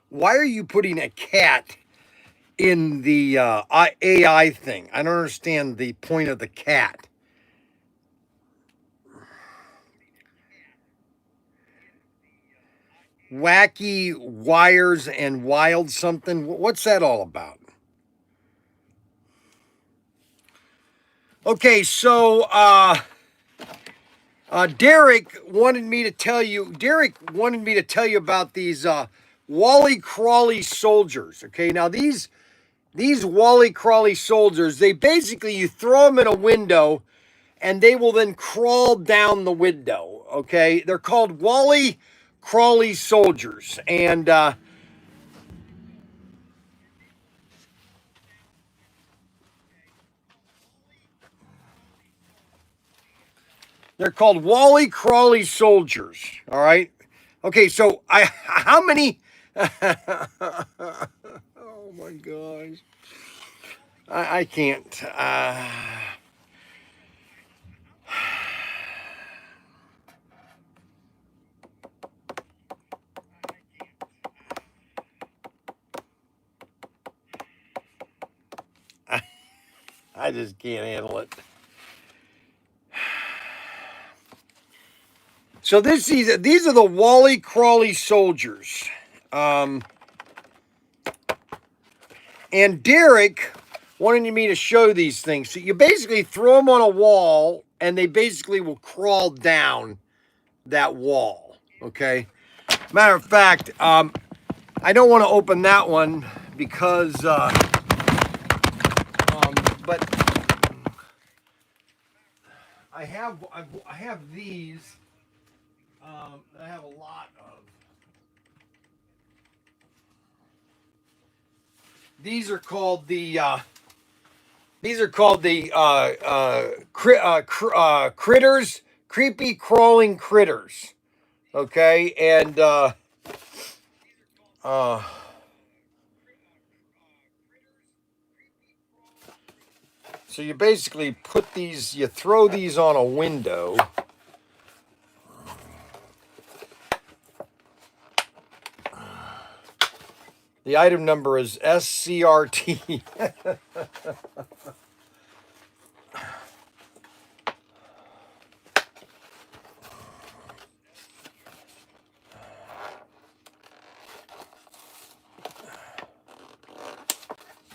why are you putting a cat in the AI thing? I don't understand the point of the cat. Wacky wires and wild something. What's that all about? Okay, so Derek wanted me to tell you. Derek wanted me to tell you about these Wally Crawly soldiers. Okay, now these Wally Crawly soldiers, they basically you throw them in a window, and they will then crawl down the window. Okay, they're called Wally Crawly soldiers, and they're called Wally Crawly soldiers. All right. Okay, so how many? Oh my gosh. I can't. I just can't handle it. So these are the Wally Crawly soldiers, um, and Derek wanted me to show these things. So you basically throw them on a wall, and they basically will crawl down that wall. Okay. Matter of fact, I don't want to open that one because, but I have these. I have a lot of. These are called the. These are called the critters, creepy crawling critters. Okay, and uh, so you basically put these, you throw these on a window. The item number is SCRT.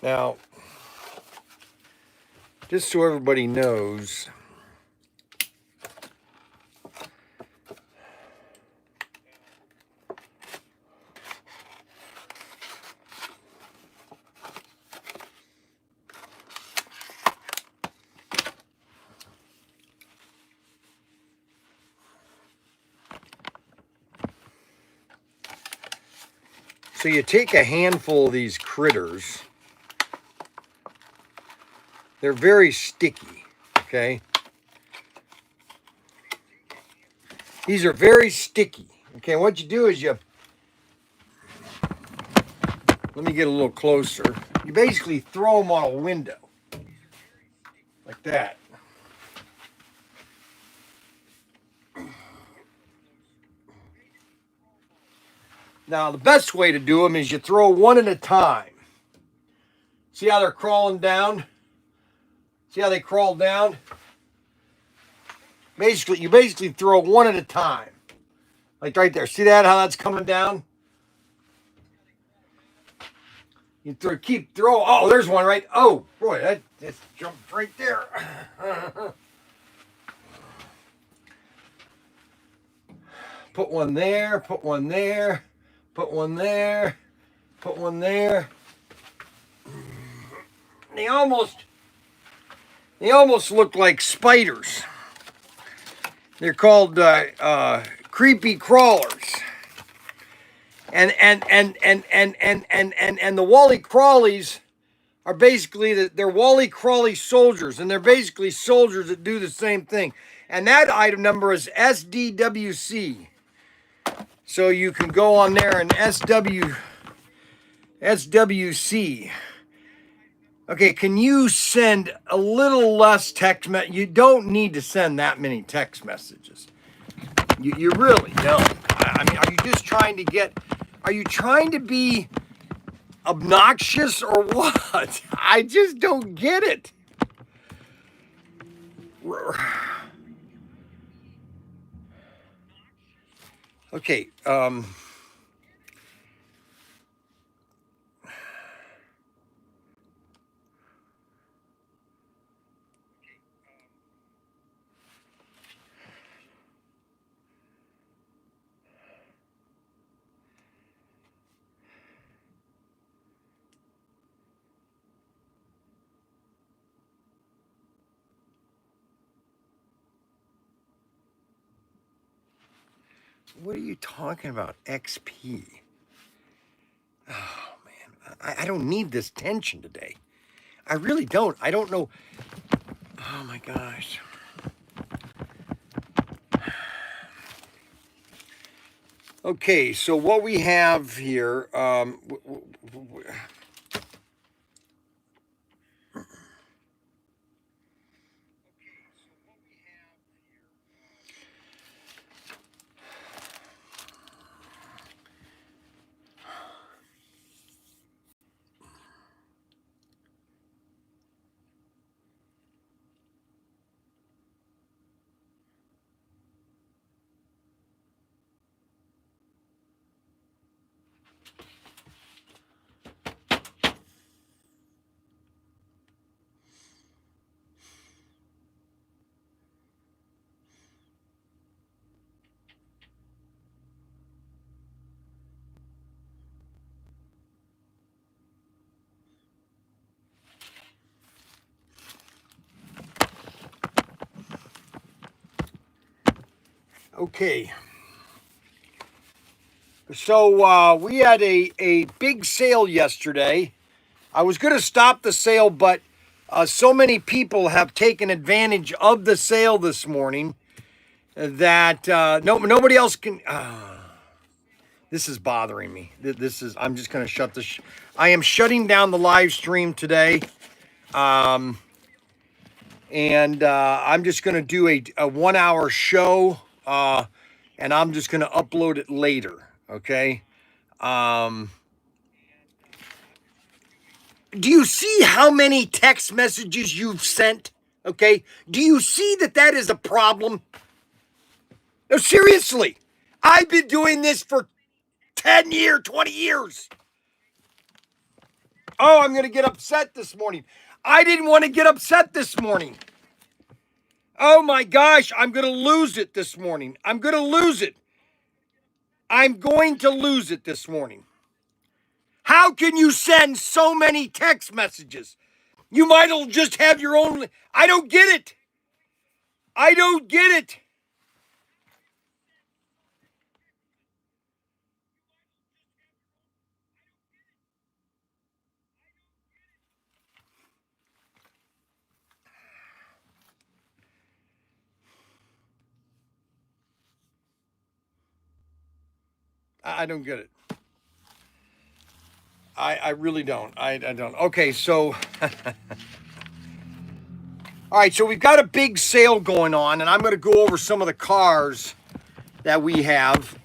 Now, just so everybody knows, so you take a handful of these critters. They're very sticky, okay? These are very sticky. Okay, what you do is let me get a little closer. You basically throw them on a window, like that. Now, the best way to do them is you throw one at a time. See how they're crawling down? See how they crawl down? You basically throw one at a time. Like right there. See that, how that's coming down? You keep throwing. Oh, there's one right. Oh, boy, that just jumped right there. Put one there, put one there, put one there, put one there. They almost look like spiders. They're called creepy crawlers. And the Wally Crawlies are basically they're Wally Crawly soldiers, and they're basically soldiers that do the same thing. And that item number is SDWC. So you can go on there and SWC. Okay, can you send a little less text? You don't need to send that many text messages. You really don't. I mean, are you just trying to get Are you trying to be obnoxious or what? I just don't get it. Okay, what are you talking about? XP. Oh man, I don't need this tension today. I really don't. I don't know. Oh my gosh. Okay, so what we have here, okay. So we had a big sale yesterday. I was going to stop the sale, but so many people have taken advantage of the sale this morning that nobody else can. This is bothering me. This is. I'm just going to shut this. I am shutting down the live stream today, and I'm just going to do a 1 hour show, and I'm just going to upload it later. Okay. Do you see how many text messages you've sent? Okay. Do you see that that is a problem? No, seriously. I've been doing this for 10 years, 20 years. Oh, I'm going to get upset this morning. I didn't want to get upset this morning. Oh my gosh, I'm going to lose it this morning. I'm going to lose it. I'm going to lose it this morning. How can you send so many text messages? You might as well just have your own. I don't get it. I don't get it. I don't get it. I really don't. I don't. Okay, so all right, so we've got a big sale going on, and I'm going to go over some of the cars that we have.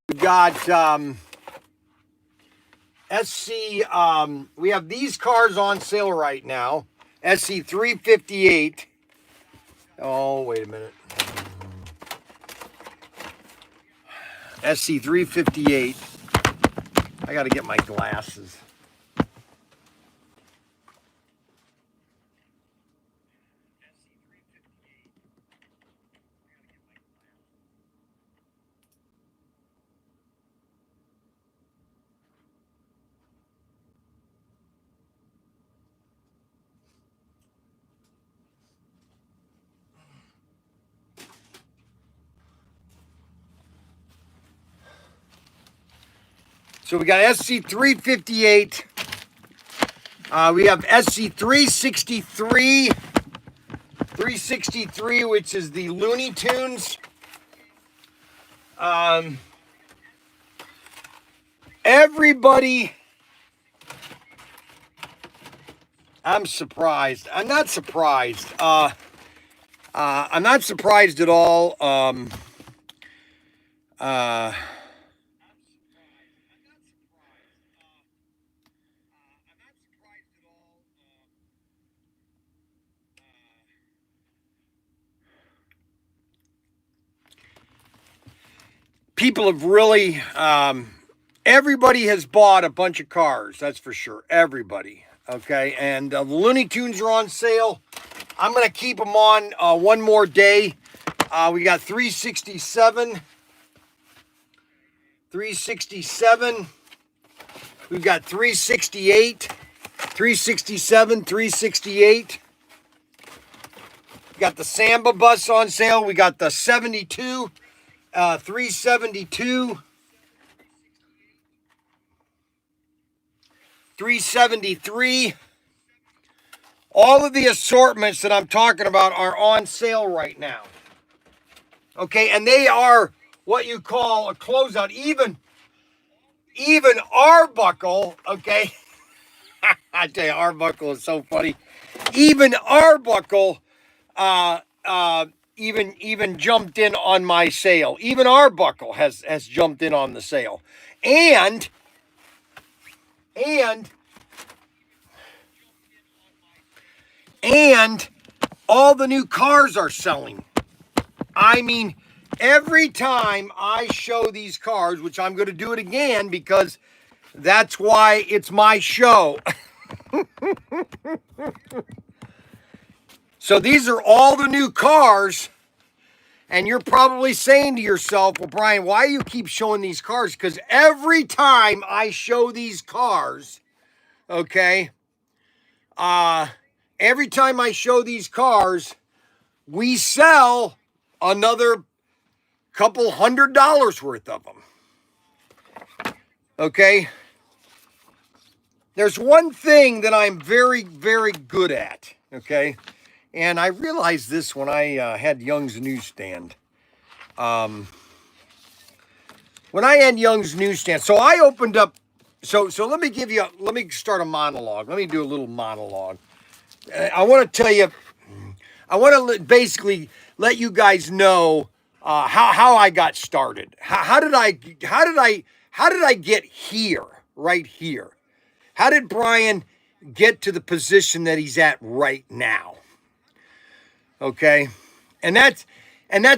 We've got SC. We have these cars on sale right now. SC358. Oh, wait a minute. SC358. I got to get my glasses. So we got SC358. We have SC363. 363, which is the Looney Tunes. Everybody I'm surprised. I'm not surprised. I'm not surprised at all. Uh, People have really, everybody has bought a bunch of cars. That's for sure. Everybody. Okay. And the Looney Tunes are on sale. I'm going to keep them on one more day. We got 367. 367. We've got 368. 367. 368. We got the Samba bus on sale. We got the 72. 372. 373. All of the assortments that I'm talking about are on sale right now. Okay, and they are what you call a closeout. Even Arbuckle, okay. I tell you, Arbuckle is so funny. Even Arbuckle even jumped in on my sale. Even Arbuckle has jumped in on the sale. And all the new cars are selling. I mean, every time I show these cars, which I'm going to do it again because that's why it's my show. So these are all the new cars. And you're probably saying to yourself, well, Bryan, why do you keep showing these cars? Because every time I show these cars, okay, every time I show these cars, we sell another couple $100 worth of them. Okay? There's one thing that I'm very, very good at, okay? And I realized this when I had Young's Newsstand. When I had Young's Newsstand, so I opened up, so let me start a monologue. Let me do a little monologue. I want to tell you, I want to basically let you guys know how I got started. How did I get here, right here? How did Bryan get to the position that he's at right now? Okay, and that's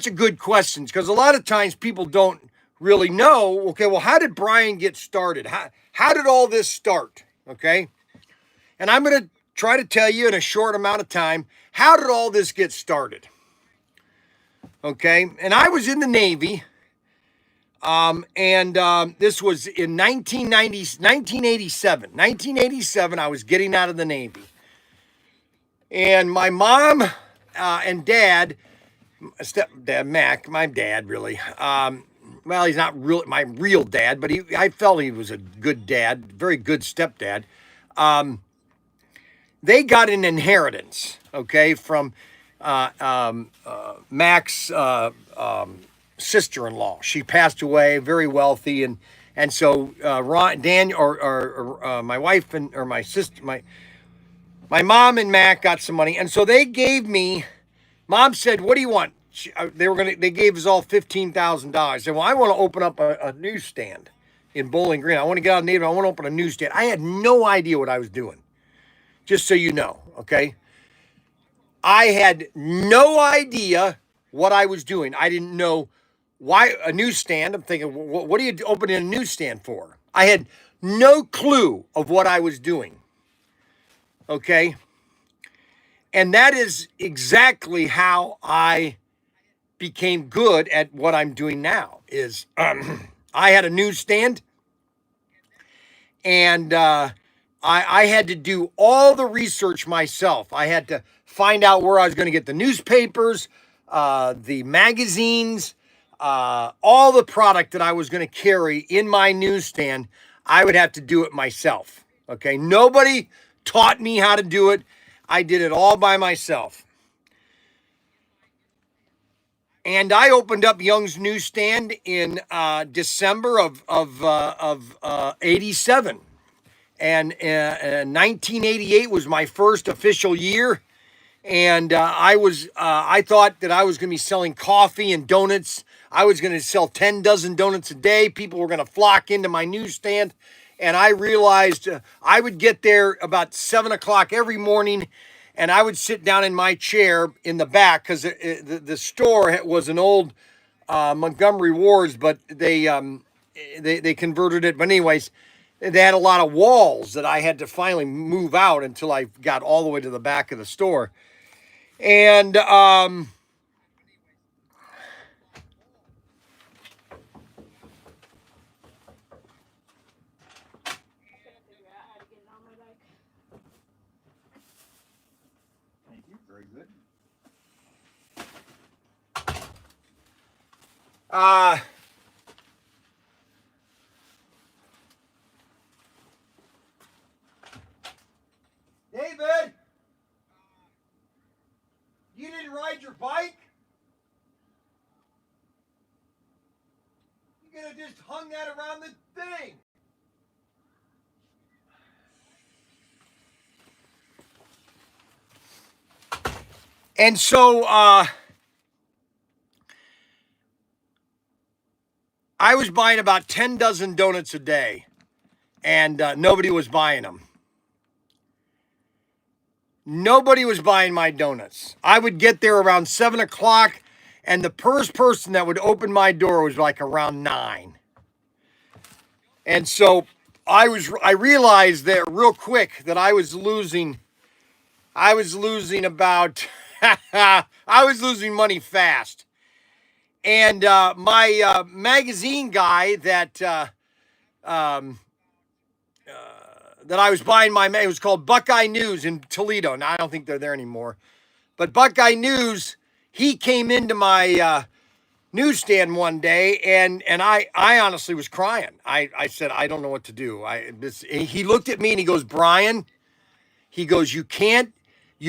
a good question because a lot of times people don't really know. Okay, well, how did Bryan get started? How did all this start? Okay, and I'm going to try to tell you in a short amount of time how did all this get started. Okay, and I was in the Navy, and this was in 1987. 1987, I was getting out of the Navy, and my mom and dad, stepdad Mac, my dad really. Well, he's not real my real dad, but I felt he was a good dad, very good stepdad. They got an inheritance, okay, from Mac's sister-in-law. She passed away, very wealthy, and so Daniel or my wife or my sister, my mom and Mac got some money, and so they gave me. Mom said, "What do you want?" They gave us all $15,000. I said, "Well, I want to open up a newsstand in Bowling Green. I want to get out of the Navy. I want to open a newsstand." I had no idea what I was doing. Just so you know, okay? I had no idea what I was doing. I didn't know why a newsstand. I'm thinking, what are you opening a newsstand for? I had no clue of what I was doing. Okay? And that is exactly how I became good at what I'm doing now is I had a newsstand and I had to do all the research myself. I had to find out where I was going to get the newspapers, the magazines, all the product that I was going to carry in my newsstand. I would have to do it myself. Okay. Nobody taught me how to do it. I did it all by myself. And I opened up Young's Newsstand in December of 87. And 1988 was my first official year. And I thought that I was going to be selling coffee and donuts. I was going to sell 10 dozen donuts a day. People were going to flock into my newsstand. And I realized I would get there about 7 o'clock every morning, and I would sit down in my chair in the back because the store was an old Montgomery Wards, but they converted it. But anyways, they had a lot of walls that I had to finally move out until I got all the way to the back of the store. And thank you, very good. David, you didn't ride your bike? You could have just hung that around the thing. And so I was buying about 10 dozen donuts a day, and nobody was buying them. Nobody was buying my donuts. I would get there around 7 o'clock, and the first person that would open my door was like around 9. And so I realized that real quick that I was losing about, I was losing money fast. And my magazine guy that I was buying it was called Buckeye News in Toledo. Now, I don't think they're there anymore. But Buckeye News, he came into my newsstand one day, and I honestly was crying. I said, I don't know what to do. He looked at me and he goes, Bryan, he goes, you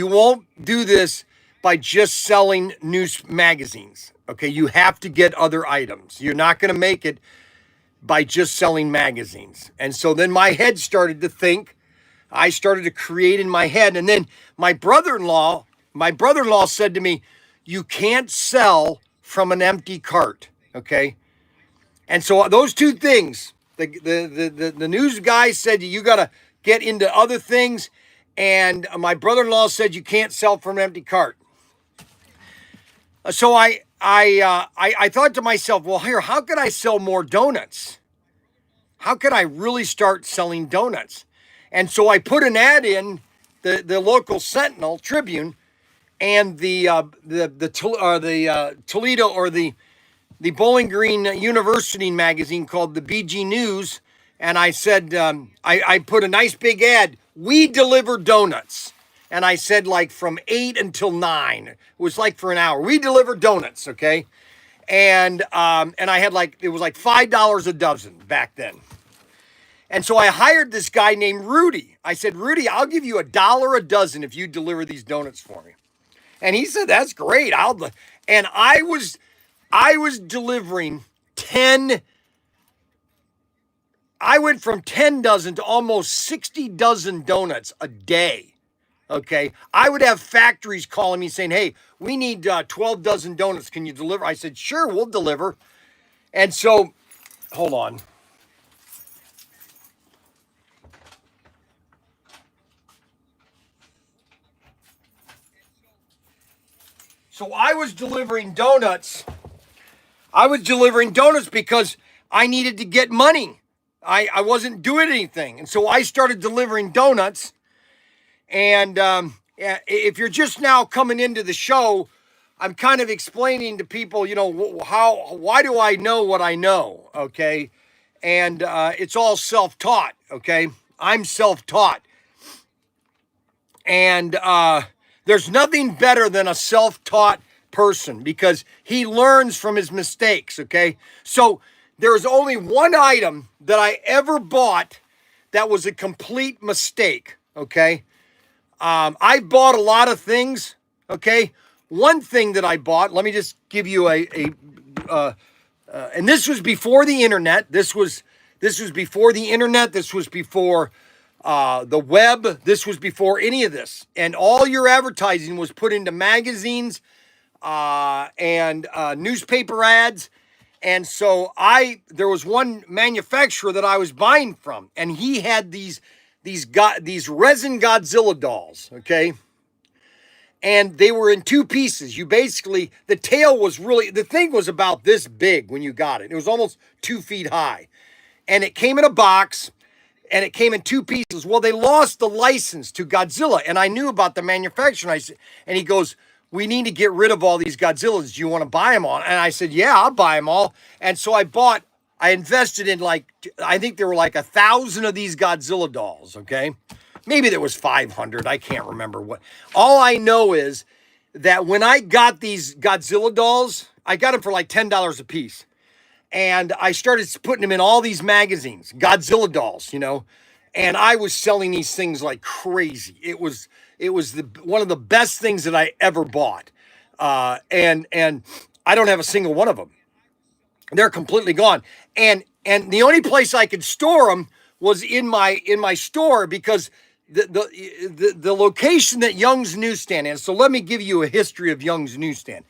won't do this by just selling news magazines. Okay, you have to get other items. You're not going to make it by just selling magazines. And so then my head started to think. I started to create in my head. And then my brother-in-law said to me, you can't sell from an empty cart. Okay. And so those two things, the news guy said you got to get into other things. And my brother-in-law said you can't sell from an empty cart. So I thought to myself, well, here, how could I sell more donuts? How could I really start selling donuts? And so I put an ad in the local Sentinel Tribune and the Toledo or the Bowling Green University magazine called the BG News. And I said, I put a nice big ad. We deliver donuts. And I said like from 8 until 9. It was like for an hour. We deliver donuts, okay? And I had it was like $5 a dozen back then. And so I hired this guy named Rudy. I said, Rudy, I'll give you $1 a dozen if you deliver these donuts for me. And he said, that's great. And I was delivering 10. I went from 10 dozen to almost 60 dozen donuts a day. Okay. I would have factories calling me saying, hey, we need 12 dozen donuts. Can you deliver? I said, sure, we'll deliver. And so, hold on. So I was delivering donuts. Because I needed to get money. I wasn't doing anything. And so I started delivering donuts. And if you're just now coming into the show, I'm kind of explaining to people, why do I know what I know? Okay. And it's all self-taught. Okay. I'm self-taught. And there's nothing better than a self-taught person because he learns from his mistakes. Okay. So there's only one item that I ever bought that was a complete mistake. Okay. I bought a lot of things. Okay. One thing that I bought, let me just give you and this was before the internet. This was before the internet. This was before the web. This was before any of this. And all your advertising was put into magazines and newspaper ads. And so there was one manufacturer that I was buying from, and he had these resin Godzilla dolls, okay? And they were in two pieces. The tail was the thing was about this big when you got it. It was almost 2 feet high. And it came in a box, and it came in two pieces. Well, they lost the license to Godzilla, and I knew about the manufacturer. And he goes, we need to get rid of all these Godzillas. Do you want to buy them all? And I said, yeah, I'll buy them all. And so I invested in I think there were 1,000 of these Godzilla dolls, okay? Maybe there was 500. I can't remember what. All I know is that when I got these Godzilla dolls, I got them for $10 a piece. And I started putting them in all these magazines, Godzilla dolls, and I was selling these things like crazy. It was one of the best things that I ever bought. And I don't have a single one of them. They're completely gone. And the only place I could store them was in my store, because the location that Young's Newsstand is. So let me give you a history of Young's Newsstand.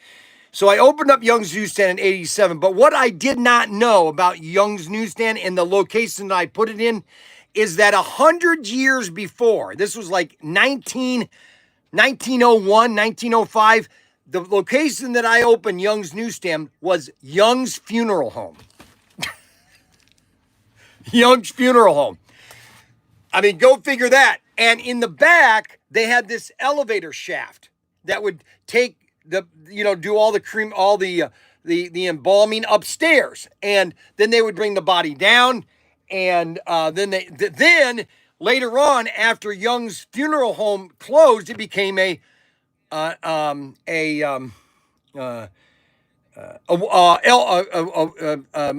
So I opened up Young's Newsstand in 87, but what I did not know about Young's Newsstand and the location that I put it in is that 100 years before, this was 1901, 1905, the location that I opened Young's Newsstand was Young's Funeral Home. Young's Funeral Home. I mean, go figure that. And in the back, they had this elevator shaft that would take do all the cream, all the embalming upstairs, and then they would bring the body down, and then later on, after Young's Funeral Home closed, it became a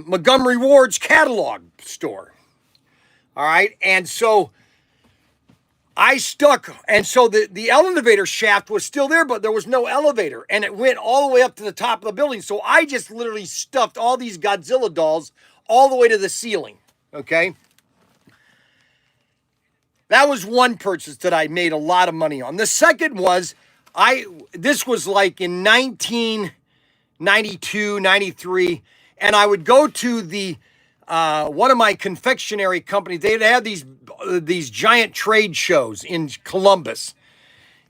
Montgomery Ward's catalog store. All right, and so the elevator shaft was still there, but there was no elevator, and it went all the way up to the top of the building. So I just literally stuffed all these Godzilla dolls all the way to the ceiling, okay? That was one purchase that I made a lot of money on. The second was, this was in 1992, 93, and I would go to one of my confectionery companies. They'd have these giant trade shows in Columbus.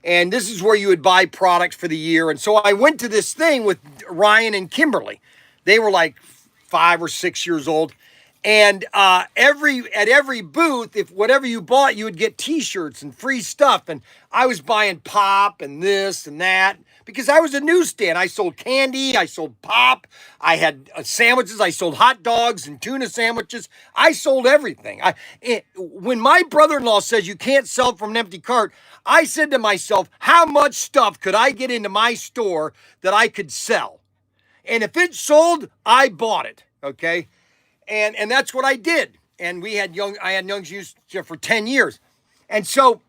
And this is where you would buy products for the year. And so I went to this thing with Ryan and Kimberly. They were 5 or 6 years old. And at every booth, if whatever you bought, you would get t-shirts and free stuff. And I was buying pop and this and that, because I was a newsstand. I sold candy, I sold pop, I had sandwiches, I sold hot dogs and tuna sandwiches. I sold everything. When my brother-in-law says you can't sell from an empty cart, I said to myself, how much stuff could I get into my store that I could sell? And if it sold, I bought it, okay? And that's what I did. And I had Young's Newsstand for 10 years. And so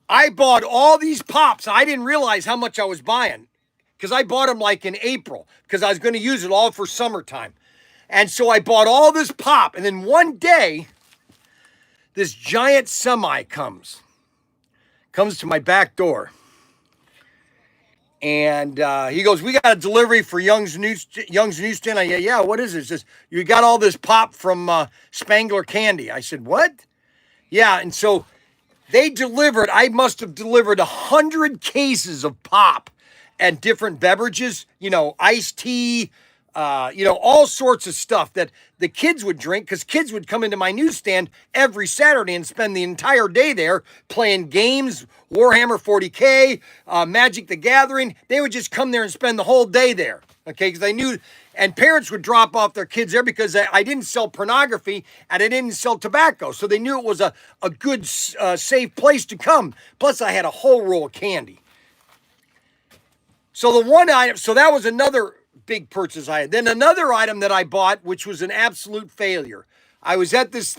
I bought all these pops. I didn't realize how much I was buying, because I bought them in April, because I was going to use it all for summertime. And so I bought all this pop. And then one day, this giant semi comes to my back door. And he goes, we got a delivery for Young's Newsstand. I go, yeah, what is it? He says, you got all this pop from Spangler Candy. I said, what? Yeah, and so I must have delivered 100 cases of pop and different beverages, iced tea, all sorts of stuff that the kids would drink, because kids would come into my newsstand every Saturday and spend the entire day there playing games, Warhammer 40K, Magic the Gathering. They would just come there and spend the whole day there, okay? Because they knew, and parents would drop off their kids there, because I didn't sell pornography and I didn't sell tobacco. So they knew it was a good, safe place to come. Plus, I had a whole roll of candy. So that was another big purchase I had. Then another item that I bought, which was an absolute failure. I was at this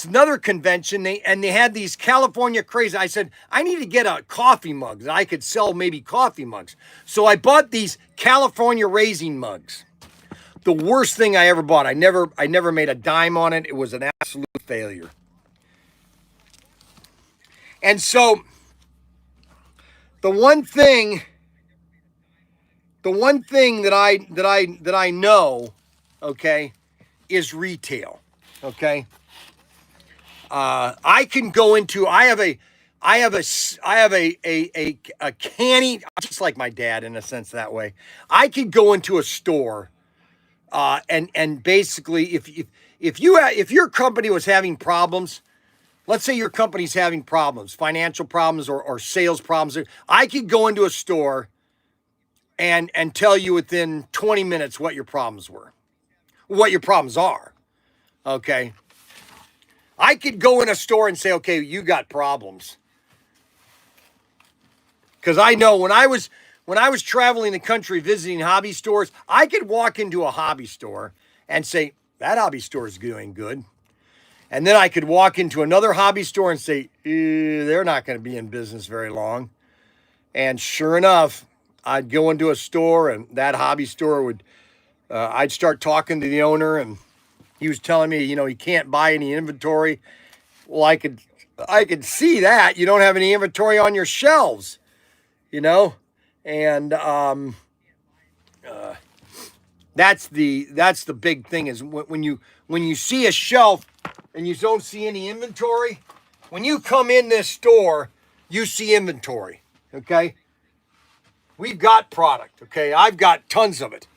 another convention, and they had these California crazy. I said, I need to get a coffee mug that I could sell, maybe coffee mugs. So I bought these California raisin mugs. the worst thing I ever bought. I never made a dime on it. It was an absolute failure. And so the one thing that I know, okay, is retail. Okay. I can go into, I have a canny, just like my dad in a sense that way. I could go into a store, and basically if your company was having problems, let's say your company's having problems, financial problems or sales problems, I could go into a store and tell you within 20 minutes what your problems were, what your problems are. Okay. I could go in a store and say, okay, you got problems. Because I know when I was traveling the country visiting hobby stores, I could walk into a hobby store and say, that hobby store is doing good. And then I could walk into another hobby store and say, they're not going to be in business very long. And sure enough, I'd go into a store and that hobby store would, I'd start talking to the owner and he was telling me, he can't buy any inventory. Well, I could see that you don't have any inventory on your shelves, and that's the big thing is when you see a shelf and you don't see any inventory, when you come in this store, you see inventory. Okay, we've got product. Okay, I've got tons of it.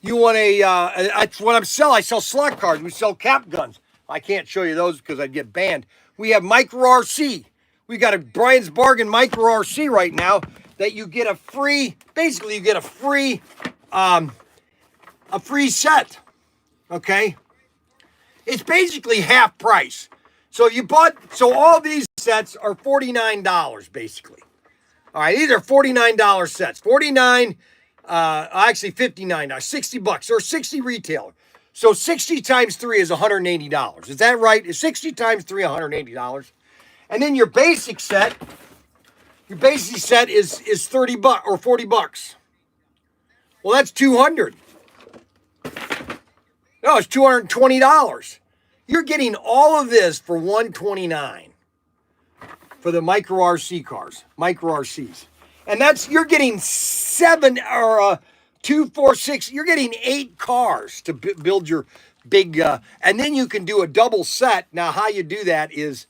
That's what I'm selling. I sell slot cars. We sell cap guns. I can't show you those because I'd get banned. We have micro RC. We got a Bryan's Bargain micro RC right now that you get a free set. Okay. It's basically half price. So all these sets are $49 basically. All right. These are $49 sets. Actually $59, $60 or 60 retail. So 60 times 3 is $180. Is that right? Is 60 times 3 $180? And then your basic set is $30 or $40. Well, that's $200. No, it's $220. You're getting all of this for $129 for the micro RC cars, micro RCs. And you're getting 7 or 2, 4, 6. You're getting 8 cars to build your big, and then you can do a double set. Now, how you do that is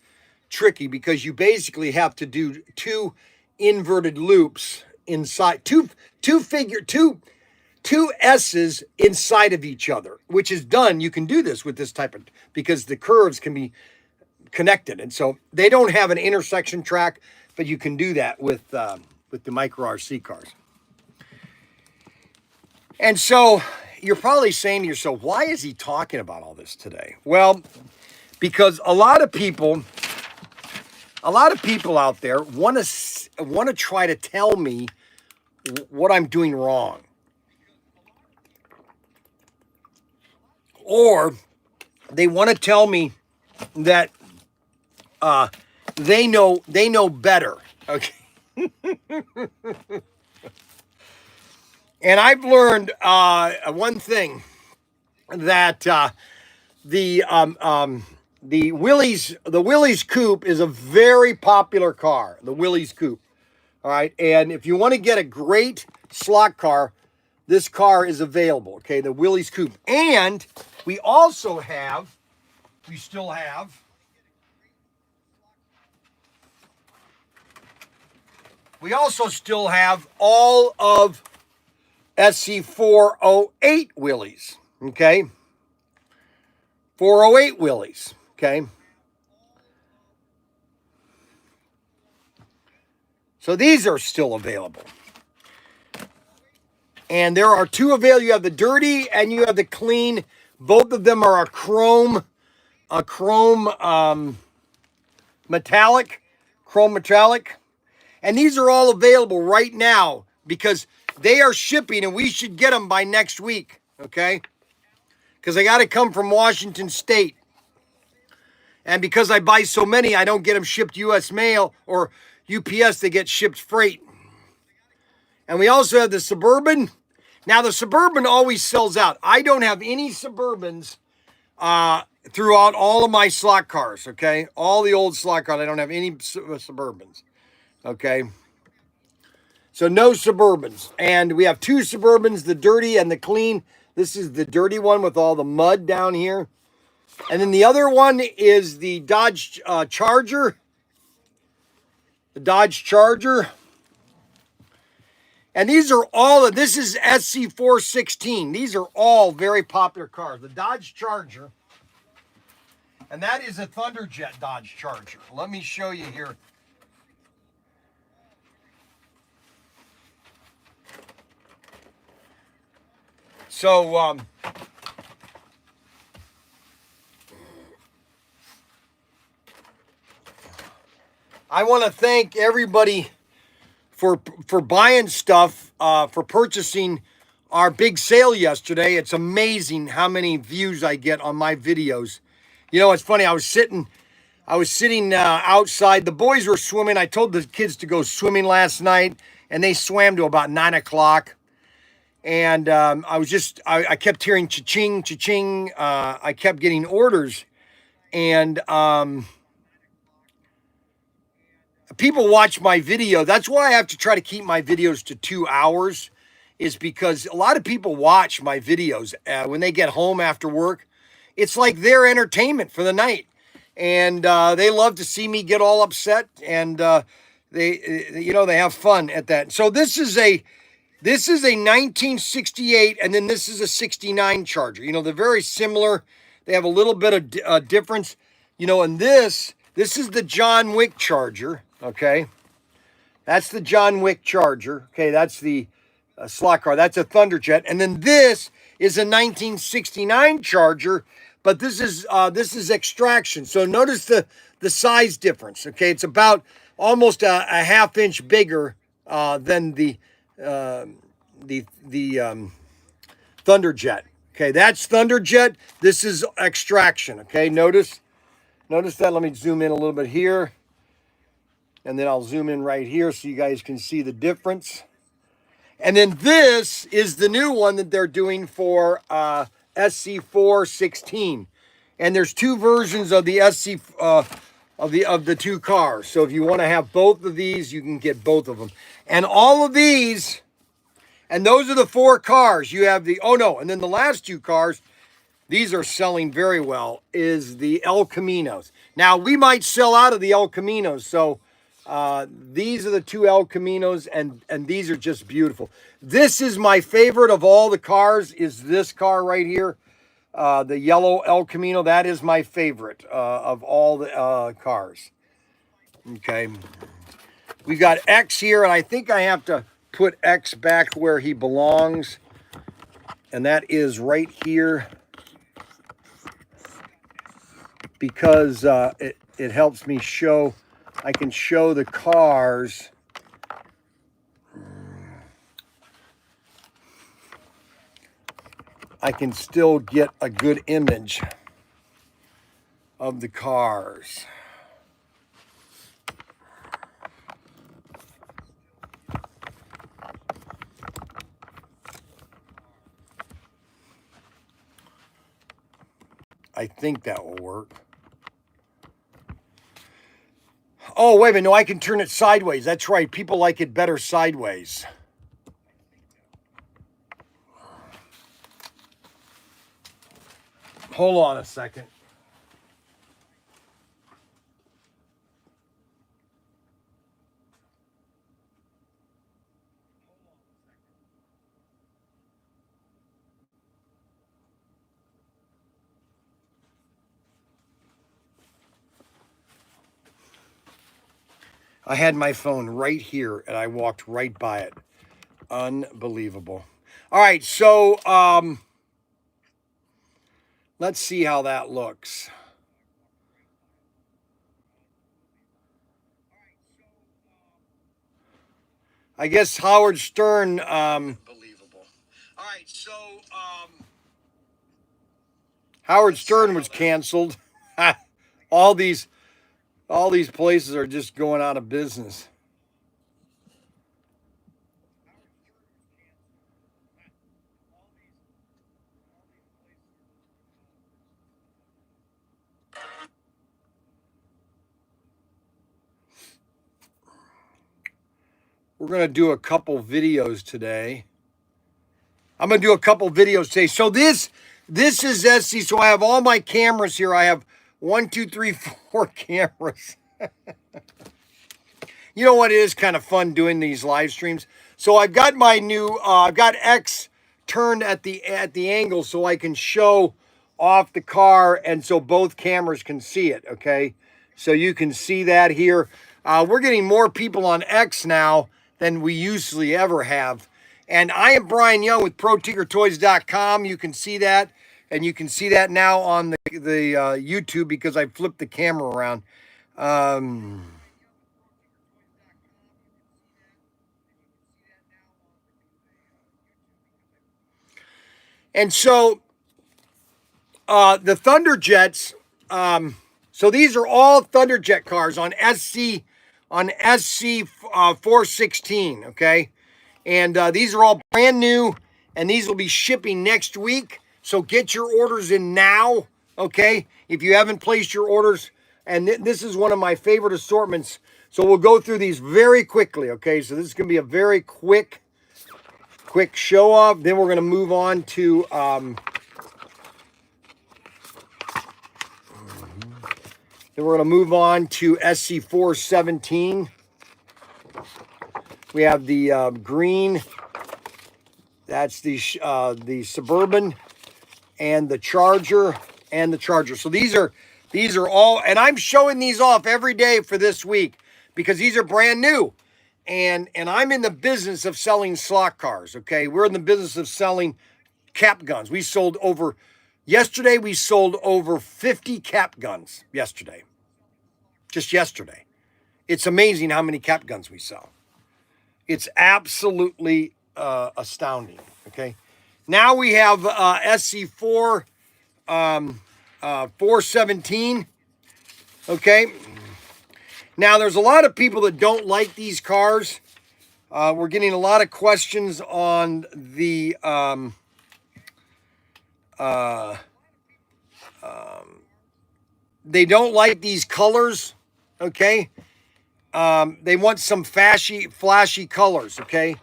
tricky because you basically have to do 2 inverted loops inside, two S's inside of each other, which is done. You can do this with this type of, because the curves can be connected. And so they don't have an intersection track, but you can do that with the micro RC cars. And so you're probably saying to yourself, why is he talking about all this today? Well, because a lot of people out there want to try to tell me what I'm doing wrong. Or they want to tell me that they know better. Okay. And I've learned one thing, that the Willys Coupe is a very popular car. The Willys Coupe. All right. And if you want to get a great slot car, this car is available. Okay. The Willys Coupe. And we also still have all of SC408 Willys. Okay. 408 Willys. Okay. So these are still available. And there are 2 available. You have the dirty and you have the clean. Both of them are a chrome metallic. And these are all available right now because they are shipping and we should get them by next week. Okay. Because I got to come from Washington State. And because I buy so many, I don't get them shipped U.S. mail or UPS. They get shipped freight. And we also have the Suburban Now, the Suburban always sells out. I don't have any Suburbans throughout all of my slot cars, okay? All the old slot cars, I don't have any Suburbans, okay? So no Suburbans. And we have two Suburbans, the dirty and the clean. This is the dirty one with all the mud down here. And then the other one is the Dodge Charger. The Dodge Charger. And these are all, this is SC416. These are all very popular cars. The Dodge Charger. And that is a Thunderjet Dodge Charger. Let me show you here. So, I want to thank everybody for buying stuff, for purchasing our big sale yesterday. It's amazing how many views I get on my videos. You know, it's funny. I was sitting outside. The boys were swimming. I told the kids to go swimming last night, and they swam to about 9 o'clock. And I kept hearing cha-ching, cha-ching. I kept getting orders. And people watch my video. That's why I have to try to keep my videos to 2 hours, is because a lot of people watch my videos when they get home after work. It's like their entertainment for the night. And they love to see me get all upset, and they have fun at that. So this is a 1968, and then this is a 69 Charger. You know, they're very similar. They have a little bit of difference. You know, and this is the John Wick Charger, okay? That's the John Wick Charger. Okay, that's the slot car. That's a Thunderjet. And then this is a 1969 Charger, but this is extraction. So notice the size difference, okay? It's about almost a half inch bigger than the Thunderjet. Okay, that's Thunderjet. This is extraction. Okay, notice that. Let me zoom in a little bit here, and then I'll zoom in right here so you guys can see the difference. And then this is the new one that they're doing for SC416, and there's two versions of the SC of the two cars. So if you want to have both of these, you can get both of them. And all of these, and those are the four cars. You have the, and then the last two cars, these are selling very well, is the El Caminos. Now, we might sell out of the El Caminos, so these are the two El Caminos, and these are just beautiful. This is my favorite of all the cars, is this car right here, the yellow El Camino. That is my favorite of all the cars. Okay. We've got X here, and I think I have to put X back where he belongs, and that is right here, because it helps me show. I can show the cars. I can still get a good image of the cars. I think that will work. Oh, wait a minute. No, I can turn it sideways. That's right. People like it better sideways. Hold on a second. I had my phone right here, and I walked right by it. Unbelievable. All right, so let's see how that looks. I guess Howard Stern. Unbelievable. All right, so Howard Stern was canceled. All these places are just going out of business. we're going to do a couple videos today. I'm going to do a couple videos today. So this is SC. So I have all my cameras here. I have 1, 2, 3, 4 cameras. You know what? It is kind of fun doing these live streams. So I've got my new, I've got X turned at the angle so I can show off the car and so both cameras can see it, okay? So you can see that here. We're getting more people on X now than we usually ever have. And I am Bryan Young with Protinkertoys.com. You can see that, and you can see that now on the YouTube because I flipped the camera around. And so the Thunderjets, so these are all Thunderjet cars on SC416, okay? And these are all brand new, and these will be shipping next week. So get your orders in now, okay? If you haven't placed your orders, and this is one of my favorite assortments. So we'll go through these very quickly, okay? So this is going to be a very quick show off. Then we're going to move on to SC417. We have the green. That's the Suburban and the Charger So these are all, and I'm showing these off every day for this week because these are brand new. And I'm in the business of selling slot cars, okay? We're in the business of selling cap guns. Yesterday we sold over 50 cap guns yesterday. Just yesterday. It's amazing how many cap guns we sell. It's absolutely astounding, okay? Now we have SC4 417, okay? Now, there's a lot of people that don't like these cars. We're getting a lot of questions on the they don't like these colors, okay? They want some flashy colors, okay?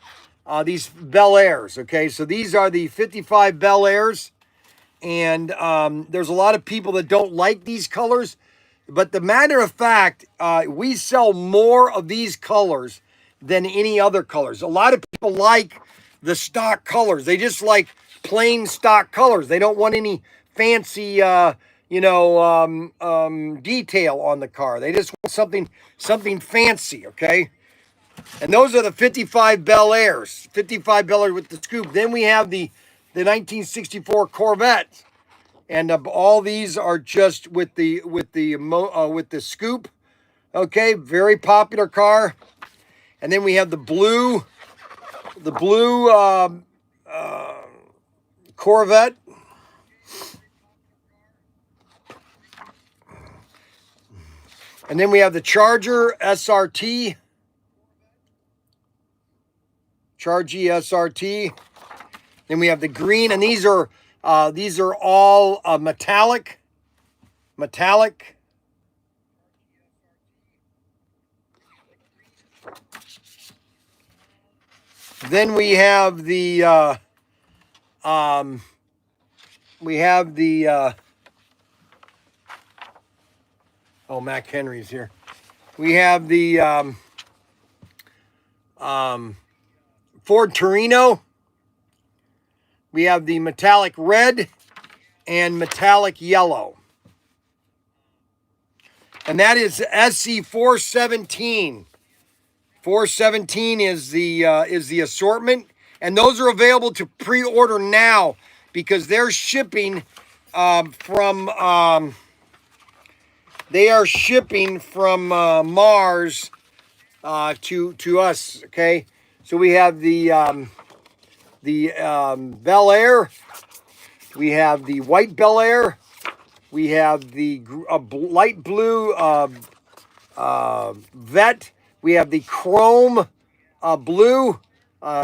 These Bel Airs, okay? So these are the 55 Bel Airs, and there's a lot of people that don't like these colors. But the matter of fact, we sell more of these colors than any other colors. A lot of people like the stock colors. They just like plain stock colors. They don't want any fancy, detail on the car. They just want something fancy, okay? And those are the 55 Bel Airs. 55 Bel Airs with the scoop. Then we have the 1964 Corvette. And all these are just with the scoop, okay? Very popular car. And then we have the blue Corvette. And then we have the Charger SRT. Chargy SRT. Then we have the green, and these are all metallic. Then we have the oh, Mac Henry's here. We have the Ford Torino. We have the metallic red and metallic yellow. And that is SC417. 417 is the assortment. And those are available to pre-order now because they're shipping from Mars to us, okay? So we have the Bel Air, we have the white Bel Air, we have the light blue Vet, we have the chrome blue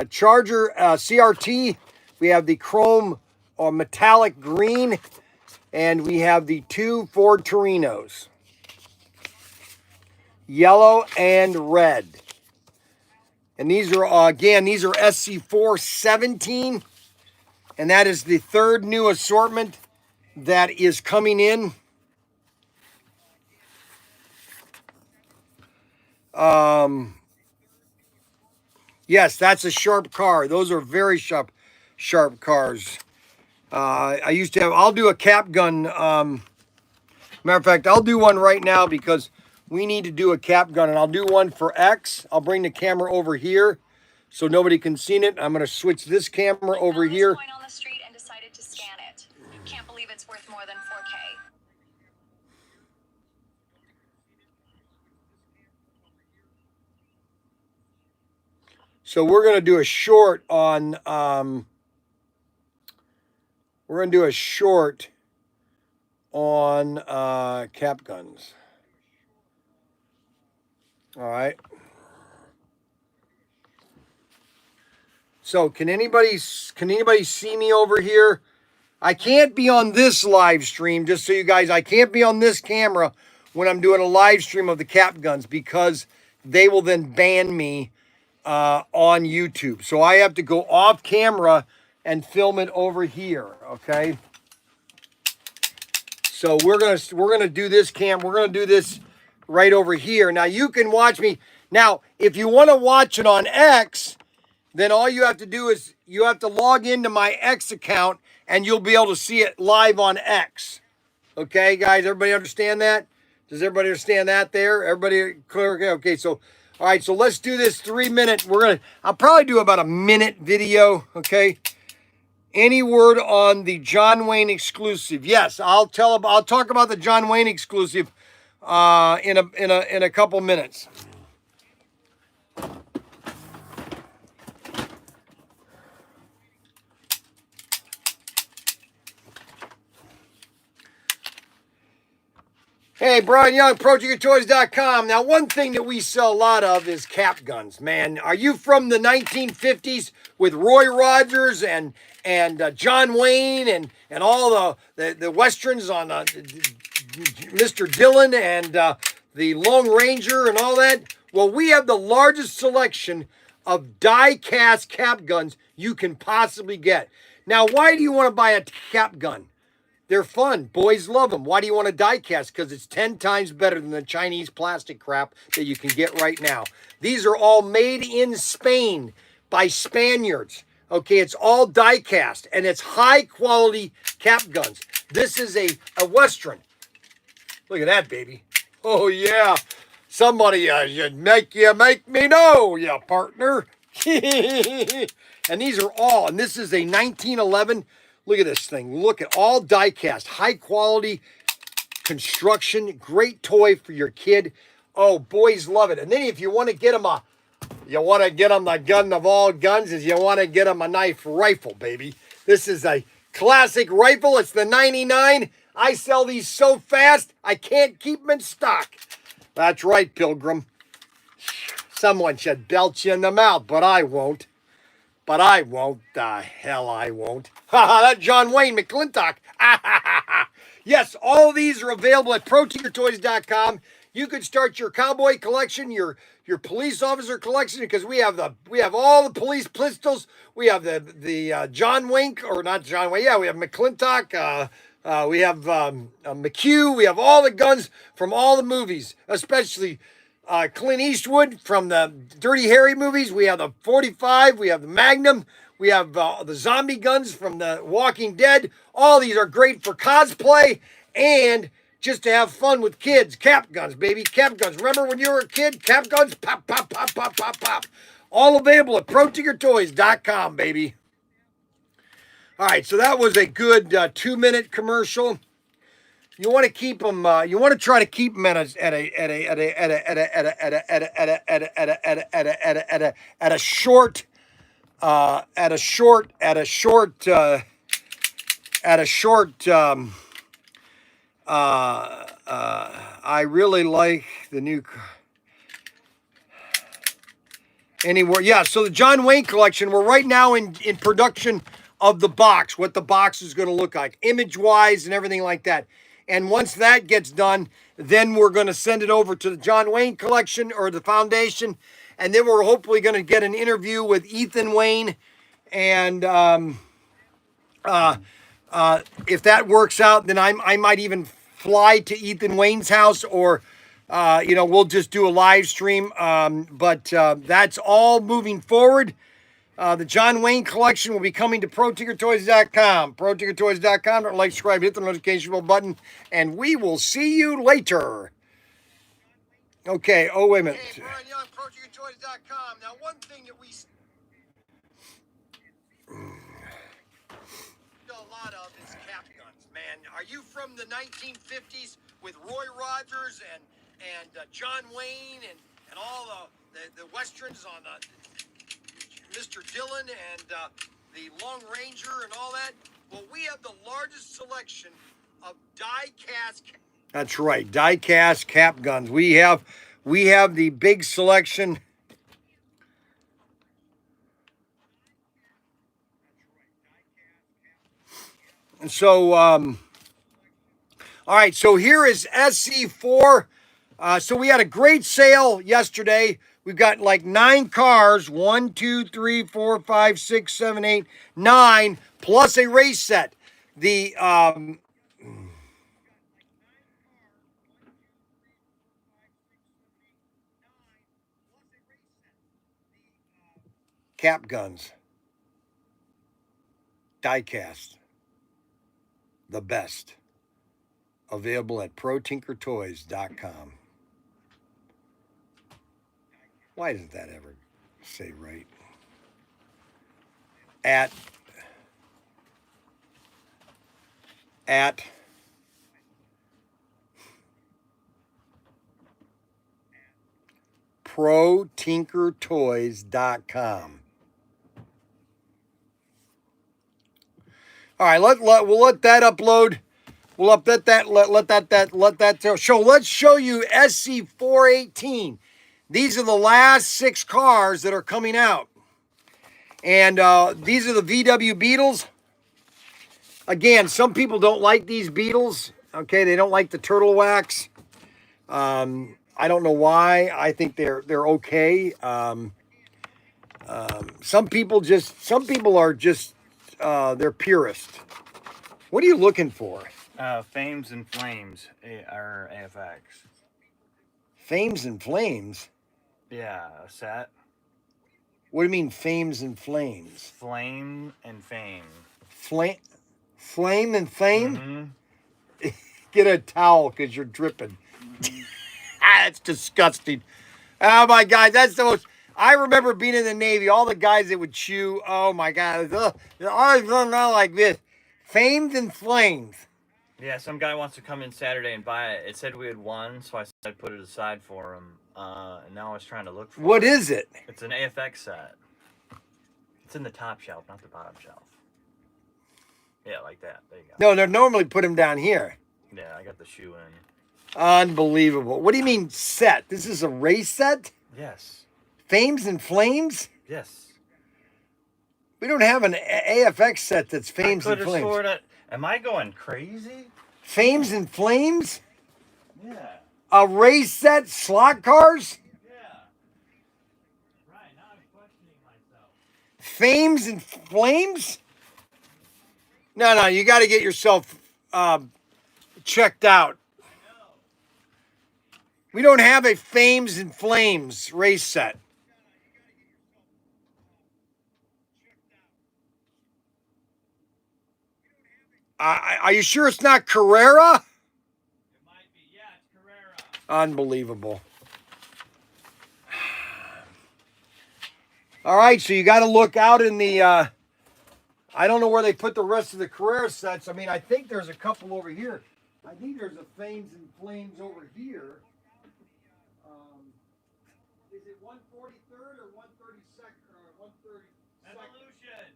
Charger CRT, we have the chrome or metallic green, and we have the two Ford Torinos, yellow and red. And these are, again, these are SC417. And that is the third new assortment that is coming in. Yes, that's a sharp car. Those are very sharp cars. I used to have, I'll do a cap gun. Matter of fact, I'll do one right now because we need to do a cap gun, and I'll do one for X. I'll bring the camera over here so nobody can see it. I'm going to switch this camera over here. On the street and decided to scan it. Can't believe it's worth more than 4K. So we're going to do a short on, we're going to do a short on cap guns. All right. So can anybody see me over here? I can't be on this live stream, just so you guys, I can't be on this camera when I'm doing a live stream of the cap guns because they will then ban me on YouTube. So I have to go off camera and film it over here, okay? So we're gonna do this we're gonna do this right over here. Now you can watch me. Now, if you want to watch it on X, then all you have to do is you have to log into my X account and you'll be able to see it live on X. Okay, guys, everybody understand that? Does everybody understand that there? Everybody clear? Okay, so, all right, so let's do this 3-minute. I'll probably do about a minute video, okay? Any word on the John Wayne exclusive? Yes, I'll talk about the John Wayne exclusive in a couple minutes. Hey, Bryan Young, Protinkertoys.com. Now, one thing that we sell a lot of is cap guns, man. Are you from the 1950s with Roy Rogers and John Wayne and all the westerns on Mr. Dillon and the Lone Ranger and all that? Well, we have the largest selection of die-cast cap guns you can possibly get. Now, why do you want to buy a cap gun? They're fun. Boys love them. Why do you want a die cast? Because it's 10 times better than the Chinese plastic crap that you can get right now. These are all made in Spain by Spaniards. Okay, it's all die cast, and it's high quality cap guns. This is a Western. Look at that, baby. Oh, yeah. Somebody should make me know, ya partner. And these are all, and this is a 1911. Look at this thing. Look at all die cast, high quality construction, great toy for your kid. Oh, boys love it. And then if you want to get them the gun of all guns, is you want to get them a knife rifle, baby. This is a classic rifle. It's the 99. I sell these so fast, I can't keep them in stock. That's right, Pilgrim. Someone should belch you in the mouth, but I won't. But I won't. The hell I won't. Ha ha, that John Wayne McClintock. Yes, all of these are available at Protinkertoys.com. You could start your cowboy collection, your police officer collection, because we have all the police pistols. We have the John Wayne, or not John Wayne. Yeah, we have McClintock. We have McHugh. We have all the guns from all the movies, especially Clint Eastwood from the Dirty Harry movies. We have the 45. We have the Magnum. We have the zombie guns from the Walking Dead. All these are great for cosplay and just to have fun with kids. Cap guns, baby. Cap guns. Remember when you were a kid? Cap guns. Pop, pop, pop, pop, pop, pop. All available at Protinkertoys.com, baby. All right, so that was a good 2-minute commercial. You want to keep them. You want to try to keep them at a short. I really like the new. Anywhere, yeah. So the John Wayne collection. We're right now in production of the box. What the box is going to look like, image-wise, and everything like that. And once that gets done, then we're going to send it over to the John Wayne collection or the foundation, and then we're hopefully going to get an interview with Ethan Wayne, and if that works out, then I might even fly to Ethan Wayne's house, or we'll just do a live stream. But that's all moving forward. The John Wayne collection will be coming to Protinkertoys.com. Protinkertoys.com. Don't like, subscribe, hit the notification bell button, and we will see you later. Okay. Oh, wait a minute. Hey, Bryan, Protinkertoys.com. Now, one thing that we a lot of is cap guns, man. Are you from the 1950s with Roy Rogers and John Wayne and all the westerns on Mr. Dillon and the Long Ranger and all that? Well, we have the largest selection of die-cast. That's right, die-cast cap guns. We have the big selection. So, all right, so here is SC4. So we had a great sale yesterday. We've got like 9 cars, 1, 2, 3, 4, 5, 6, 7, 8, 9, plus a race set. The cap guns, die-cast, the best, available at Protinkertoys.com. Why doesn't that ever say right? At Protinkertoys.com. All right, we'll let that upload. We'll update that. Let that show. Let's show you SC418. These are the last 6 cars that are coming out, and these are the VW Beetles. Again, some people don't like these Beetles. Okay, they don't like the turtle wax. I don't know why. I think they're okay. Some people are just they're purist. What are you looking for? Fames and Flames are AFX. Fames and Flames? Yeah, a set. What do you mean, Fames and Flames? Flame and Fame. Flame and Fame? Mm-hmm. Get a towel because you're dripping. That's disgusting. Oh my God, that's the most. I remember being in the Navy. All the guys that would chew. Oh my God, they're always going on like this. Famed and Flames. Yeah, some guy wants to come in Saturday and buy it. It said we had one, so I said I'd put it aside for him. And now I was trying to look for it. What is it? It's an AFX set. It's in the top shelf, not the bottom shelf. Yeah, like that. There you go. No, they normally put them down here. Yeah, I got the shoe in. Unbelievable. What do you mean set? This is a race set? Yes. Fames and Flames? Yes. We don't have an AFX set that's Fames and Flames. Am I going crazy? Fames and Flames? Yeah. A race set, slot cars? Yeah. Right, now I'm questioning myself. Fames and Flames? No, you got to get yourself checked out. I know. We don't have a Fames and Flames race set. Are you sure it's not Carrera? It might be. Yeah, it's Carrera. Unbelievable. All right, so you got to look out in the, I don't know where they put the rest of the Carrera sets. I mean, I think there's a couple over here. I think there's a Fames and Flames over here. Is it 143rd or 132nd or 132nd? Evolution.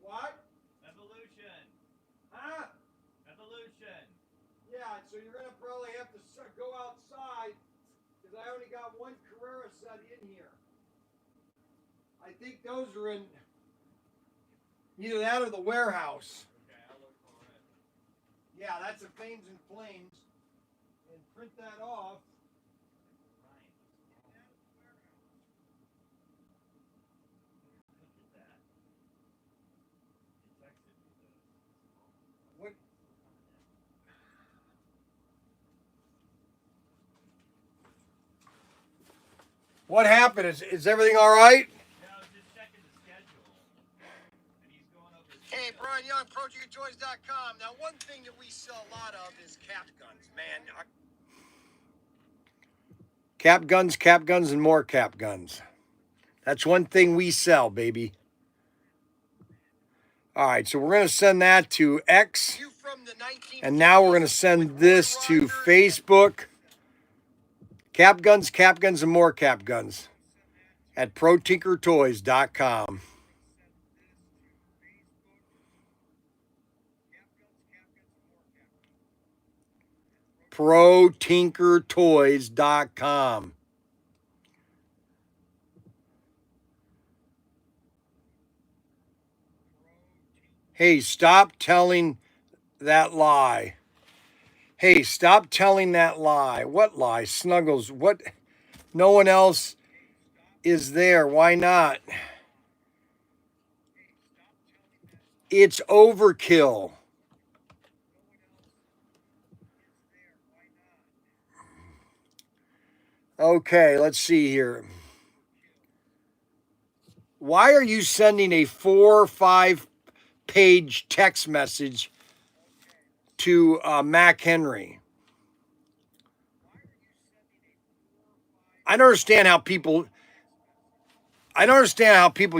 What? Evolution. Huh? Evolution. Yeah, so you're going to probably have to go outside because I only got one Carrera set in here. I think those are in either that or the warehouse. Okay, I'll look for it. Yeah, that's a Fames and Flames. And print that off. What happened? Is everything all right? Yeah, I was just checking the schedule. And he's going over his Hey, Bryan, you're on Protinkertoys.com. Now, one thing that we sell a lot of is cap guns, man. Cap guns, and more cap guns. That's one thing we sell, baby. All right, so we're going to send that to X. And now we're going to send this to Facebook. Cap guns, and more cap guns at Protinkertoys.com. Protinkertoys.com. Hey, stop telling that lie. Hey, stop telling that lie. What lie? Snuggles, what? No one else is there. Why not? It's overkill. Okay, let's see here. Why are you sending a 4 or 5 page text message to Mac Henry? I don't understand how people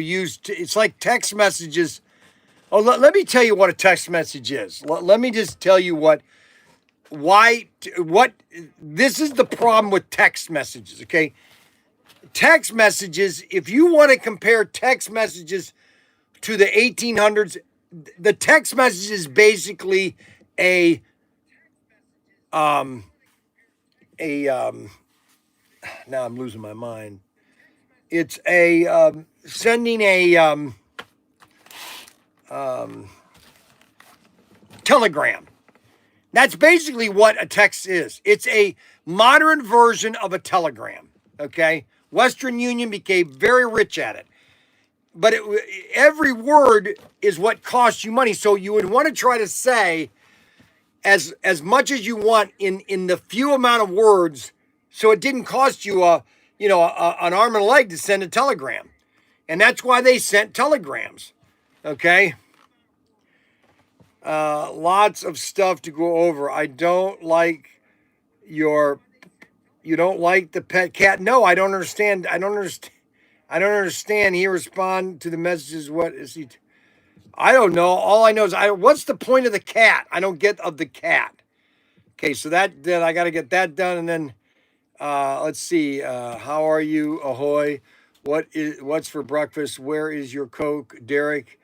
use it's like text messages. Oh, let me tell you what a text message is. Let me just tell you what this is the problem with text messages, okay? Text messages, if you want to compare text messages to the 1800s, the text message is basically now I'm losing my mind. It's sending a telegram. That's basically what a text is. It's a modern version of a telegram, okay? Western Union became very rich at it. But every word is what costs you money. So you would want to try to say as much as you want in the few amount of words, so it didn't cost you an arm and a leg to send a telegram. And that's why they sent telegrams, okay? Lots of stuff to go over. I don't like you don't like the pet cat. No, I don't understand. I don't understand. He respond to the messages. What is he? I don't know. All I know is what's the point of the cat? I don't get of the cat. Okay, so that I got to get that done. And then let's see. How are you? Ahoy. What's for breakfast? Where is your Coke? Derek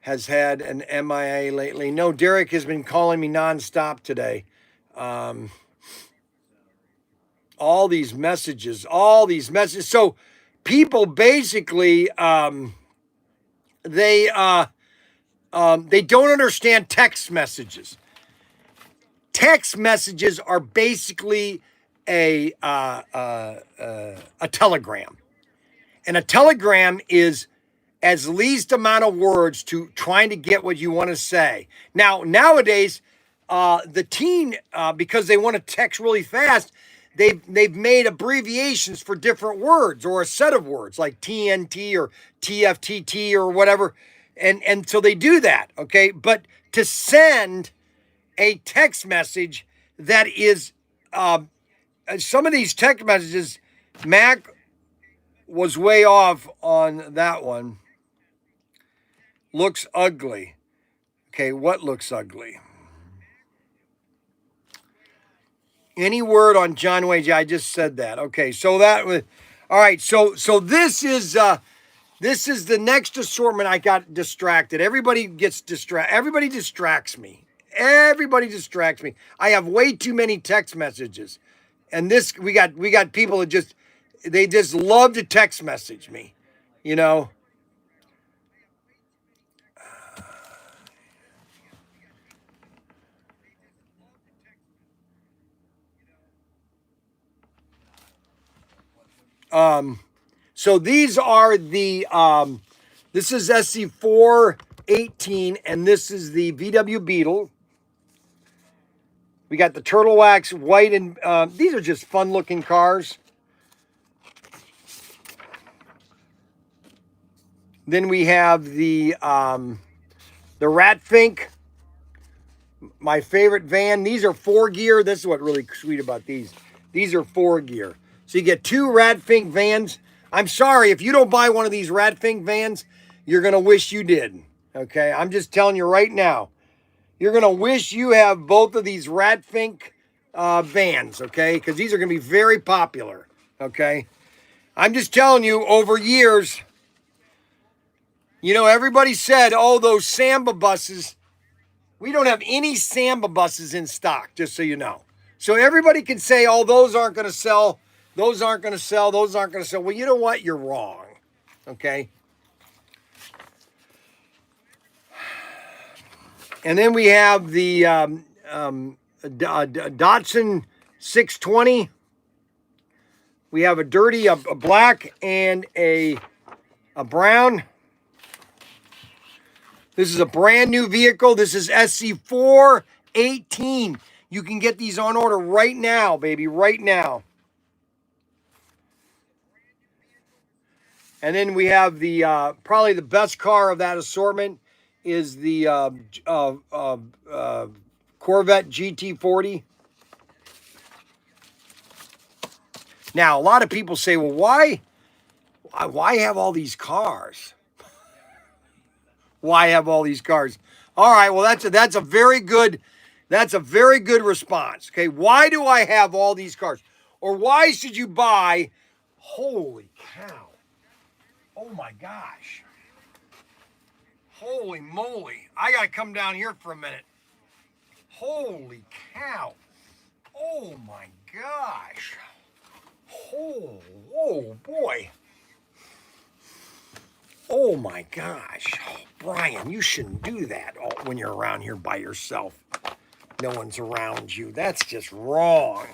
has had an MIA lately. No, Derek has been calling me nonstop today. All these messages. So people basically they don't understand text messages. Text messages are basically a telegram, and a telegram is as least amount of words to trying to get what you want to say. Now, nowadays, the teen, because they want to text really fast, they've made abbreviations for different words or a set of words like TNT or TFTT or whatever. And so they do that, okay? But to send a text message that is, some of these text messages, Mac was way off on that one. Looks ugly. Okay, what looks ugly? Any word on John Wayne? Yeah, I just said that. Okay, so that was all right. So this is the next assortment. I got distracted. Everybody gets distracted. Everybody distracts me. I have way too many text messages, and this we got people that just love to text message me, you know. So these are the, this is SC418, and this is the VW Beetle. We got the Turtle Wax white, and these are just fun looking cars. Then we have the Ratfink, my favorite van. These are 4-gear. This is what really sweet about these. These are 4-gear. So you get 2 Ratfink vans. I'm sorry, if you don't buy one of these Ratfink vans, you're going to wish you did. Okay, I'm just telling you right now. You're going to wish you have both of these Ratfink vans, okay? Because these are going to be very popular, okay? I'm just telling you, over years, you know, everybody said, oh, those Samba buses. We don't have any Samba buses in stock, just so you know. So everybody can say, oh, those aren't going to sell. Those aren't going to sell. Those aren't going to sell. Well, you know what? You're wrong, okay? And then we have the Datsun 620. We have a dirty, a black, and a brown. This is a brand new vehicle. This is SC418. You can get these on order right now, baby, right now. And then we have the probably the best car of that assortment is the Corvette GT40. Now, a lot of people say, well, why have all these cars? Why have all these cars? All right, well, that's a very good response. Okay, why do I have all these cars? Or why should you buy? Holy cow. Oh my gosh. Holy moly. I got to come down here for a minute. Holy cow. Oh my gosh. Oh boy. Oh my gosh. Bryan, you shouldn't do that when you're around here by yourself. No one's around you. That's just wrong.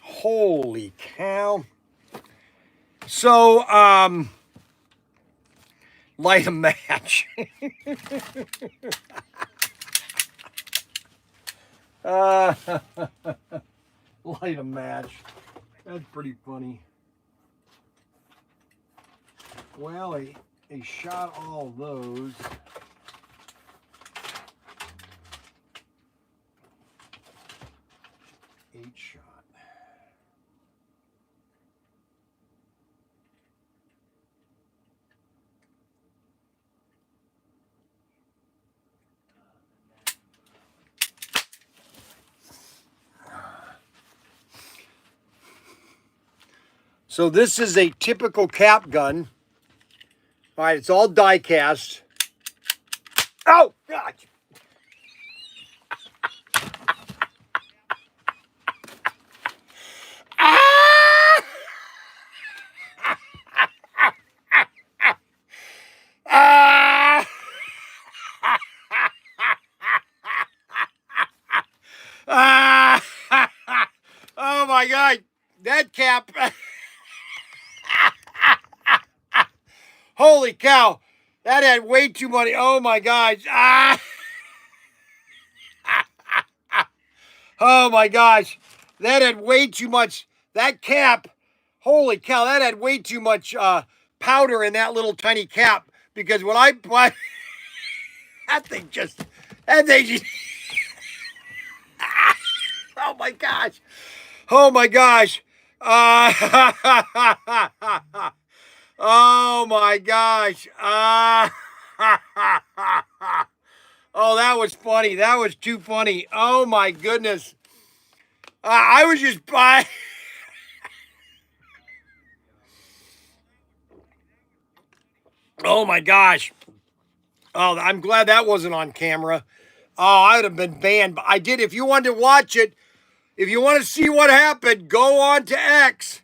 Holy cow. So, light a match. Light a match. That's pretty funny. Well, they shot all those. Eight shot. So this is a typical cap gun. All right, it's all die cast. Oh, God. Ah! Ah! Ah! Oh, my God. That cap. Holy cow. That had way too much. Oh, my gosh. Ah! Oh, my gosh. That had way too much. That cap. Holy cow. That had way too much powder in that little tiny cap. Because when I that thing just. Oh, my gosh. Oh, my gosh. Oh my gosh. Oh, that was funny. That was too funny. Oh my goodness. I was just Oh my gosh. Oh, I'm glad that wasn't on camera. Oh, I would have been banned. But I did. If you wanted to watch it, if you want to see what happened, go on to X.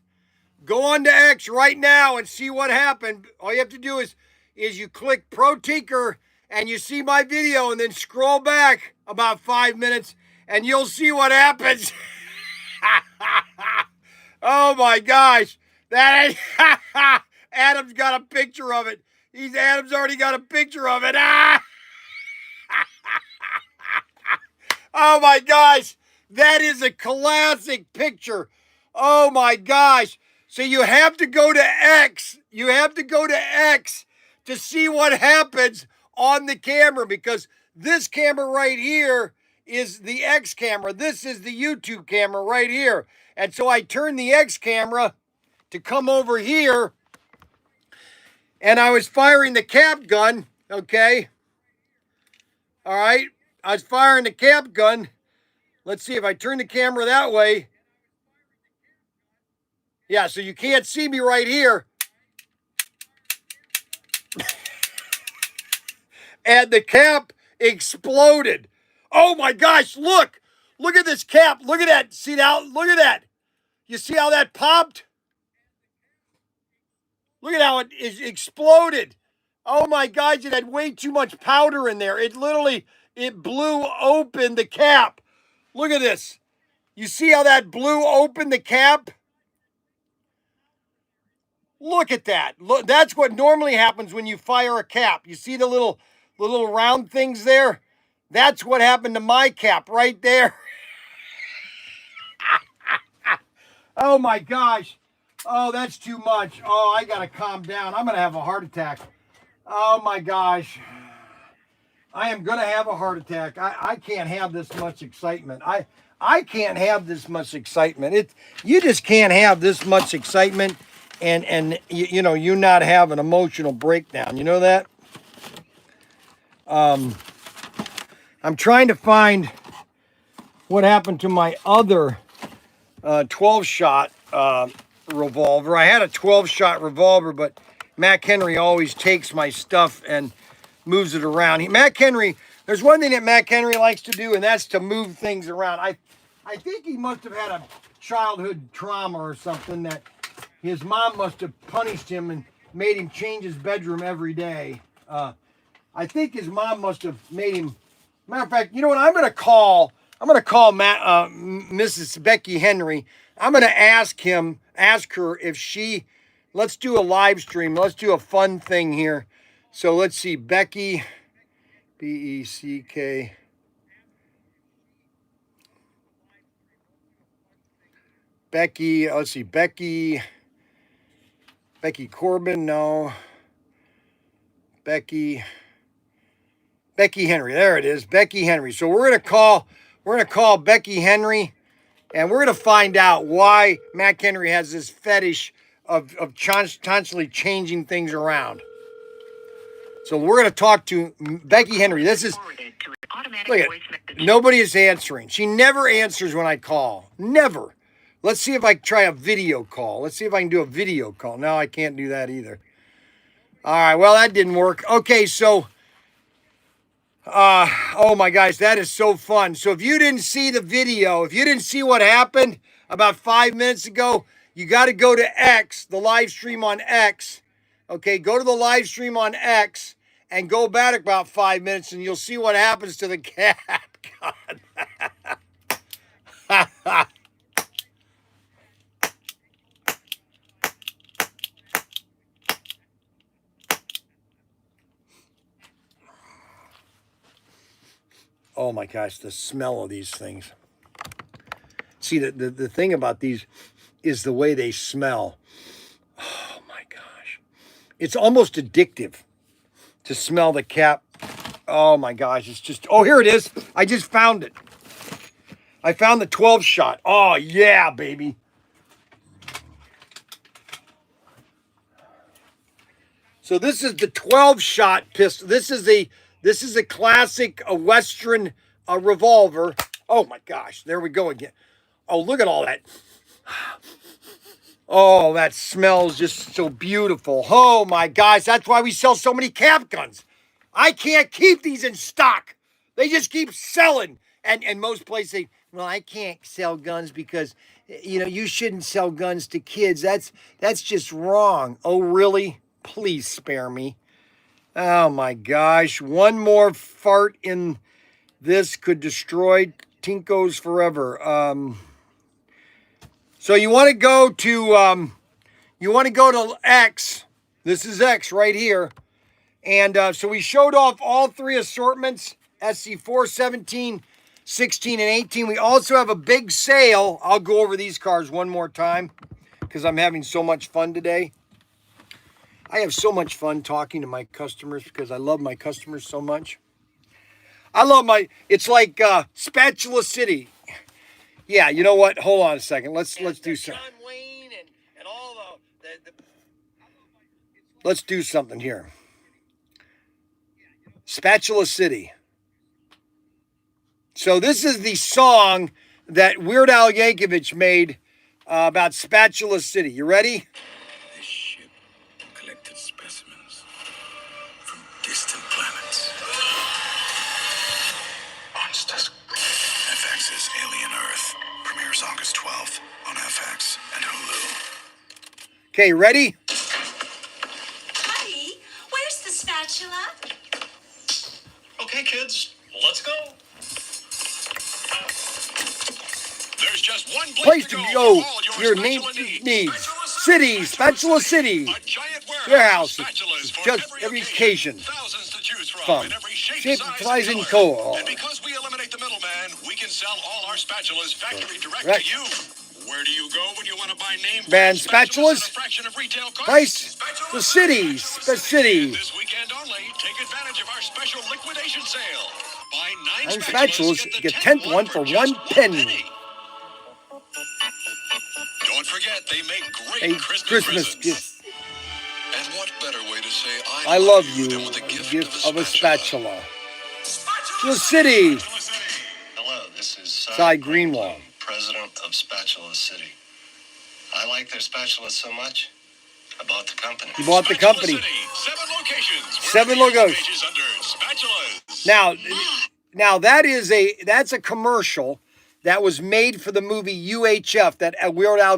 Go on to X right now and see what happened. All you have to do is you click Pro Tinker and you see my video and then scroll back about 5 minutes and you'll see what happens. Oh my gosh. That Adam's got a picture of it. Adam's already got a picture of it. Oh my gosh. That is a classic picture. Oh my gosh. So you have to go to X. You have to go to X to see what happens on the camera, because this camera right here is the X camera. This is the YouTube camera right here. And so I turned the X camera to come over here, and I was firing the cap gun, okay? All right, I was firing the cap gun. Let's see if I turn the camera that way. Yeah, so you can't see me right here. And the cap exploded. Oh my gosh, look. Look at this cap. Look at that. See now? Look at that. You see how that popped? Look at how it exploded. Oh my gosh, it had way too much powder in there. It literally, it blew open the cap. Look at this. You see how that blew open the cap? Look at that. Look, that's what normally happens when you fire a cap. You see the little round things there? That's what happened to my cap right there. Oh my gosh. Oh, that's too much. Oh, I gotta calm down. I'm gonna have a heart attack. Oh my gosh. I am gonna have a heart attack. I can't have this much excitement. I can't have this much excitement. You just can't have this much excitement and you know, you not have an emotional breakdown. You know that? I'm trying to find what happened to my other 12-shot revolver. I had a 12-shot revolver, but Mac Henry always takes my stuff and moves it around. Mac Henry, there's one thing that Mac Henry likes to do, and that's to move things around. I think he must have had a childhood trauma or something, that his mom must have punished him and made him change his bedroom every day. I think his mom must have made him. Matter of fact, you know what? I'm gonna call Mrs. Becky Henry. I'm gonna ask her if she. Let's do a live stream. Let's do a fun thing here. So let's see, Becky, B-E-C-K. Becky, let's see, Becky Corbin, no. Becky Henry, there it is, Becky Henry. So we're gonna call Becky Henry, and we're gonna find out why Mac Henry has this fetish of constantly changing things around. So we're gonna talk to Becky Henry. This is, look at, nobody is answering. She never answers when I call, never. Let's see if I can try a video call. Let's see if I can do a video call. No, I can't do that either. All right, well, that didn't work. Okay, so, oh my gosh, that is so fun. So if you didn't see the video, if you didn't see what happened about 5 minutes ago, you got to go to X, the live stream on X. Okay, go to the live stream on X and go back about 5 minutes, and you'll see what happens to the cat. God. Oh my gosh, the smell of these things. See, the thing about these is the way they smell. Oh my gosh. It's almost addictive to smell the cap. Oh my gosh, it's just, oh, here it is. I just found it. I found the 12-shot. Oh yeah, baby. So this is the 12-shot pistol. This is a classic Western revolver. Oh my gosh, there we go again. Oh, look at all that. Oh, that smells just so beautiful. Oh my gosh, that's why we sell so many cap guns. I can't keep these in stock. They just keep selling. And most places say, well, I can't sell guns because, you know, you shouldn't sell guns to kids. That's just wrong. Oh, really? Please spare me. Oh my gosh. One more fart in this could destroy Tinkos forever. So you want to go to X. This is X right here. And so we showed off all three assortments, SC417, 16, and 18. We also have a big sale. I'll go over these cars one more time because I'm having so much fun today. I have so much fun talking to my customers because I love my customers so much. I love it's like Spatula City. Yeah, you know what? Hold on a second. Let's do something. John Wayne and all the let's do something here. Spatula City. So this is the song that Weird Al Yankovic made about Spatula City. You ready? This ship collected specimens from distant planets. Monsters. FX's Alien Earth premieres August 12th on FX and Hulu. Okay, ready? Honey, where's the spatula? Okay, kids, let's go. There's just one Place to go. Your needs. City, Spatula City. Warehouse. Just every occasion. From shape, size, and color. And because we eliminate the middleman, we can sell all our spatulas factory direct to you. Where do you go when you want to buy name brand spatulas spatulas? at a fraction of retail cost? Price. The city. The city. This weekend only, take advantage of our special liquidation sale. Buy 9 And spatulas, the get 10th one for just 1 penny. Don't forget, they make great A Christmas Christmas presents. gift. And what better way to say I love you. than with The a gift of a spatula. Spatula The city. Hello, this is Cy Greenwald. president of Spatula City. I like their spatulas so much, I bought the company. You bought the Spatula company. City, 7 locations. 7 Wherever your logos. page is under spatulas. Now that's a commercial that was made for the movie UHF that Weird Al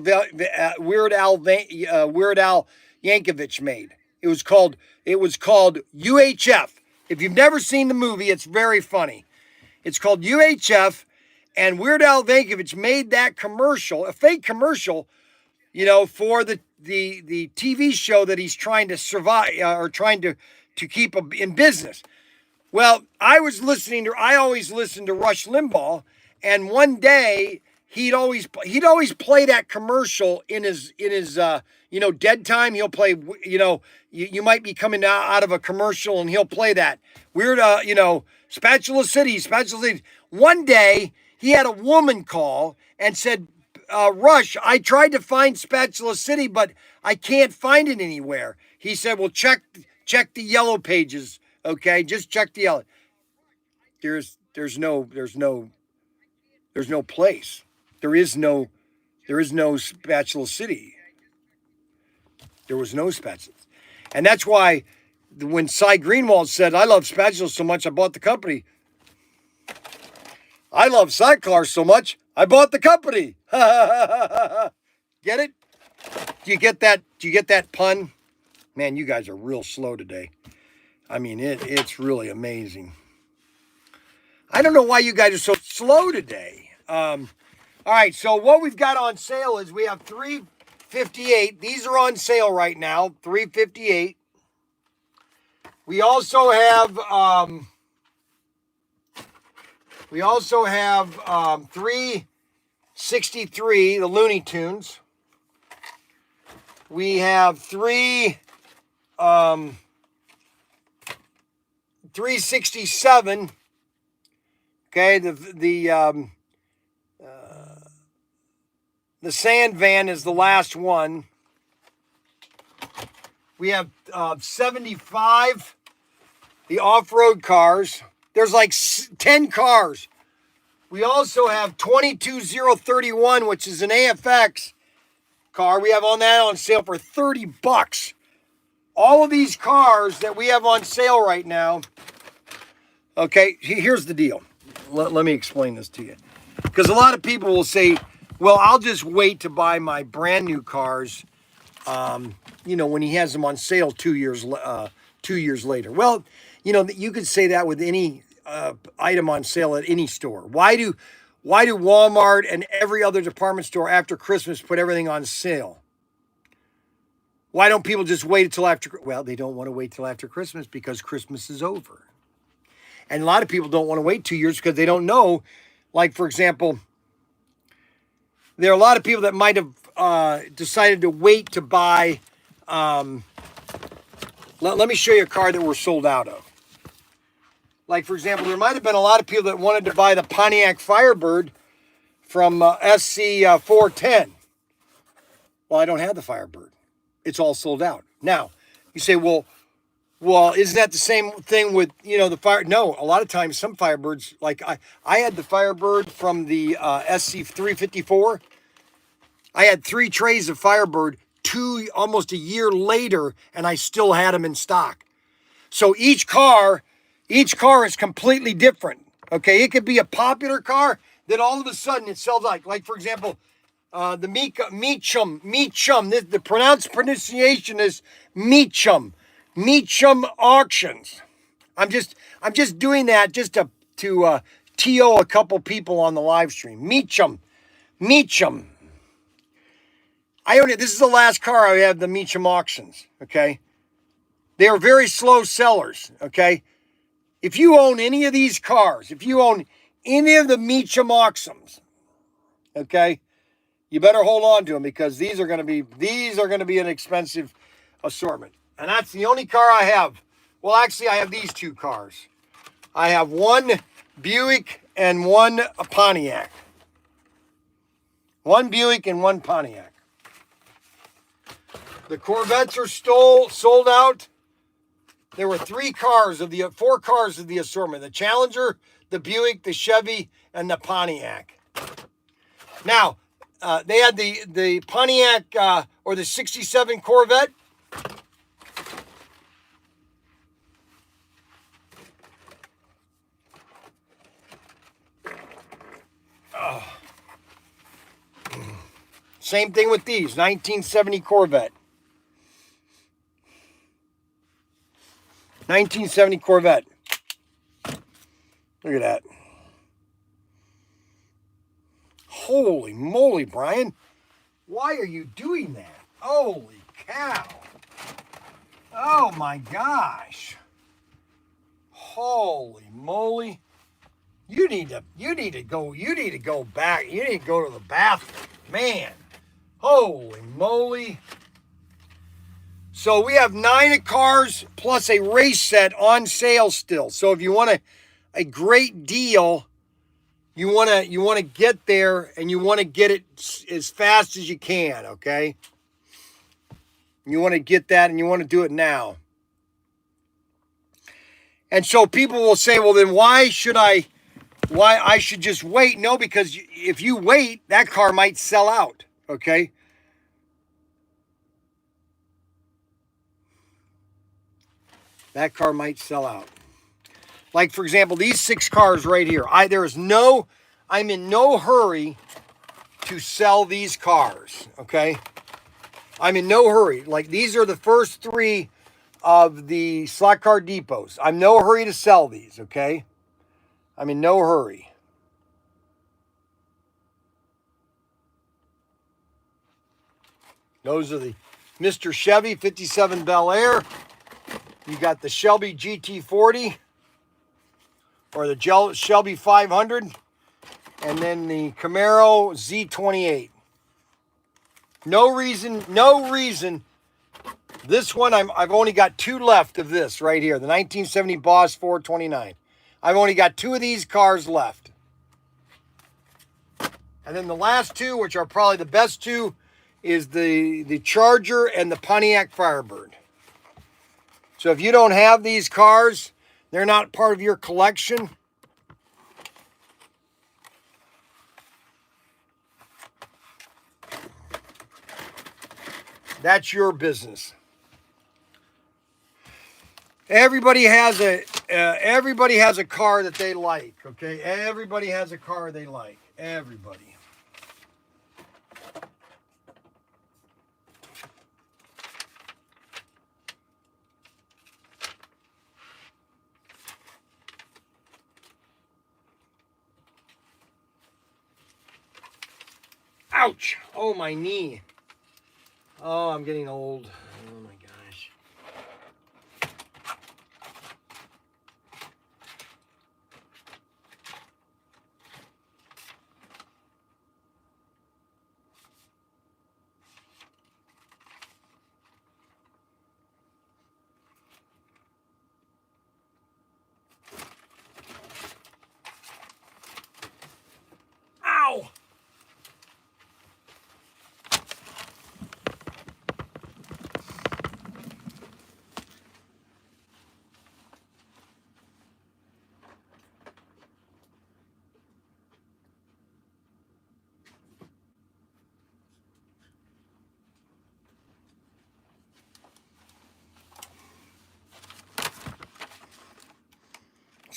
Yankovic made. It was called UHF. If you've never seen the movie, it's very funny. It's called UHF, and Weird Al Yankovic made that commercial, a fake commercial, for the TV show that he's trying to survive or trying to keep in business. Well, I always listen to Rush Limbaugh, and one day he'd always play that commercial in his dead time. He'll play, you might be coming out of a commercial and he'll play that weird, Spatula City. One day he had a woman call and said, Rush, I tried to find Spatula City, but I can't find it anywhere. He said, well, check the yellow pages. Okay, just check the yellow. There's no place. There is no Spatula City. There was no spatulas. And that's why when Cy Greenwald said, I love spatulas so much, I bought the company. I love sidecars so much, I bought the company. Get it? Do you get that pun? Man, you guys are real slow today. I mean, it's really amazing. I don't know why you guys are so slow today. All right, so what we've got on sale is we have $358. These are on sale right now, $358. We also have $363, the Looney Tunes. We have $367. Okay, the sand van is the last one. We have 75, the off-road cars. There's like 10 cars. We also have 22031, which is an AFX car. We have on sale for $30. All of these cars that we have on sale right now. Okay, here's the deal. Let me explain this to you. Because a lot of people will say, well, I'll just wait to buy my brand new cars, when he has them on sale 2 years later. Well, you could say that with any item on sale at any store. Why do Walmart and every other department store after Christmas put everything on sale? Why don't people just wait until after? Well, they don't want to wait till after Christmas because Christmas is over. And a lot of people don't want to wait 2 years because they don't know. Like, for example, there are a lot of people that might have decided to wait to buy Let me show you a car that we're sold out of. Like, for example, there might have been a lot of people that wanted to buy the Pontiac Firebird from SC410. Well, I don't have the Firebird. It's all sold out. Now, you say, well, isn't that the same thing with, the Fire? No, a lot of times some Firebirds, like I had the Firebird from the SC354. I had 3 trays of Firebird almost a year later, and I still had them in stock. So each car is completely different. Okay, it could be a popular car that all of a sudden it sells like for example, the Meachum. The pronunciation is Meachum. Meachum Auctions. I'm just doing that just to TO a couple people on the live stream. Meachum. I own it. This is the last car I have, the Meachum Auctions. Okay, they are very slow sellers. Okay, if you own any of these cars, if you own any of the Meachum Auctions, okay, you better hold on to them because these are going to be an expensive assortment. And that's the only car I have. Well, actually, I have these 2 cars. I have one Buick and one Pontiac. One Buick and one Pontiac. The Corvettes are sold out. There were 4 cars of the assortment: the Challenger, the Buick, the Chevy, and the Pontiac. Now, they had the Pontiac or the '67 Corvette. Same thing with these 1970 Corvette. 1970 Corvette. Look at that. Holy moly, Bryan. Why are you doing that? Holy cow. Oh my gosh. Holy moly. You need to go back. You need to go to the bathroom. Man. Holy moly. So we have 9 cars plus a race set on sale still. So if you want a great deal, you want to get there and you want to get it as fast as you can, okay? You want to get that and you want to do it now. And so people will say, well, then why I should just wait? No, because if you wait, that car might sell out, okay? That car might sell out. Like, for example, these 6 cars right here. I'm in no hurry to sell these cars, okay? I'm in no hurry. Like, these are the first 3 of the slot car depots. I'm in no hurry to sell these, okay? I'm in no hurry. Those are the Mr. Chevy 57 Bel Air. You got the Shelby GT40 or the Shelby 500, and then the Camaro Z28. No reason. This one, I've only got 2 left of this right here, the 1970 Boss 429. I've only got 2 of these cars left. And then the last 2, which are probably the best 2, is the Charger and the Pontiac Firebird. So if you don't have these cars, they're not part of your collection. That's your business. Everybody has a car that they like, okay? Everybody has a car they like. Everybody. Ouch! Oh, my knee. Oh, I'm getting old. Oh, my gosh.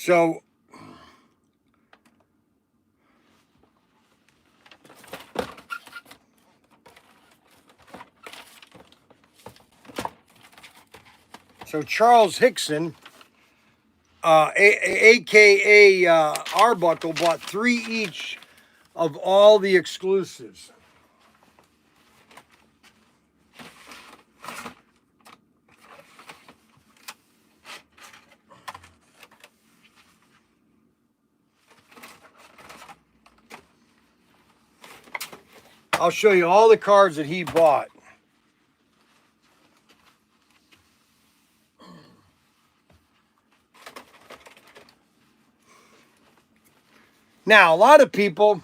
So Charles Hickson, aka Arbuckle, bought 3 each of all the exclusives. I'll show you all the cards that he bought. Now, a lot of people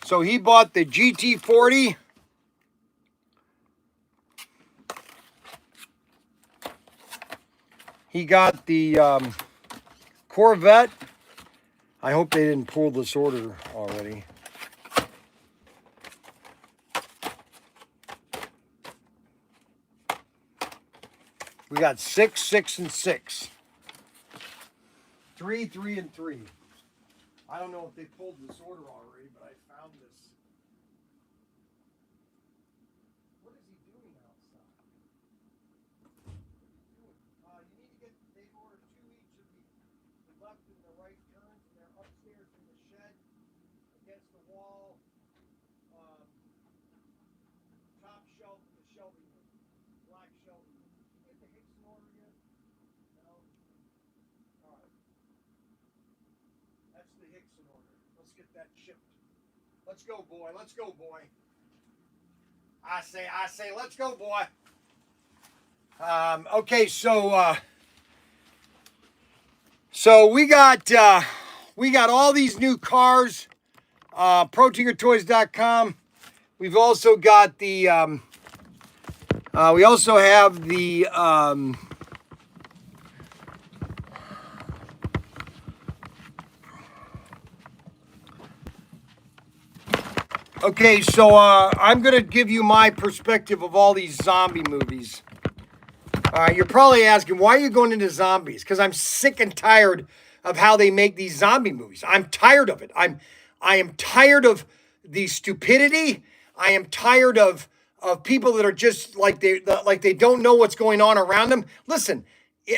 so he bought the GT40. He got the Corvette. I hope they didn't pull this order already. We got 6, 6, and 6. 3, 3, and 3. I don't know if they pulled this order already, but I found this. What is he doing outside? You need to get, they ordered 2 each of the left and the right turns, and they're upstairs in the shed against the wall, top shelf in the shelving room, black shelving room. Did you get the Hickson order yet? No? All right. That's the Hickson order. Let's get that shipped. Let's go, boy. Let's go, boy. I say, let's go, boy. Okay, so we got all these new cars. Protinkertoys.com. We've also got the we also have the okay, so I'm gonna give you my perspective of all these zombie movies. You're probably asking, why are you going into zombies? Because I'm sick and tired of how they make these zombie movies. I'm tired of it. I am tired of the stupidity. I am tired of people that are just like they don't know what's going on around them. Listen,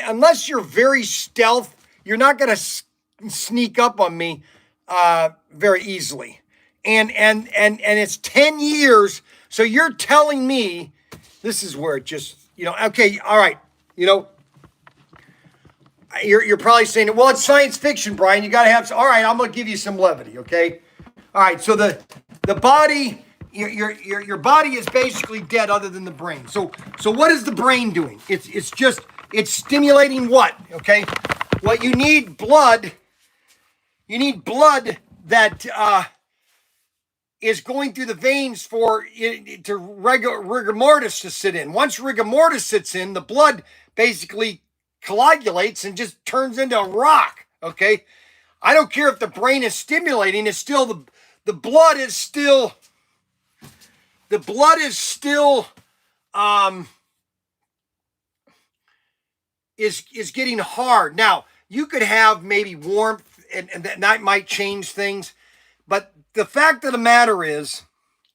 unless you're very stealth, you're not going to sneak up on me very easily. And it's 10 years. So you're telling me this is where it just, okay, all right, you're probably saying, well, it's science fiction, Brian. You got to have, all right, I'm going to give you some levity, okay? All right, so the body, your body is basically dead other than the brain. So what is the brain doing? It's stimulating what, okay? Well, you need blood. You need blood that is going through the veins for it to rigor mortis to sit in. Once rigor mortis sits in, the blood basically coagulates and just turns into a rock, okay? I don't care if the brain is stimulating, it's still the blood is still is getting hard. Now, you could have maybe warmth and that might change things, but the fact of the matter is,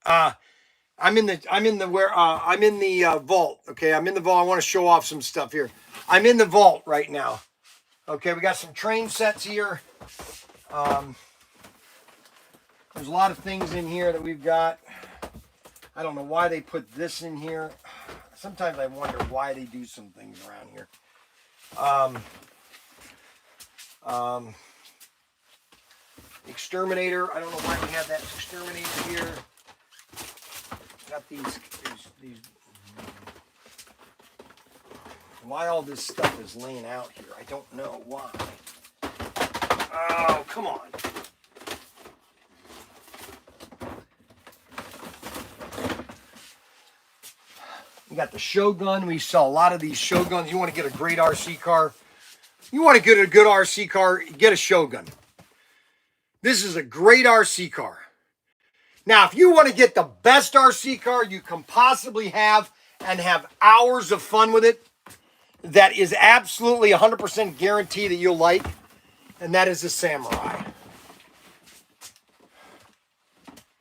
I'm in the vault. Okay, I'm in the vault. I want to show off some stuff here. I'm in the vault right now. Okay, we got some train sets here. There's a lot of things in here that we've got. I don't know why they put this in here. Sometimes I wonder why they do some things around here. Exterminator. I don't know why we have that exterminator here. Got these. Why all this stuff is laying out here? I don't know why. Oh, come on. We got the Shogun. We sell a lot of these Shoguns. You want to get a great RC car? You want to get a good RC car? Get a Shogun. This is a great RC car. Now, if you want to get the best RC car you can possibly have and have hours of fun with it, that is absolutely 100% guarantee that you'll like, and that is a Samurai.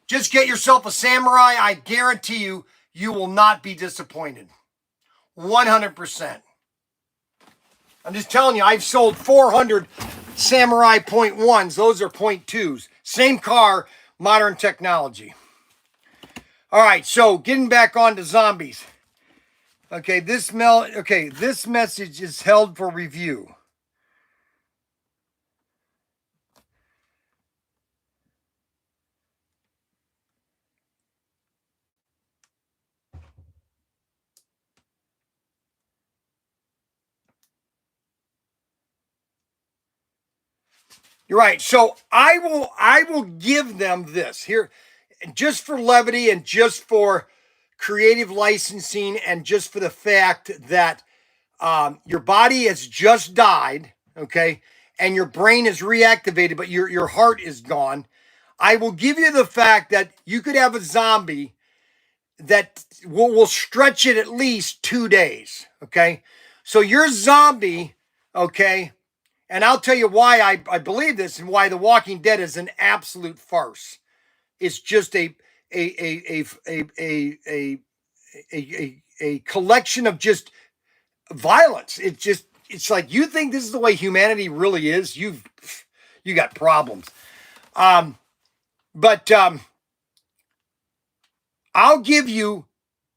Just get yourself a Samurai. I guarantee you, you will not be disappointed. 100%. I'm just telling you, I've sold 400 Samurai .1s. Those are .2s. Same car, modern technology. All right, so getting back on to zombies. Okay, this message is held for review. You're right. So I will give them this here, just for levity and just for creative licensing and just for the fact that your body has just died, okay, and your brain is reactivated, but your heart is gone. I will give you the fact that you could have a zombie that will stretch it at least 2 days, okay? So your zombie, okay, and I'll tell you why I believe this and why The Walking Dead is an absolute farce. It's just a collection of just violence. It's like, you think this is the way humanity really is? You got problems. But I'll give you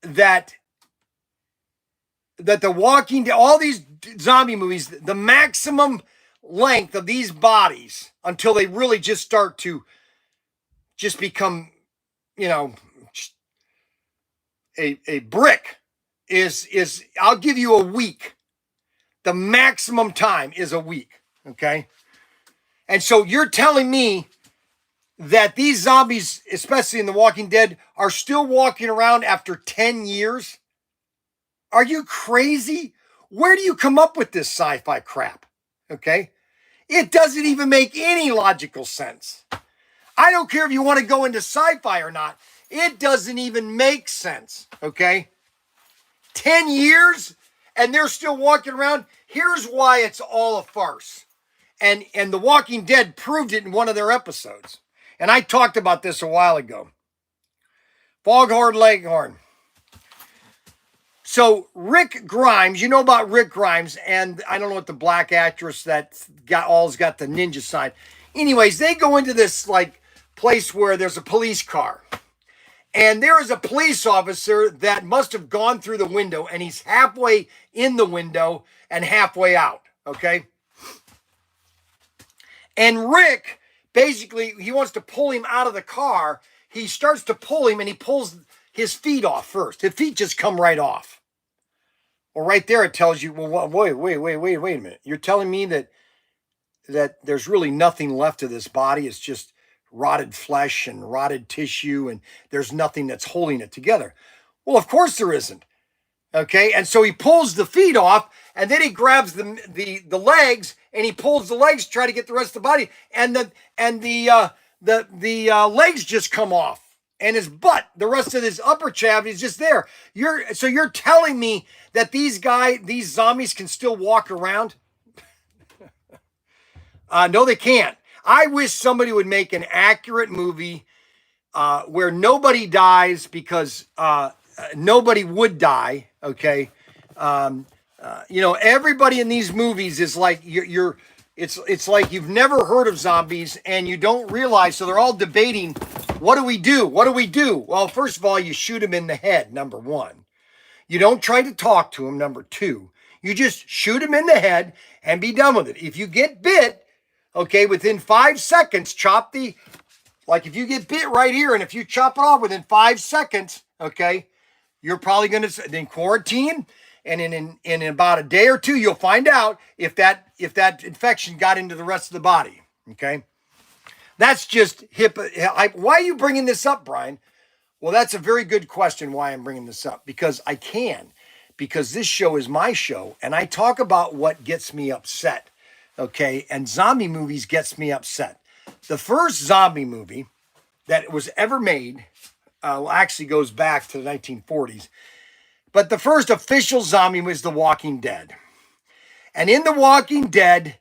that The Walking Dead, all these zombie movies, the maximum length of these bodies until they really just start to just become, a brick is I'll give you a week. The maximum time is a week, okay? And so you're telling me that these zombies, especially in The Walking Dead, are still walking around after 10 years? Are you crazy? Where do you come up with this sci-fi crap? Okay? It doesn't even make any logical sense. I don't care if you want to go into sci-fi or not. It doesn't even make sense. Okay? 10 years and they're still walking around. Here's why it's all a farce. And The Walking Dead proved it in one of their episodes. And I talked about this a while ago. Foghorn Leghorn. So Rick Grimes, you know about Rick Grimes, and I don't know what the black actress that got the ninja sign. Anyways, they go into this like place where there's a police car. And there is a police officer that must have gone through the window, and he's halfway in the window and halfway out, okay? And Rick, basically, he wants to pull him out of the car. He starts to pull him, and he pulls his feet off first. His feet just come right off. Well, right there it tells you, well, wait a minute. You're telling me that there's really nothing left of this body. It's just rotted flesh and rotted tissue, and there's nothing that's holding it together. Well, of course there isn't. Okay, and so he pulls the feet off, and then he grabs the legs, and he pulls the legs to try to get the rest of the body, and the legs just come off. And his butt, the rest of his upper cavity is just there. You're telling me that these zombies can still walk around? No, they can't. I wish somebody would make an accurate movie where nobody dies because nobody would die. Okay, everybody in these movies is like It's like you've never heard of zombies and you don't realize. So they're all debating. What do we do? What do we do? Well, first of all, you shoot him in the head, number one. You don't try to talk to him, number two. You just shoot him in the head and be done with it. If you get bit, okay, within 5 seconds, if you get bit right here and if you chop it off within 5 seconds, okay, you're probably going to then quarantine. And in about a day or two, you'll find out if that infection got into the rest of the body, okay? That's just why are you bringing this up, Brian? Well, that's a very good question why I'm bringing this up. Because I can. Because this show is my show. And I talk about what gets me upset. Okay? And zombie movies gets me upset. the first zombie movie that was ever made actually goes back to the 1940s. But the first official zombie was The Walking Dead. And in The Walking Dead,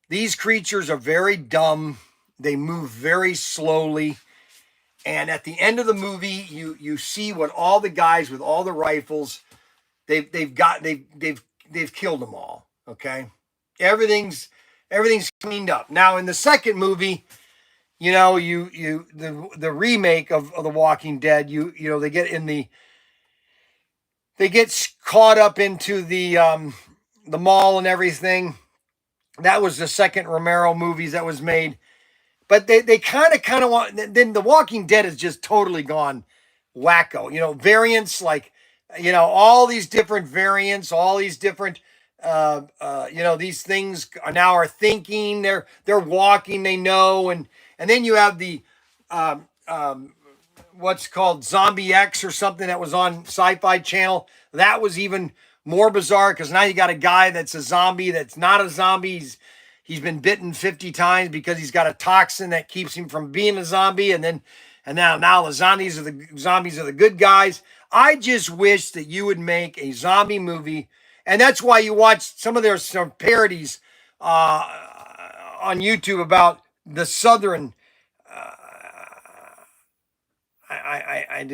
these creatures are very dumb. They move very slowly. And at the end of the movie, you see what all the guys with all the rifles, they've killed them all. Okay, everything's cleaned up. Now in the second movie, you know, the remake of The Walking Dead, you know, they get caught up into the mall and everything. That was the second Romero movies that was made. But they kind of want, then The Walking Dead has just totally gone wacko. You know, variants like, you know, all these different variants, all these different, you know, these things are thinking, they're walking, they know. And then you have the, what's called Zombie X or something that was on Sci-Fi Channel. That was even more bizarre because now you got a guy that's a zombie that's not a zombie. He's been bitten 50 times because he's got a toxin that keeps him from being a zombie. And now the zombies are the good guys. I just wish that you would make a zombie movie. And that's why you watch some parodies on YouTube about the Southern. I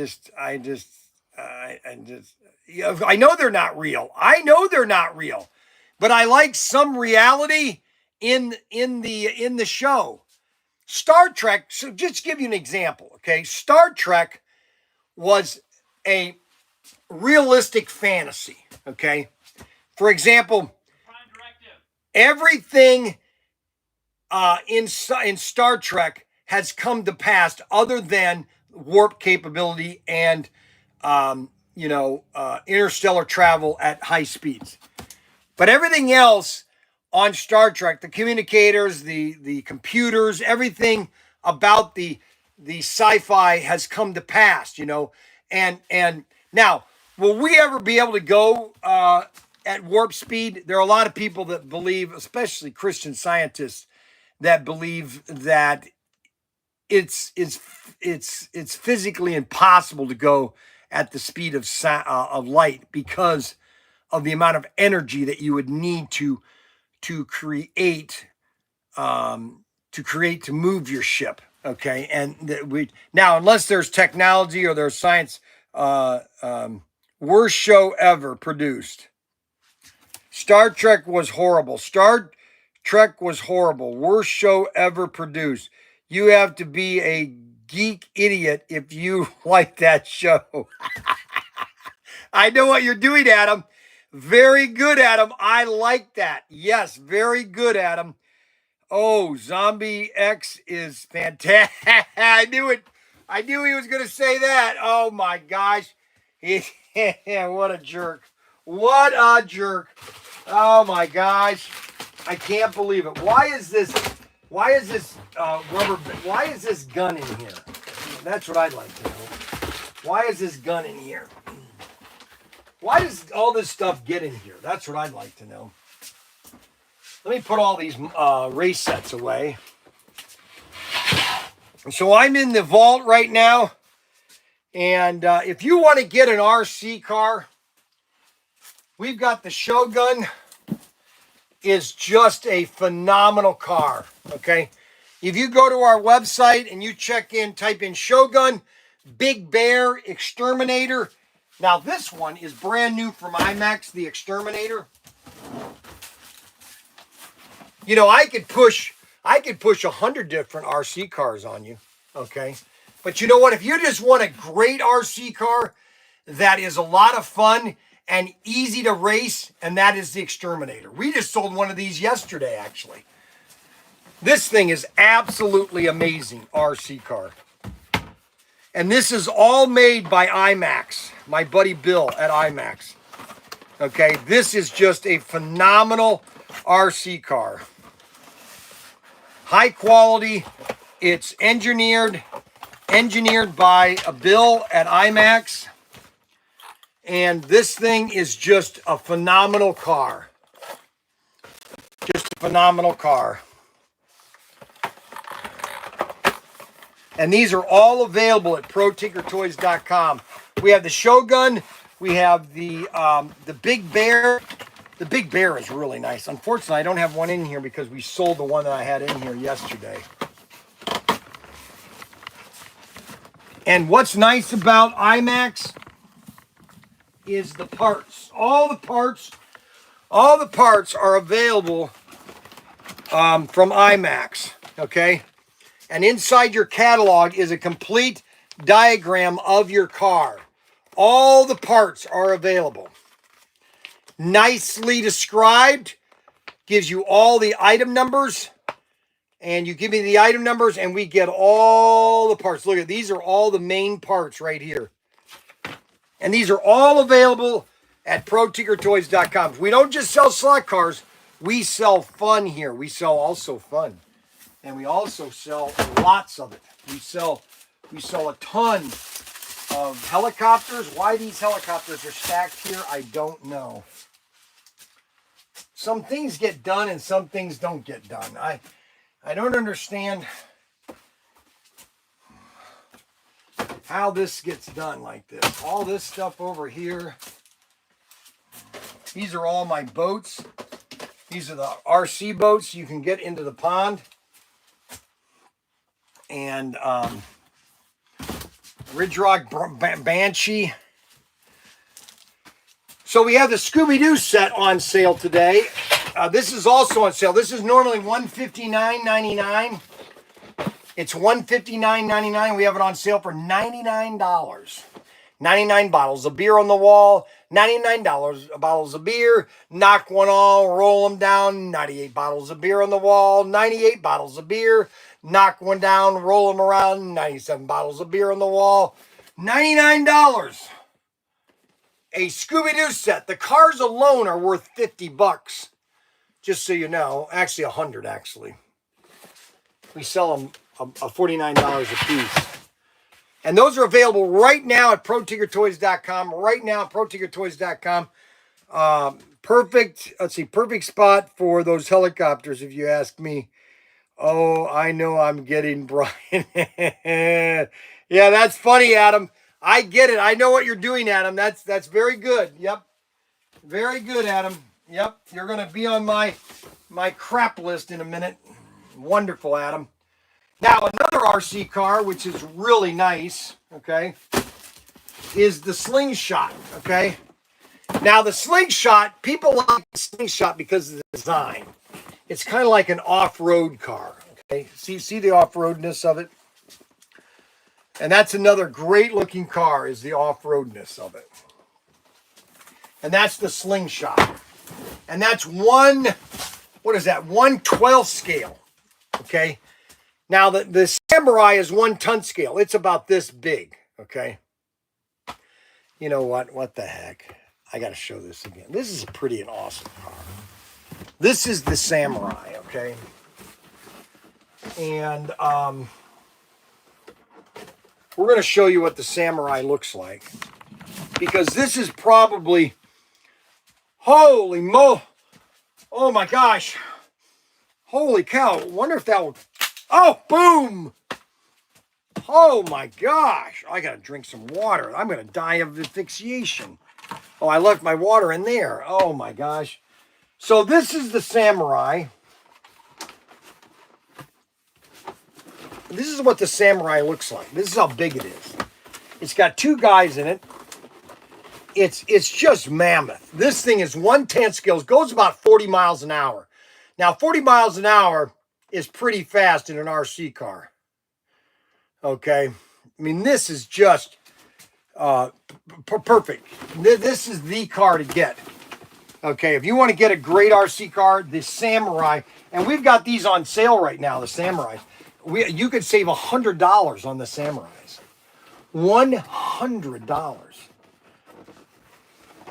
know they're not real. I know they're not real, but I like some reality in the show. Star Trek, so just give you an example, okay? Star Trek was a realistic fantasy, okay? For example, everything in Star Trek has come to pass other than warp capability and interstellar travel at high speeds. But everything else on Star Trek, the communicators, the computers, everything about the sci-fi has come to pass, you know. And now, will we ever be able to go at warp speed? There are a lot of people that believe, especially Christian scientists, that believe that it's physically impossible to go at the speed of light because of the amount of energy that you would need to create to move your ship. Okay, and now unless there's technology or there's science, worst show ever produced. Star Trek was horrible. Star Trek was horrible. Worst show ever produced. You have to be a geek idiot if you like that show. I know what you're doing, Adam. Very good, Adam. I like that. Yes, very good, Adam. Oh, Zombie X is fantastic. I knew it. I knew he was going to say that. Oh, my gosh. What a jerk. What a jerk. Oh, my gosh. I can't believe it. Why is this gun in here? That's what I'd like to know. Why is this gun in here? Why does all this stuff get in here? That's what I'd like to know. Let me put all these race sets away. So I'm in the vault right now. And if you want to get an RC car, we've got the Shogun. Is just a phenomenal car, okay? If you go to our website and you type in Shogun, Big Bear, Exterminator. Now this one is brand new from IMAX, the Exterminator. You know, I could push 100 different RC cars on you, okay? But you know what? If you just want a great RC car that is a lot of fun and easy to race, and that is the Exterminator. We just sold one of these yesterday, actually. This thing is absolutely amazing RC car. And this is all made by IMAX, my buddy Bill at IMAX. Okay, this is just a phenomenal RC car. High quality. It's engineered by a Bill at IMAX. And this thing is just a phenomenal car. Just a phenomenal car. And these are all available at Protinkertoys.com. We have the Shogun. We have the Big Bear. The Big Bear is really nice. Unfortunately, I don't have one in here because we sold the one that I had in here yesterday. And what's nice about IMAX is the parts. All the parts are available from IMAX, okay? And inside your catalog is a complete diagram of your car. All the parts are available. Nicely described, gives you all the item numbers, and you give me the item numbers and we get all the parts. Look at these are all the main parts right here. And these are all available at Protinkertoys.com. We don't just sell slot cars, we sell fun here. We sell also fun. And we also sell lots of it. We sell a ton of helicopters. Why these helicopters are stacked here, I don't know. Some things get done and some things don't get done. I don't understand how this gets done like this. All this stuff over here. These are all my boats. These are the RC boats you can get into the pond. And Ridge Rock Banshee. So we have the Scooby-Doo set on sale today. This is also on sale. This is normally $159.99. It's $159.99. We have it on sale for $99. 99 bottles of beer on the wall. $99 bottles of beer. Knock one all, roll them down. 98 bottles of beer on the wall. 98 bottles of beer. Knock one down, roll them around. 97 bottles of beer on the wall. $99. A Scooby-Doo set. The cars alone are worth 50 bucks. Just so you know. Actually, 100 actually. We sell them $49 a piece. And those are available right now at Protinkertoys.com. Right now at Protinkertoys.com. Perfect, let's see, perfect spot for those helicopters if you ask me. Oh, I know I'm getting Bryan. Yeah, that's funny, Adam. I get it. I know what you're doing, Adam. That's very good. Yep. Very good, Adam. Yep. You're going to be on my crap list in a minute. Wonderful, Adam. Now, another RC car, which is really nice, okay, is the Slingshot, okay? Now, the Slingshot, people like the Slingshot because of the design. It's kind of like an off-road car, okay? See the off-roadness of it? And that's another great-looking car, is the off-roadness of it. And that's the Slingshot. And that's 1/12 scale, okay? Now, the Samurai is 1 ton scale. It's about this big, okay? You know what? What the heck? I got to show this again. This is a pretty and awesome car. This is the Samurai, okay? And we're going to show you what the Samurai looks like. Because this is probably... Holy mo! Oh my gosh! Holy cow! I wonder if that will... Oh, boom! Oh my gosh! I gotta drink some water. I'm gonna die of asphyxiation. Oh, I left my water in there. Oh my gosh! So this is the Samurai. This is what the Samurai looks like. This is how big it is. It's got 2 guys in it. It's just mammoth. This thing is 1/10 scale. Goes about 40 miles an hour. Now, 40 miles an hour is pretty fast in an RC car. Okay? I mean, this is just perfect. This is the car to get. Okay, if you want to get a great RC car, the Samurai, and we've got these on sale right now, the Samurais. You could save $100 on the Samurais. $100.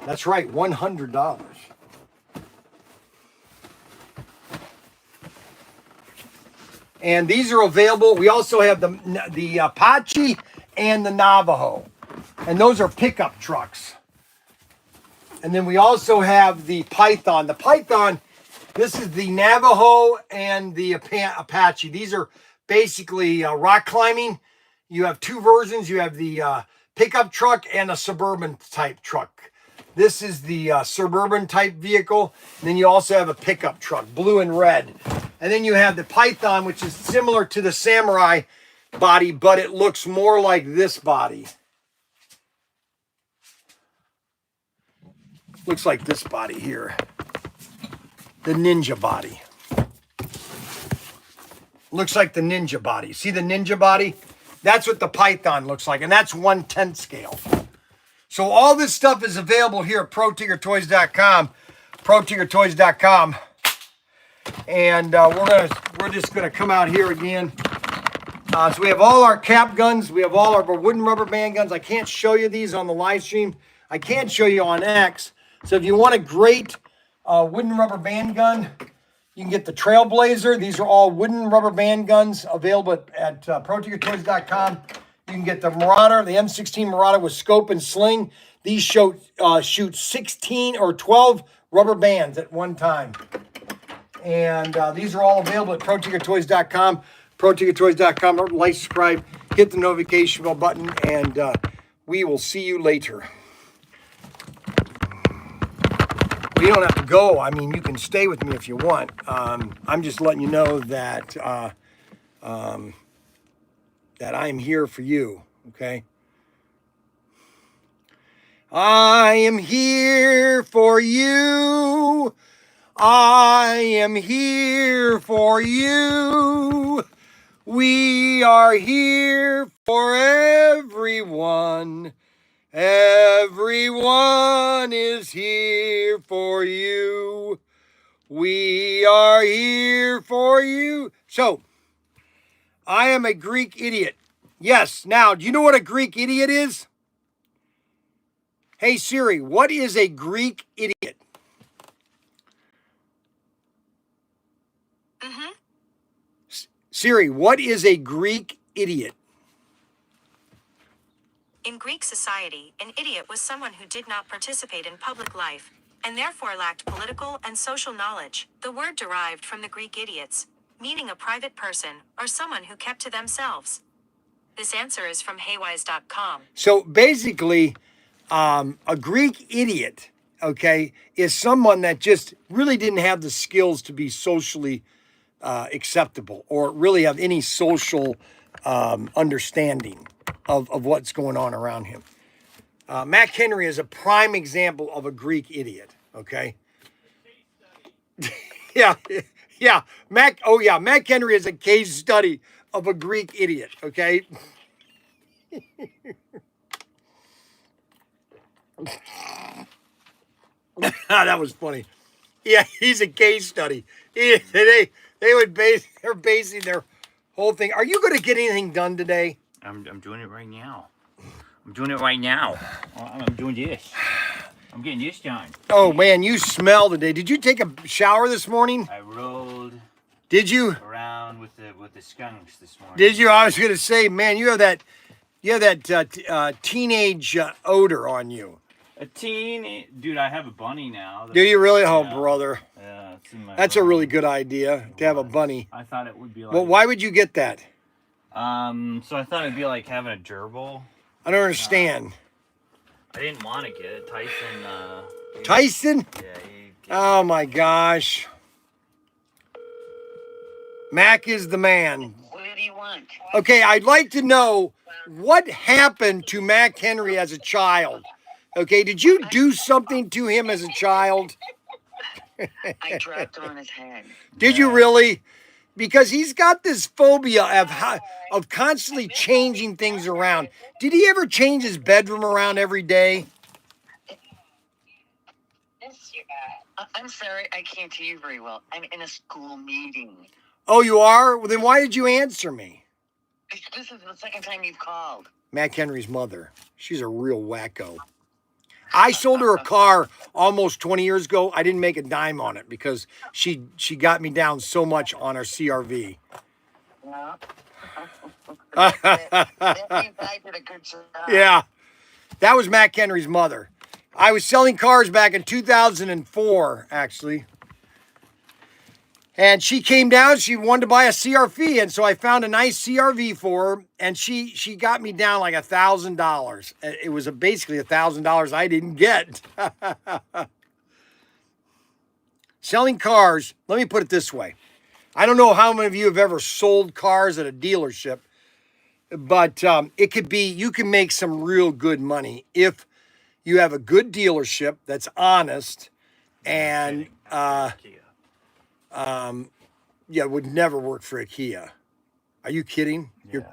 That's right, $100. And these are available. We also have the Apache and the Navajo. And those are pickup trucks. And then we also have the Python. The Python, this is the Navajo and the Apache. These are basically rock climbing. You have two versions. You have the pickup truck and a suburban type truck. This is the suburban type vehicle. And then you also have a pickup truck, blue and red. And then you have the Python, which is similar to the Samurai body, but it looks more like this body. Looks like this body here. The Ninja body. Looks like the Ninja body. See the Ninja body? That's what the Python looks like, and that's 1/10 scale. So all this stuff is available here at Protinkertoys.com. Protinkertoys.com. And we're just gonna come out here again. So we have all our cap guns. We have all our wooden rubber band guns. I can't show you these on the live stream. I can't show you on X. So if you want a great wooden rubber band gun, you can get the Trailblazer. These are all wooden rubber band guns available at Protinkertoys.com. You can get the Marauder, the M16 Marauder with scope and sling. These shoot 16 or 12 rubber bands at one time. And these are all available at Protinkertoys.com. Protinkertoys.com. Like, subscribe, hit the notification bell button, and we will see you later. You don't have to go. I mean, you can stay with me if you want. I'm just letting you know that that I'm here for you, okay? I am here for you. I am here for you. We are here for everyone. Everyone is here for you. We are here for you. So, I am a Greek idiot. Yes. Now, do you know what a Greek idiot is? Hey, Siri, what is a Greek idiot? Mm-hmm. Siri, what is a Greek idiot? In Greek society, an idiot was someone who did not participate in public life, and therefore lacked political and social knowledge. The word derived from the Greek idiots, meaning a private person, or someone who kept to themselves. This answer is from haywise.com. So basically, a Greek idiot, okay, is someone that just really didn't have the skills to be socially acceptable or really have any social understanding of what's going on around him. Mac Henry is a prime example of a Greek idiot, okay? yeah. Mac Henry is a case study of a Greek idiot, okay? That was funny. Yeah, he's a case study. They're basing their whole thing. Are you going to get anything done today? I'm doing it right now. I'm doing it right now. I'm doing this. I'm getting this done. Oh man, you smell today. Did you take a shower this morning? I rolled. Did you? Around with the skunks this morning. Did you? I was gonna say, man, you have that teenage odor on you. Dude, I have a bunny now. Do you really? Oh, Yeah. brother. Yeah, it's in my That's a room. really good idea to have a bunny. I thought it would be like. Well, why would you get that? So I thought it'd be like having a gerbil. I don't understand. I didn't want to get it. Tyson. Tyson? Yeah, he. Oh my gosh. Mac is the man. What do you want? Okay, I'd like to know what happened to Mac Henry as a child. Okay, did you do something to him as a child? I dropped on his head. Did you really? Because he's got this phobia of constantly changing things around. Did he ever change his bedroom around every day? I'm sorry, I can't hear you very well. I'm in a school meeting. Oh, you are? Well, then why did you answer me? This is the second time you've called. Mac Henry's mother. She's a real wacko. I sold her a car almost 20 years ago. I didn't make a dime on it because she got me down so much on her CRV. No. That means I did a good job. Yeah, that was Mac Henry's mother. I was selling cars back in 2004, actually. And she came down, she wanted to buy a CRV, and so I found a nice CRV for her, and she got me down like $1,000. It was basically $1,000 I didn't get. Selling cars, let me put it this way. I don't know how many of you have ever sold cars at a dealership, but it could be, you can make some real good money if you have a good dealership that's honest and yeah, it would never work for a Kia. Are you kidding? Yeah,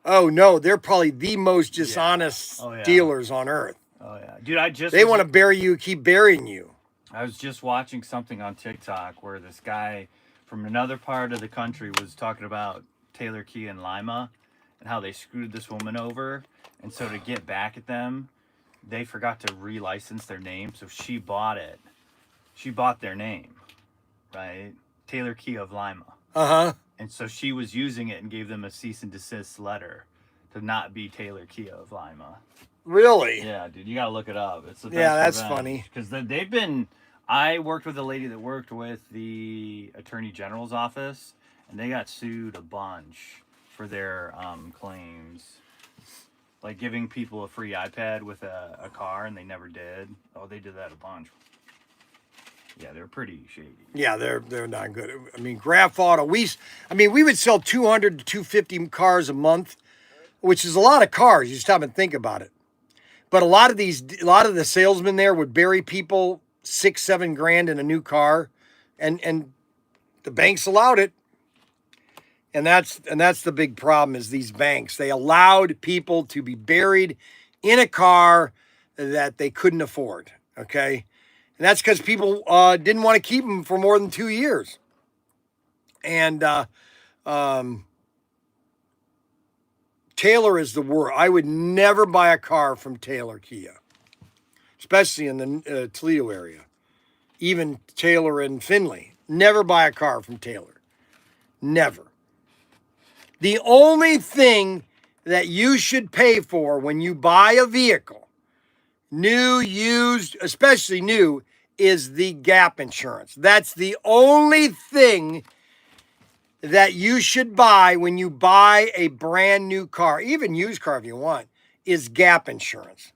Oh no, they're probably the most dishonest dealers on earth. Oh yeah, dude, they want to bury you, keep burying you. I was just watching something on TikTok where this guy from another part of the country was talking about Taylor Kia and Lima and how they screwed this woman over, and so to get back at them, they forgot to relicense their name, so she bought it. She bought their name, right? Taylor Kia of Lima. Uh-huh. And so she was using it and gave them a cease and desist letter to not be Taylor Kia of Lima. Really? Yeah, dude, you gotta look it up. It's the best. Yeah, that's funny. Because they've been. I worked with a lady that worked with the Attorney General's office, and they got sued a bunch for their claims, like giving people a free iPad with a car, and they never did. Oh, they did that a bunch. Yeah, they're pretty shady. Yeah, they're not good. I mean, Graph Auto, we would sell 200 to 250 cars a month, which is a lot of cars. You stop and think about it. But a lot of the salesmen there would bury people $6-7 in a new car, and the banks allowed it. And that's the big problem is these banks. They allowed people to be buried in a car that they couldn't afford. Okay. And that's because people didn't want to keep them for more than 2 years. And Taylor is the worst. I would never buy a car from Taylor Kia, especially in the Toledo area. Even Taylor and Findlay. Never buy a car from Taylor. Never. The only thing that you should pay for when you buy a vehicle, new, used, especially new, is the gap insurance. That's the only thing that you should buy when you buy a brand new car, even used car if you want, is gap insurance.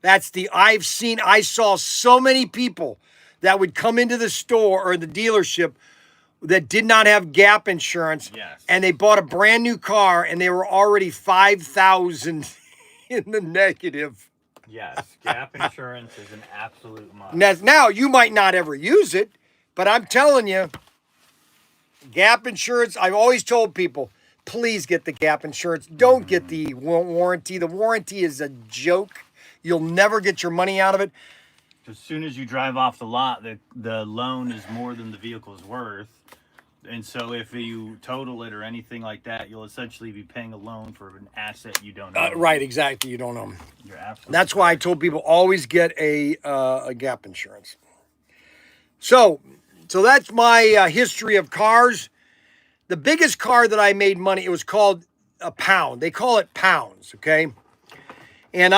That is absolutely correct. I saw so many people that would come into the store or the dealership that did not have gap insurance. Yes. And they bought a brand new car and they were already $5,000 in the negative. Yes, gap insurance is an absolute must. Now, you might not ever use it, but I'm telling you, gap insurance, I've always told people, please get the gap insurance. Don't get the warranty. The warranty is a joke. You'll never get your money out of it. As soon as you drive off the lot, the loan is more than the vehicle's worth. And so if you total it or anything like that, you'll essentially be paying a loan for an asset you don't own. Right, exactly. You don't own. You're absolutely That's why I told people always get a gap insurance. So that's my history of cars. The biggest car that I made money, it was called a pound. They call it pounds, okay? And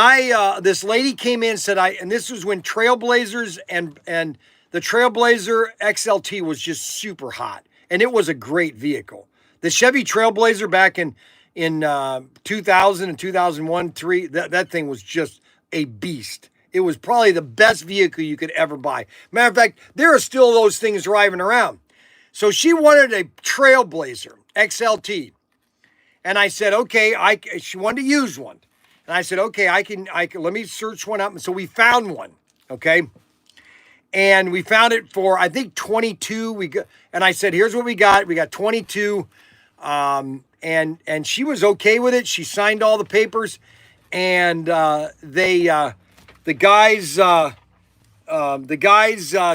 this lady came in and said, and this was when Trailblazers and the Trailblazer XLT was just super hot. And it was a great vehicle. The Chevy Trailblazer back in 2000 and 2001, 3, that thing was just a beast. It was probably the best vehicle you could ever buy. Matter of fact, there are still those things driving around. So she wanted a Trailblazer XLT. And I said, okay, she wanted to use one. And I said, okay, I can, let me search one up. And so we found one, okay? And we found it for, I think, 22. And I said, here's what we got. We got 22. And she was okay with it. She signed all the papers. And the guys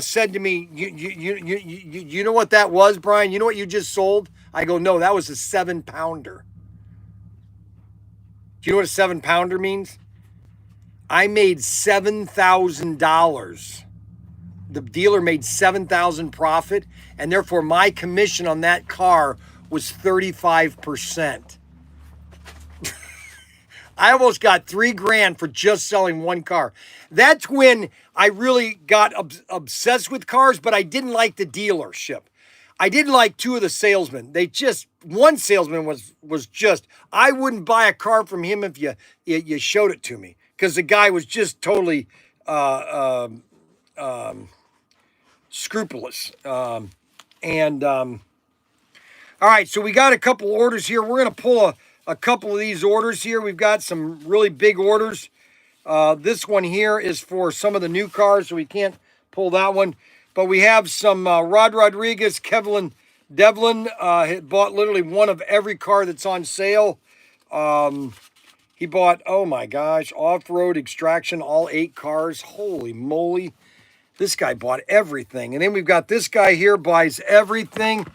said to me, you know what that was, Brian? You know what you just sold? I go, no, that was a 7-pounder. Do you know what a 7-pounder means? I made $7,000. The dealer made $7,000 profit, and therefore my commission on that car was 35%. I almost got $3,000 for just selling one car. That's when I really got obsessed with cars, but I didn't like the dealership. I didn't like two of the salesmen. One salesman was just, I wouldn't buy a car from him if you showed it to me, because the guy was just totally scrupulous. All right, so we got a couple orders here. We're going to pull a couple of these orders here. We've got some really big orders. This one here is for some of the new cars, so we can't pull that one. But we have some Rod Rodriguez, Kevin Devlin had bought literally one of every car that's on sale. He bought, oh my gosh, off-road extraction, all 8 cars. Holy moly. This guy bought everything. And then we've got this guy here, buys everything.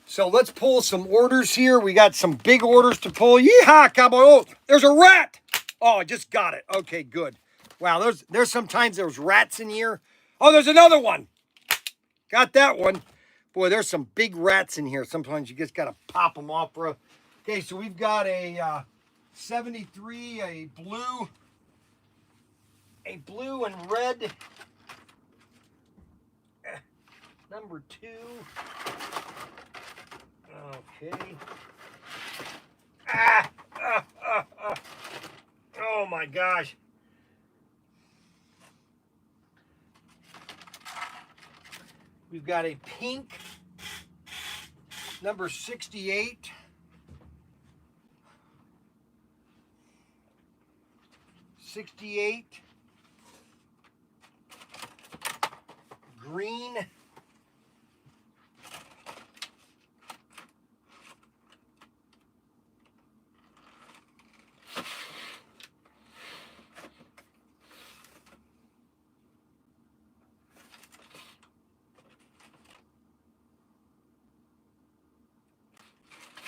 So let's pull some orders here. We got some big orders to pull. Yeehaw, cowboy. Oh, there's a rat. Oh, I just got it. Okay, good. Wow, there's sometimes there's rats in here. Oh, there's another one. Got that one. Boy, there's some big rats in here. Sometimes you just got to pop them off, bro. Okay, so we've got a 73, a blue and red. Number 2. Okay. Oh my gosh. We've got a pink, number 68. Green.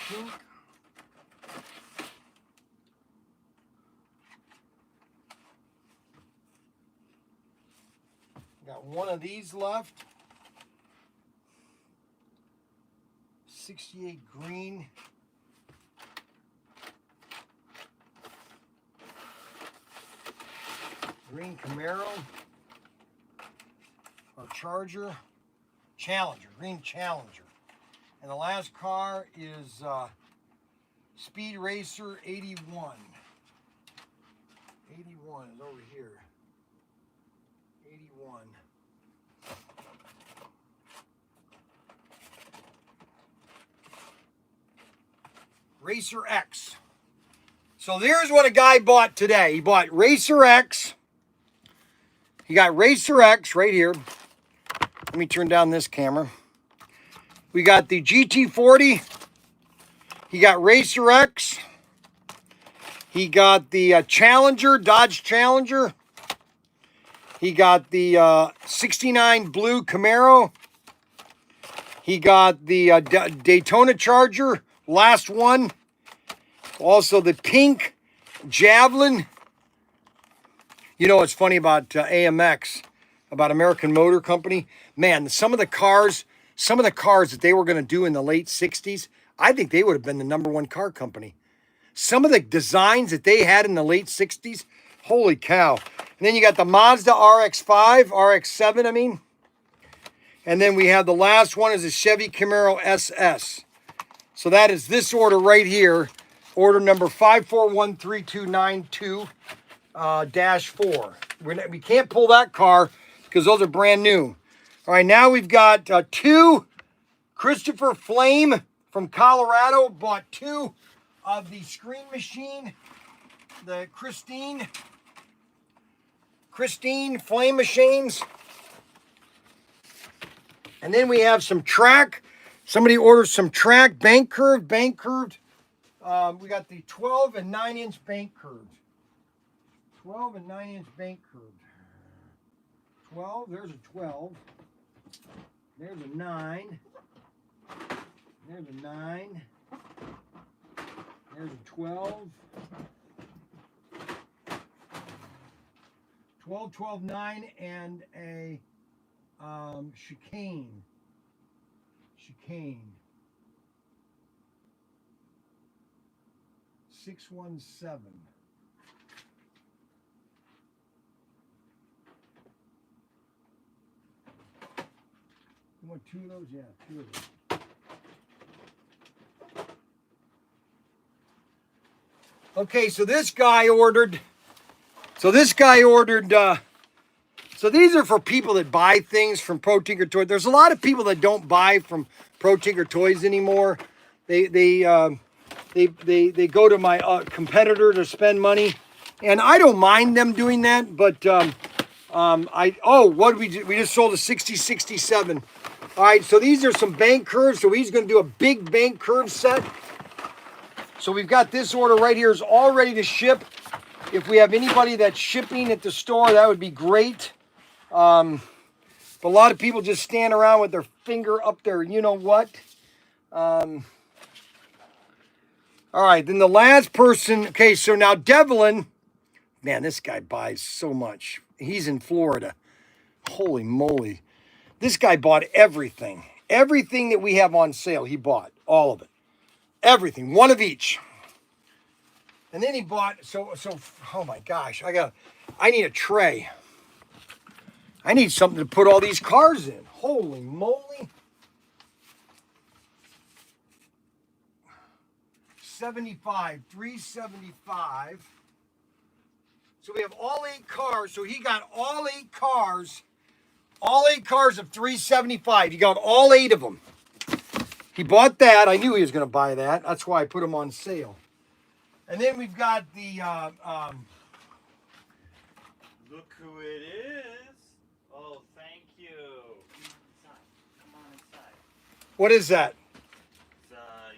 Pink. Got one of these left. 68 green. Green Camaro. Or Charger. Challenger. Green Challenger. And the last car is Speed Racer 81. 81 is over here. 81. Racer X. So there's what a guy bought today. He bought Racer X. He got Racer X right here. Let me turn down this camera. We got the GT40. He got Racer X. He got the Challenger, Dodge Challenger. He got the 69 blue Camaro. He got the Daytona Charger, last one. Also the pink Javelin. You know what's funny about AMX, about American Motor Company? Man, some of the cars that they were going to do in the late 60s, I think they would have been the #1 car company. Some of the designs that they had in the late 60s, holy cow. And then you got the Mazda RX-5, RX-7, I mean. And then we have the last one is a Chevy Camaro SS. So that is this order right here, order number 5413292-4. We can't pull that car because those are brand new. All right, now we've got 2 Christopher Flame from Colorado. Bought 2 of the Screen Machine, the Christine Flame Machines. And then we have some track. Somebody ordered some track, bank curved. We got the 12 and 9 inch bank curved. 12 and 9 inch bank curved. 12, there's a 12. There's a 9. There's a 9. There's a 12. 12, 12, 9, and a chicane. Chicane. 617. You want 2 of those? Yeah, 2 of those. Okay, so this guy ordered. So these are for people that buy things from Protinkertoys. There's a lot of people that don't buy from Protinkertoys anymore. They go to my competitor to spend money, and I don't mind them doing that. But what did we do? We just sold a 6067. All right, so these are some bank curves. So he's going to do a big bank curve set. So we've got this order right here is all ready to ship. If we have anybody that's shipping at the store, that would be great. But a lot of people just stand around with their finger up there, you know what? All right, then the last person. Okay, so now Devlin, man, this guy buys so much. He's in Florida. Holy moly. This guy bought everything. Everything that we have on sale, he bought. All of it. Everything. One of each. And then he bought, oh my gosh, I need a tray. I need something to put all these cars in. Holy moly. 75, 375. So we have all 8 cars. So he got all 8 cars. All 8 cars of 375. He got all 8 of them. He bought that. I knew he was going to buy that. That's why I put them on sale. And then we've got the... Look who it is. Oh, thank you. Come on inside. What is that? It's,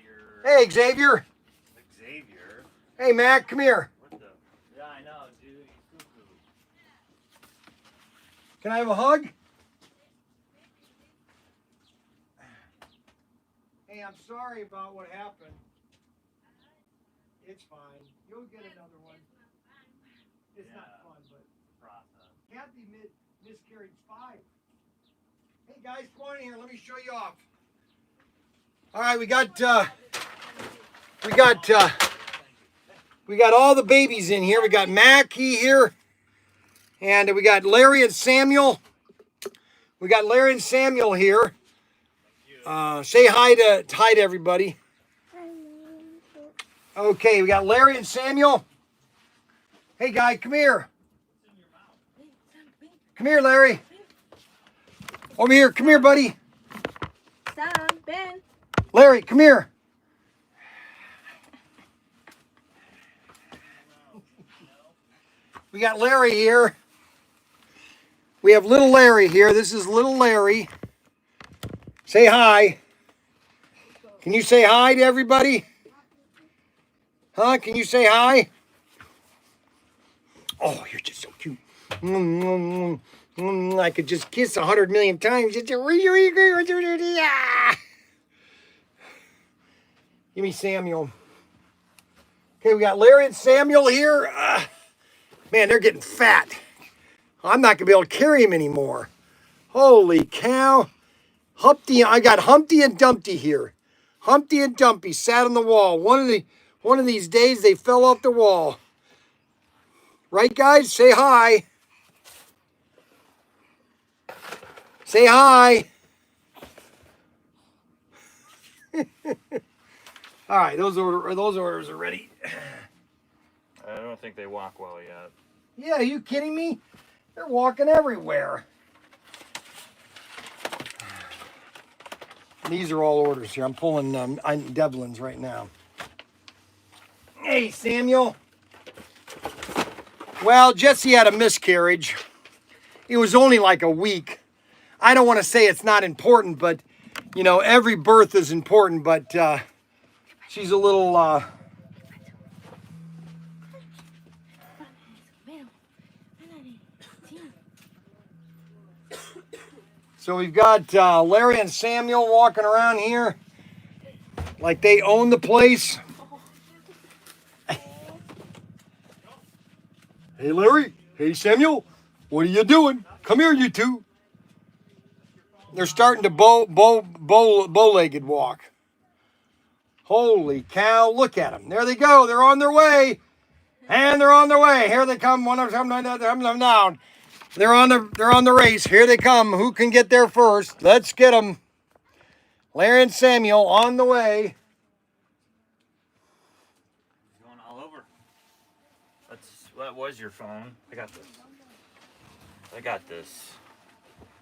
your... Hey, Xavier. Xavier? Hey, Mac, come here. What the? Yeah, I know, dude. He's cuckoo. Can I have a hug? Hey, I'm sorry about what happened. It's fine. You'll get another one. It's not fun, but Process. Kathy miscarried 5. Hey guys, come on in here. Let me show you off. All right, we got all the babies in here. We got Mackie here, and we got Larry and Samuel. We got Larry and Samuel here. Say hi to everybody. Okay, we got Larry and Samuel. Hey, guy, come here. Come here, Larry. Over here. Come here, buddy. Stop, Ben. Larry, come here. We got Larry here. We have little Larry here. This is little Larry. Say hi. Can you say hi to everybody? Huh? Can you say hi? Oh, you're just so cute. I could just kiss 100 million times. Give me Samuel. Okay, we got Larry and Samuel here. Man, they're getting fat. I'm not going to be able to carry him anymore. Holy cow. I got Humpty and Dumpty here. Humpty and Dumpty sat on the wall. One of these days they fell off the wall. Right, guys? Say hi. Say hi. All right, those orders are ready. I don't think they walk well yet. Yeah, are you kidding me? They're walking everywhere. These are all orders here. I'm pulling Devlin's right now. Hey, Samuel. Well, Jesse had a miscarriage. It was only like a week. I don't want to say it's not important, but, you know, every birth is important, but she's a little... So we've got Larry and Samuel walking around here like they own the place. Hey, Larry. Hey, Samuel. What are you doing? Come here, you two. They're starting to bow-legged walk. Holy cow, look at them. There they go. They're on their way. And they're on their way. Here they come. One of them down. They're on the race. Here they come. Who can get there first? Let's get them. Larry and Samuel on the way. Going all over. That was your phone. I got this.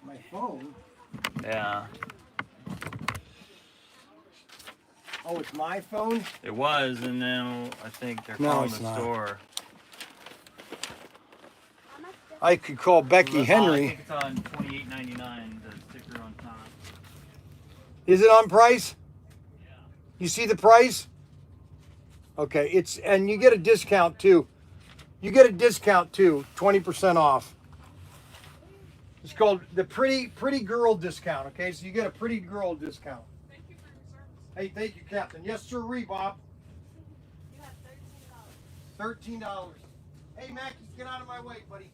My phone? Yeah. Oh, it's my phone? It was, and then I think they're No, calling it's the not. store. I could call Becky I Henry. think it's on $28.99. The sticker on top. Is it on price? You see the price? Okay, and you get a discount too. 20% off. It's called the pretty girl discount. Okay, so you get a pretty girl discount. Thank you for your service. Hey, thank you, Captain. Yes, sir, Bob. You have $13. Hey, Mac, get out of my way, buddy.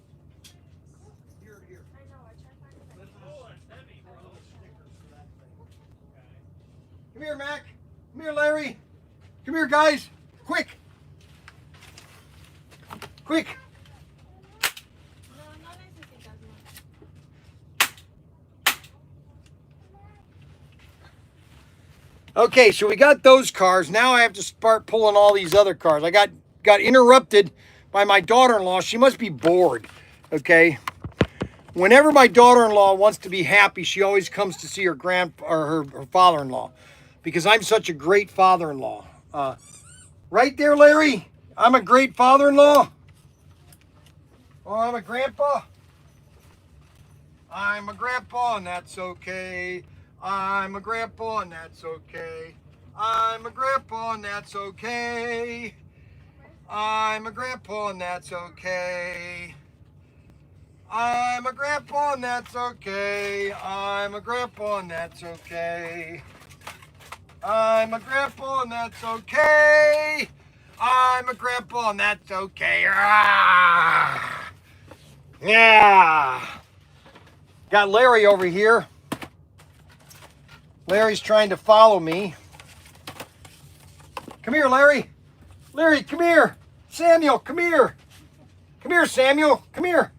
Here. $13. I know. I tried finding it. Oh, it's heavy, bro. Come here, Mac. Come here, Larry. Come here, guys. Quick. No, no necesitas, no. Okay, so we got those cars. Now I have to start pulling all these other cars. I got interrupted by my daughter-in-law. She must be bored, okay? Whenever my daughter-in-law wants to be happy, she always comes to see her her father-in-law because I'm such a great father-in-law. Right there, Larry? I'm a great father-in-law. Oh, I'm a grandpa. I'm a grandpa, and that's okay. I'm a grandpa, and that's okay. I'm a grandpa, and that's okay. I'm a grandpa, and that's okay. I'm a grandpa, and that's okay. I'm a grandpa, and that's okay. I'm a grandpa, and that's okay. I'm a grandpa, and that's okay. Ah! Yeah. Got Larry over here. Larry's trying to follow me. Come here, Larry. Larry, come here. Samuel, come here. Come here, Samuel. Come here.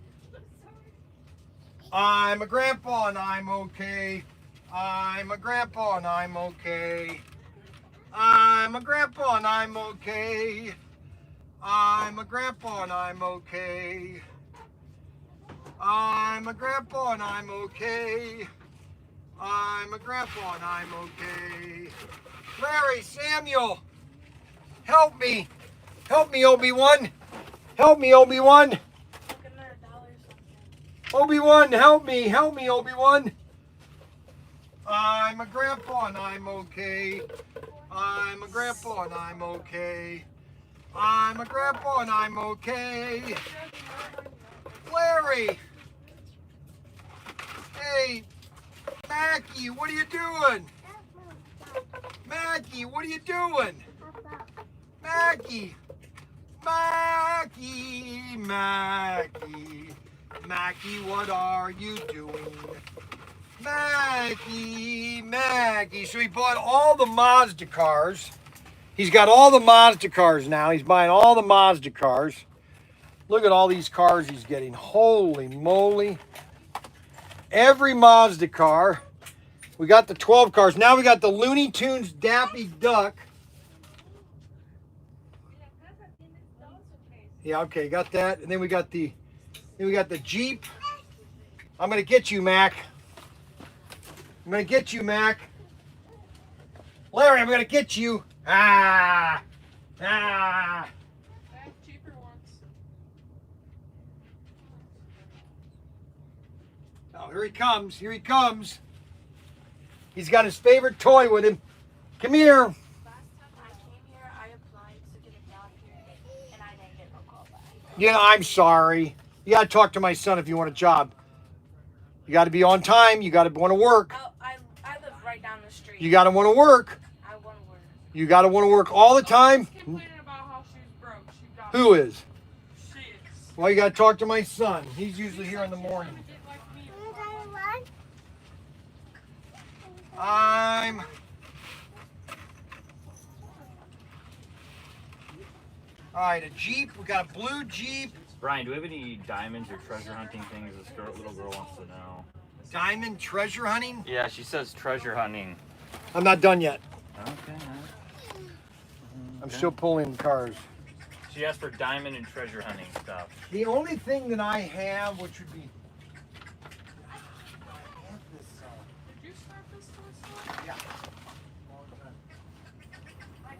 I'm a grandpa and I'm okay. I'm a grandpa and I'm okay. I'm a grandpa and I'm okay. I'm a grandpa and I'm okay. I'm a grandpa and I'm okay. I'm a grandpa and I'm okay. Larry, Samuel, help me. Help me, Obi-Wan. Help me, Obi-Wan. Obi-Wan, help me. Help me, Obi-Wan. I'm a grandpa and I'm okay. I'm a grandpa and I'm okay. I'm a grandpa and I'm okay. Larry. Hey, Mackie, what are you doing? Mackie, what are you doing? Mackie. Mackie, Mackie. Mackie, what are you doing? Mackie, Mackie. So he bought all the Mazda cars. He's got all the Mazda cars now. He's buying all the Mazda cars. Look at all these cars he's getting. Holy moly. Every Mazda car. We got the 12 cars. Now we got the Looney Tunes Daffy Duck. Yeah, okay, got that. And then we got the Jeep. I'm gonna get you, Mac. I'm gonna get you, Mac. Larry, I'm gonna get you. Ah! Ah! I have cheaper ones. Oh, here he comes. Here he comes. He's got his favorite toy with him. Come here. Last time I came here, I applied to get a job here, and I didn't get no call back. You know, I'm sorry. You gotta talk to my son if you want a job. You gotta be on time. You gotta want to work. I live right down the street. You gotta want to work. I want to work. You gotta want to work all the time. Complaining about how she's broke. She got Who is? She is. Well, you gotta talk to my son. He's usually here in the morning. I'm... Alright, a Jeep. We got a blue Jeep. Brian, do we have any diamonds or treasure hunting things this little girl wants to know? Diamond treasure hunting? Yeah, she says treasure hunting. I'm not done yet. Okay. I'm still pulling cars. She asked for diamond and treasure hunting stuff. The only thing that I have, which would be... Did you start this toy store? Yeah.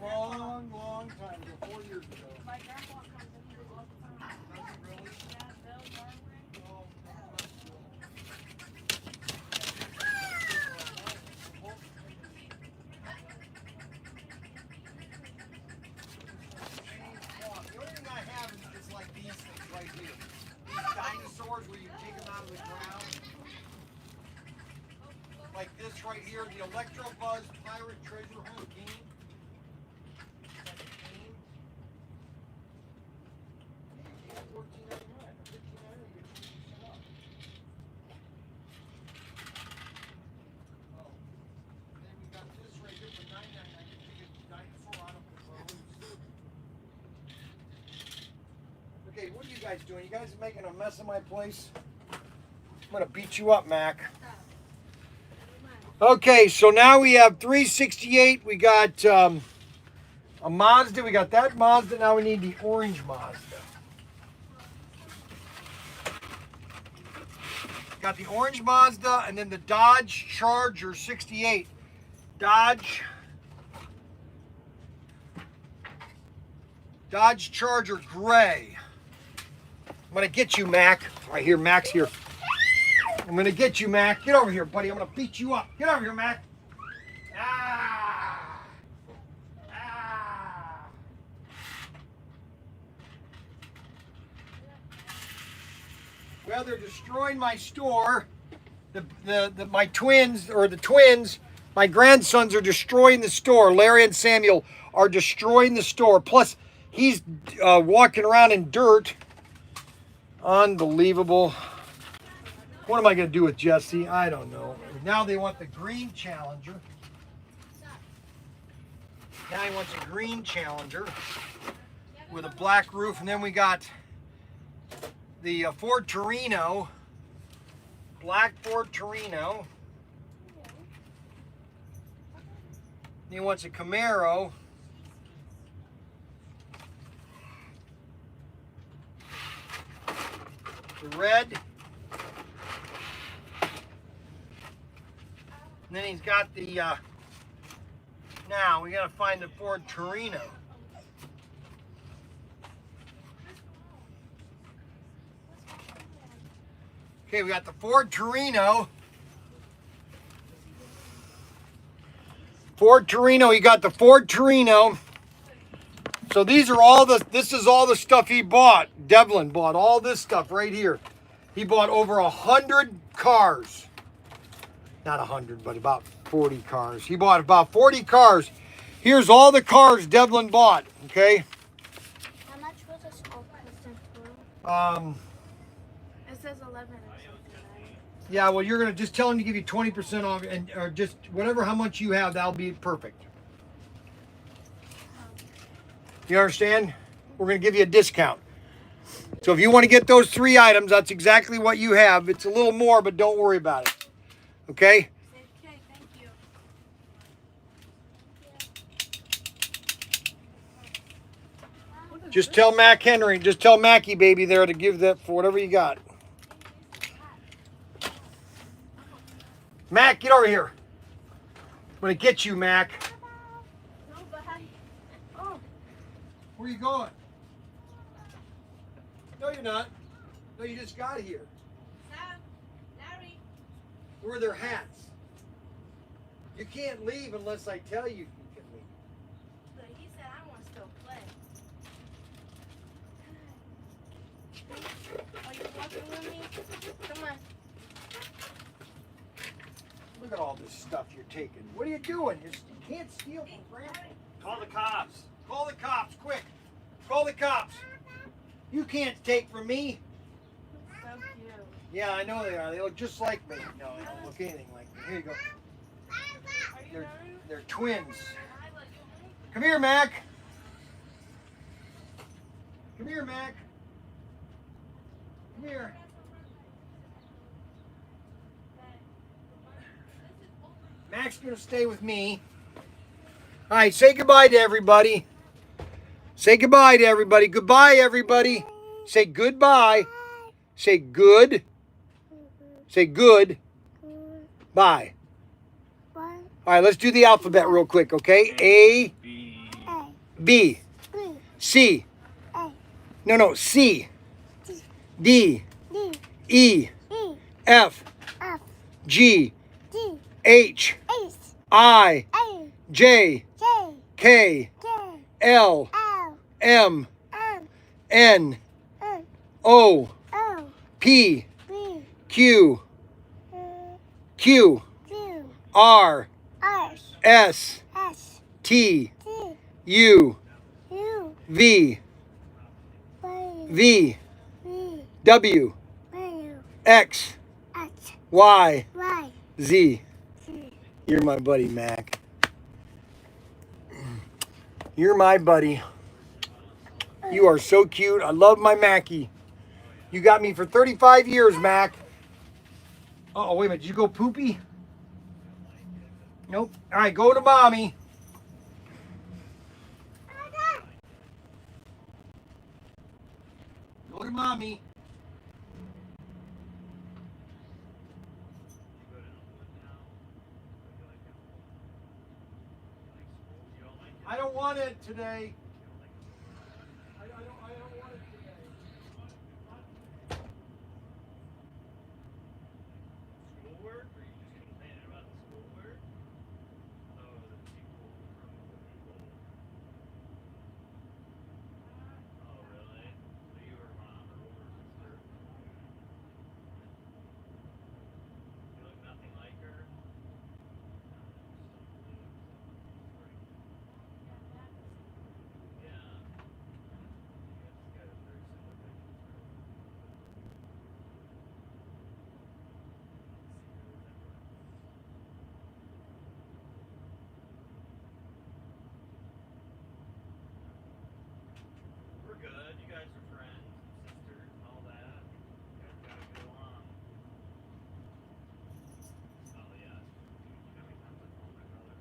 Long time ago, 4 years ago. My grandpa comes in here all the time. Yeah, Bill, Darwin. The only thing I have is like these things right here. These dinosaurs where you take them out of the ground. Like this right here, the Electro Buzz Pirate Treasure Hunt game. Okay, what are you guys doing? You guys are making a mess of my place? I'm gonna beat you up, Mac. Okay, so now we have 368. We got a Mazda. We got that Mazda. Now we need the orange Mazda. Got the orange Mazda and then the Dodge Charger 68. Dodge Charger gray. I'm gonna get you, Mac. Right here, Mac's here. I'm gonna get you, Mac. Get over here, buddy. I'm gonna beat you up. Get over here, Mac. Ah! Ah! Well, they're destroying my store. My twins, my grandsons are destroying the store. Larry and Samuel are destroying the store. Plus, he's walking around in dirt. Unbelievable. What am I going to do with Jesse? I don't know. Now they want the green Challenger. Now he wants a green Challenger with a black roof. And then we got the Ford Torino. Black Ford Torino. He wants a Camaro. The red. And then he's got the, now we gotta find the Ford Torino. Okay, we got the Ford Torino. Ford Torino, he got the Ford Torino. So this is all the stuff he bought. Devlin bought all this stuff right here. He bought over 100 cars. Not 100, but about 40 cars. He bought about 40 cars. Here's all the cars Devlin bought, okay? How much was this all custom for? It says 11 or something, right? Yeah, well, you're going to just tell him to give you 20% off, or just whatever how much you have, that'll be perfect. You understand? We're going to give you a discount. So if you want to get those 3 items, that's exactly what you have. It's a little more, but don't worry about it. Okay? Okay, thank you. Just tell Mackie baby there to give that for whatever you got. Mac, get over here. I'm going to get you, Mac. No, bye. Oh. Where are you going? No, you're not. No, you just got here. Sam, Larry. Where are their hats? You can't leave unless I tell you you can leave. But he said I want to still play. Are you walking with me? Come on. Look at all this stuff you're taking. What are you doing? You can't steal from Bryan. Call the cops. Call the cops, quick. Call the cops. You can't take from me. So cute. Yeah, I know they are. They look just like me. No, they don't look anything like me. Here you go. Are you ready? They're twins. Come here, Mac. Come here, Mac. Come here. Mac's gonna stay with me. All right, say goodbye to everybody. Say goodbye to everybody. Goodbye, everybody. Say goodbye. Say good. Say good. Bye. All right, let's do the alphabet real quick, okay? A, B, C. No, C. D, E, F, G, H, I, J, K, L, M, N, O, P, Q, R, S, T, U, V, W, X, Y, Z. You're my buddy, Mac. You're my buddy. You are so cute. I love my Mackie. You got me for 35 years, Mac. Oh, wait a minute. Did you go poopy? Nope. All right, go to mommy. Go to mommy. I don't want it today. I don't want it today. Schoolwork? Or are you just complaining about the schoolwork? Oh, the people from the people. Oh, really? So you were mom or older sister? You look nothing like her? Yeah. You guys got a very similar pictures, right? We're good. You guys are friends and sisters and all that. You guys gotta get along. Oh yeah. You got me sounds like my brother.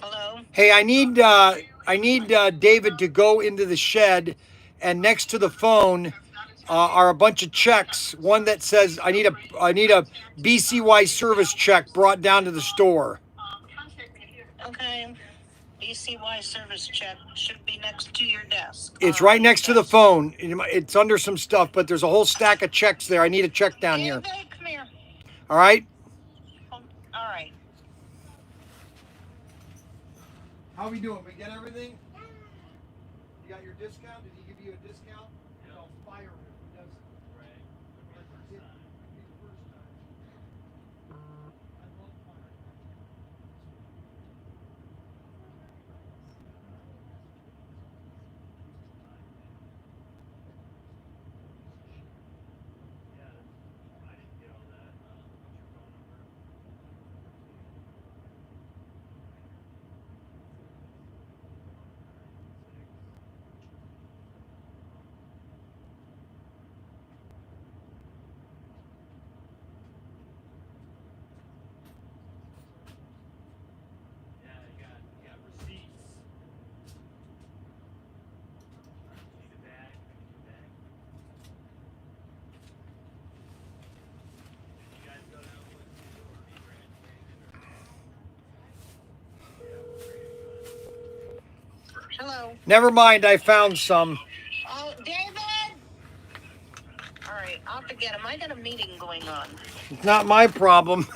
Hello? Hey, I need David to go into the shed, and next to the phone are a bunch of checks. One that says I need a BCY service check brought down to the store. Okay. BCY service check should be next to your desk. It's right next to the phone. It's under some stuff, but there's a whole stack of checks there. I need a check down here. David, come here. All right. All right. How we doing? We get everything? You got your discount? Did he give you a discount? I'll fire him if he doesn't. Right. It'll be the first time. It'll be the first time. I love firing. Yeah. I didn't get all that. What's your phone number? Hello. Never mind, I found some. Oh, David. All right, I'll have to get him. I got a meeting going on. It's not my problem.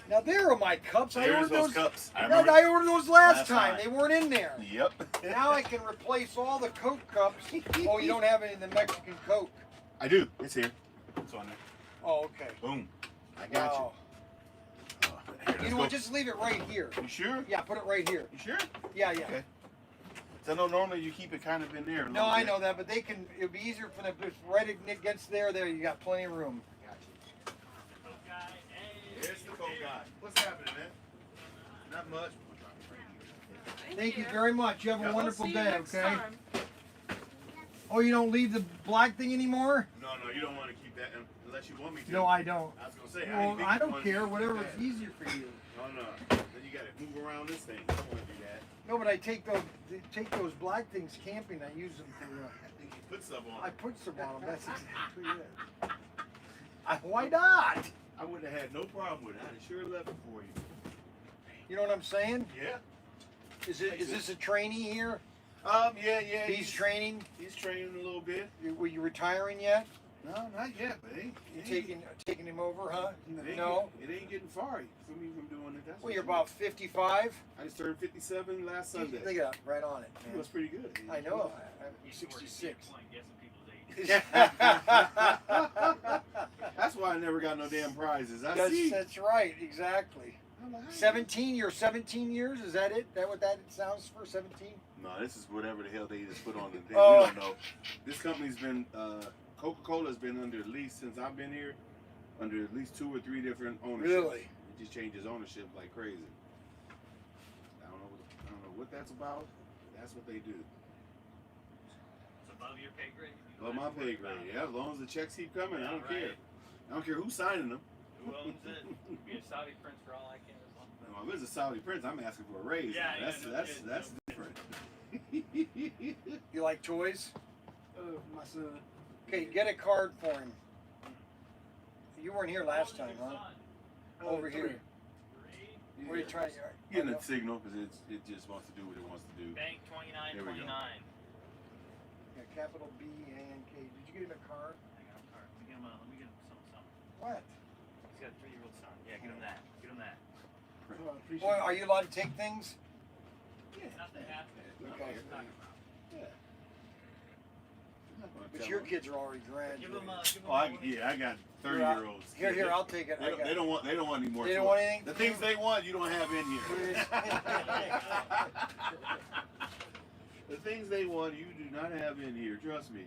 Now there are my cups. I ordered those cups. I ordered those last time. They weren't in there. Yep. Now I can replace all the Coke cups. Oh, you don't have it in the Mexican Coke. I do. It's here. It's on there. Oh, okay. Boom. I got Wow. you. You know what? Just leave it right here. You sure? Yeah, put it right here. You sure? Yeah, yeah. Okay. So I know normally you keep it kind of in there. No, I know that, but they can. It'll be easier for them. Just right against there. There, you got plenty of room. There's the Coke guy. What's happening, man? Not much. Thank you very much. You have a wonderful day, okay? Oh, you don't leave the black thing anymore? No, you don't want to keep that unless you want me to. No, I don't. I was going to say, Well, I don't care. Whatever is easier for you. No. Then you got to move around this thing. I don't want to do that. No, but I take those black things camping. I use them for. I think you put stuff on. I put some on them. That's exactly it. Why not? I wouldn't have had no problem with it. I'd have sure left it for you. You know what I'm saying? Yeah. Is this a trainee here? Yeah. He's training. He's training a little bit. Were you retiring yet? No, not yet, but Taking him over, huh? No. It ain't getting far from me from doing it. That's Well, you're about 55. I just turned 57 last Sunday. Look at that, right on it. It was pretty good. I know. I'm 66. That's why I never got no damn prizes. See. That's right, exactly. 17. You're 17 years. Is that it? That what that sounds for? 17. No, this is whatever the hell they just put on the thing. Oh. We don't know. This company's been Coca-Cola's been under at least since I've been here, under at least 2 or 3 different ownerships. Really? It just changes ownership like crazy. I don't know what that's about. That's what they do. It's above your pay grade. Above my pay grade. Yeah, as long as the checks keep coming, I don't care. I don't care who's signing them. Who owns it? Be a Saudi prince for all I care. Well, if it's a Saudi prince, I'm asking for a raise. Yeah, that's different. You like toys? My son. Okay, get a card for him. You weren't here last time, huh? Over here. What are you trying to? Getting a signal because it just wants to do what it wants to do. Bank 2929. Yeah, capital B and K. Did you get him a card? I got a card. Let me get him something. What? He's got a 3-year-old son. Yeah, get him that. Get him that. Boy, are you allowed to take things? Yeah. Nothing happened. Okay. Yeah. But your kids are already graduated. Give him I got 30-year-olds. Here, I'll take it. They don't want any more. They don't want anything? The things they want, you don't have in here. The things they want, you do not have in here. Trust me.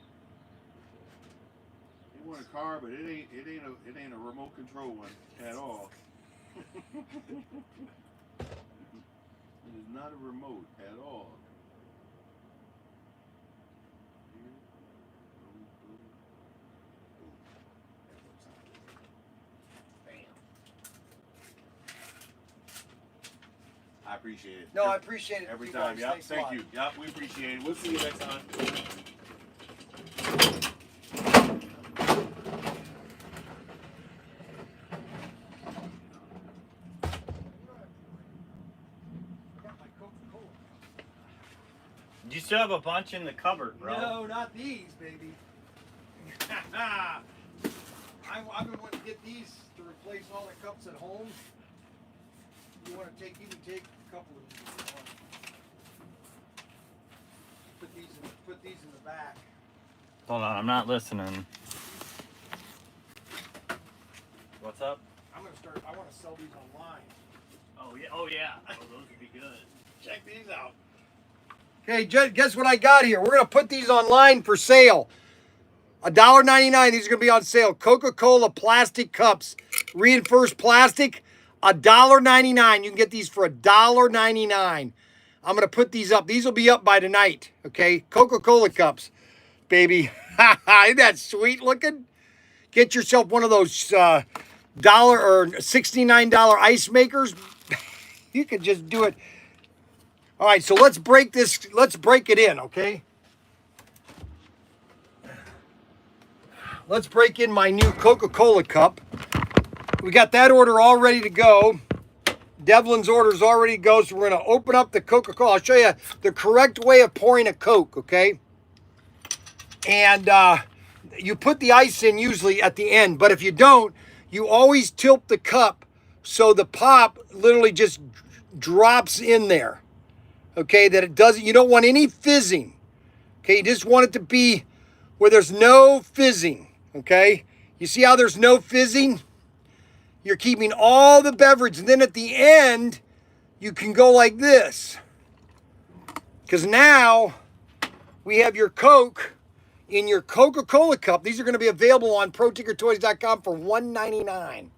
They want a car, but it ain't a remote control one at all. It is not a remote at all. I appreciate it. No, I appreciate it. Every You time. guys. Yep. Thanks a Thank lot. you. Yep. We appreciate it. We'll see you next time. You still have a bunch in the cupboard, bro. No, not these, baby. I've been wanting to get these to replace all the cups at home. You can take a couple of these. If you want. Put these in the back. Hold on, I'm not listening. What's up? I want to sell these online. Oh yeah. Oh, those would be good. Check these out. Okay, guess what I got here? We're gonna put these online for sale. $1.99. These are gonna be on sale. Coca-Cola plastic cups, reinforced plastic, $1.99. You can get these for $1.99. I'm gonna put these up. These will be up by tonight. Okay, Coca-Cola cups, baby. Isn't that sweet looking? Get yourself one of those dollar or $69 ice makers. You can just do it. All right, so let's break this. Let's break it in, okay? Let's break in my new Coca-Cola cup. We got that order all ready to go. Devlin's order is all ready to go, so we're going to open up the Coca-Cola. I'll show you the correct way of pouring a Coke, okay? And you put the ice in usually at the end, but if you don't, you always tilt the cup so the pop literally just drops in there, okay? That it doesn't, you don't want any fizzing, okay? You just want it to be where there's no fizzing. Okay, you see how there's no fizzing? You're keeping all the beverage, and then at the end, you can go like this. Because now we have your Coke in your Coca-Cola cup. These are going to be available on Protinkertoys.com for $1.99.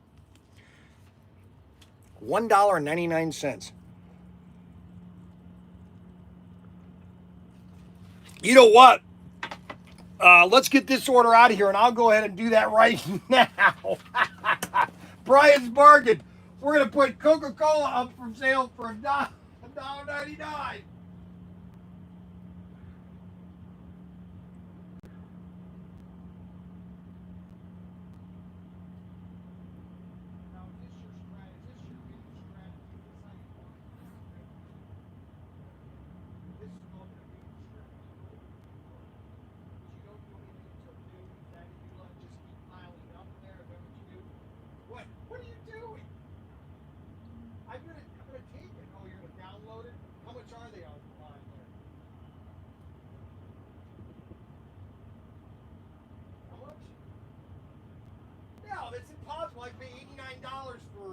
$1.99. You know what? Let's get this order out of here, and I'll go ahead and do that right now. Bryan's bargain. We're going to put Coca-Cola up for sale for $1.99. What are you doing? I'm gonna take it. Oh, you're gonna download it? How much are they online there? How much? No, that's impossible. I pay $89 for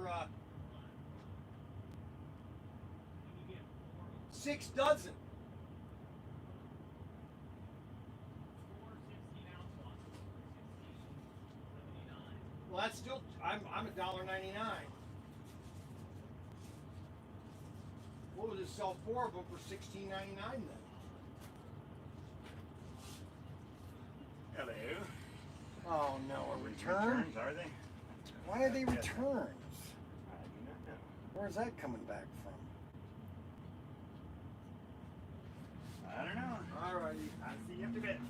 6 dozen. Well, that's still, I'm $1.99. What would it sell 4 of them for $16.99 then? Hello. Oh no, a return? Returns, are they? Why are they returns? I do not know. Where's that coming back from? I don't know. Alrighty. I'll see you after a bit.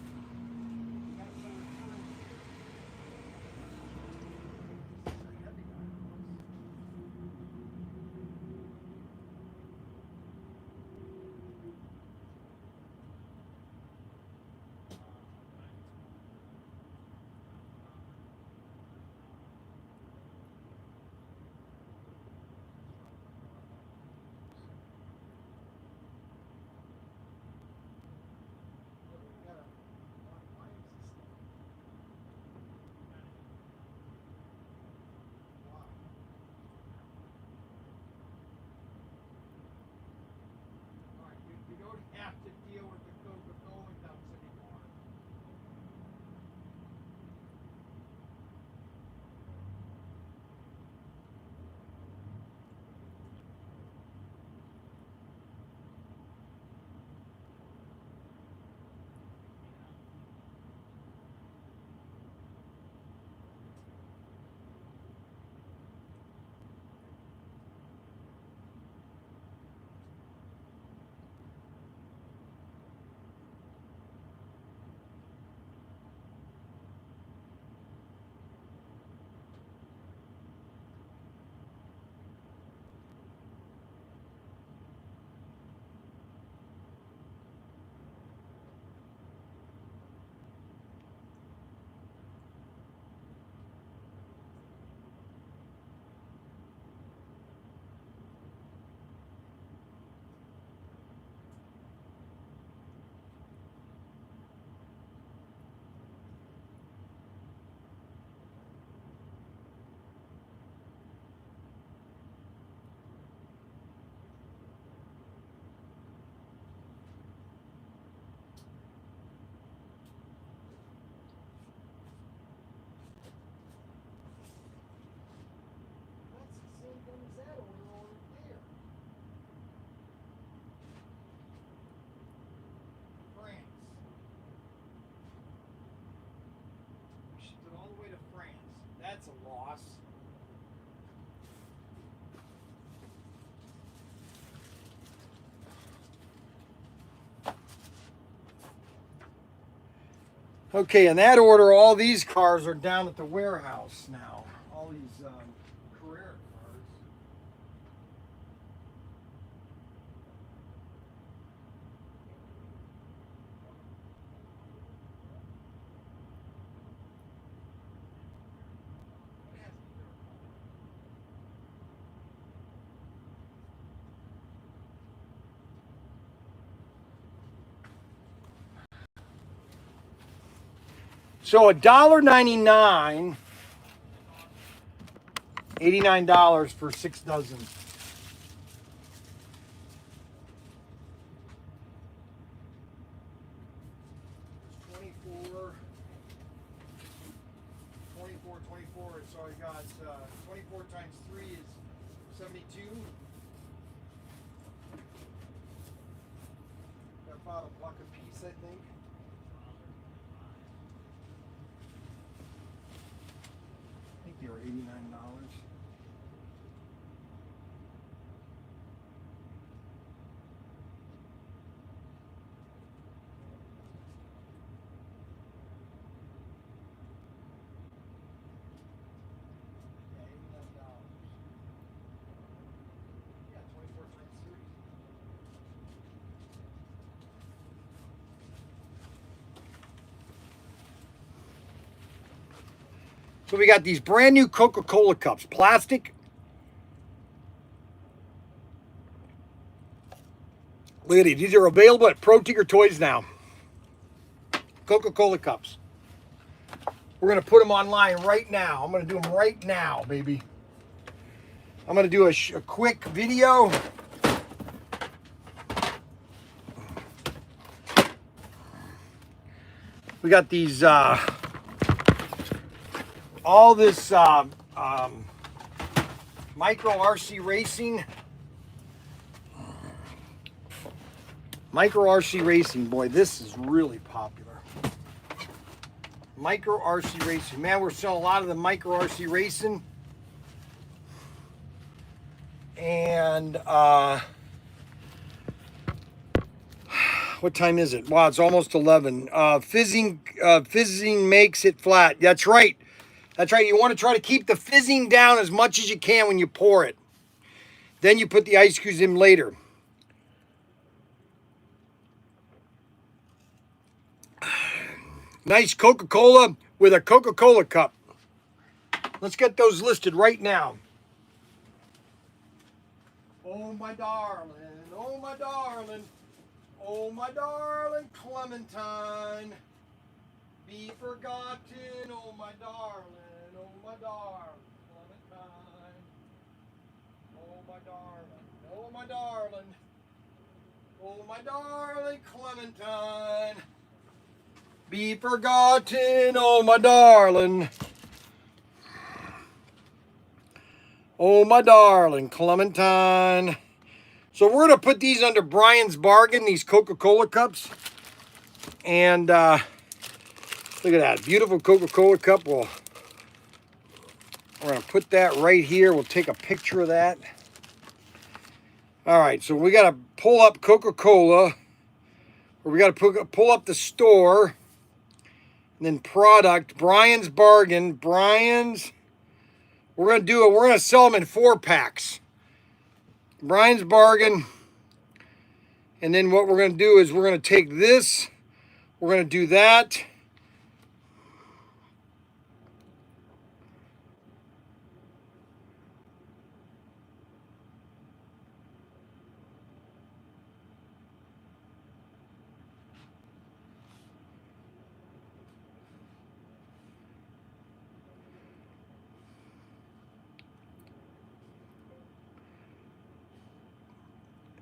that's a loss. Okay, in that order, all these cars are down at the warehouse now. All these Carrera cars. So $1.99, $89 for 6 dozen. $24. So I got 24 times 3 is 72. Got about a buck a piece, I think. I think they were $89. So we got these brand new Coca-Cola cups, plastic. Look at these. These are available at Protinkertoys now. Coca-Cola cups. We're going to put them online right now. I'm going to do them right now, baby. I'm going to do a quick video. We got these, all this micro RC racing. Micro RC racing, boy, this is really popular. Micro RC racing. Man, we're selling a lot of the micro RC racing. And what time is it? Wow, it's almost 11. Fizzing makes it flat. That's right. That's right. You want to try to keep the fizzing down as much as you can when you pour it. Then you put the ice cubes in later. Nice Coca-Cola with a Coca-Cola cup. Let's get those listed right now. Oh, my darling. Oh, my darling. Oh, my darling Clementine. Be forgotten. Oh, my darling. Oh, my darling Clementine. Oh, my darling. Oh, my darling. Oh, my darling Clementine. Be forgotten, oh my darling. Oh my darling Clementine. So we're going to put these under Bryan's bargain, these Coca-Cola cups. And look at that, beautiful Coca-Cola cup. We're going to put that right here. We'll take a picture of that. All right, so we got to pull up Coca-Cola. Or we got to pull up the store. And then product, Bryan's bargain, Bryan's. We're going to sell them in 4-packs. Bryan's bargain. And then what we're going to do is we're going to take this. We're going to do that.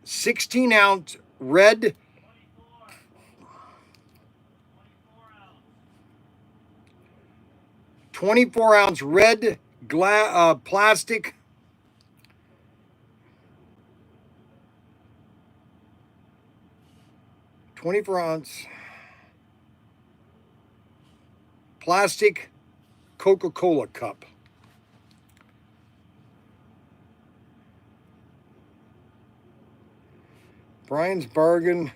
$16-ounce red. 24-ounce red plastic. $24-ounce plastic Coca-Cola cup. Bryan's Bargain.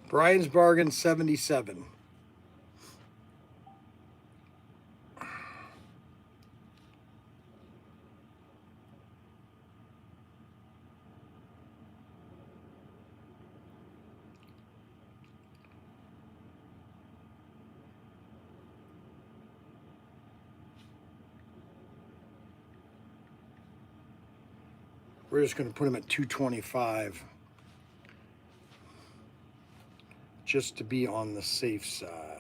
Bryan's Bargain 77. We're just going to put them at 225 just to be on the safe side.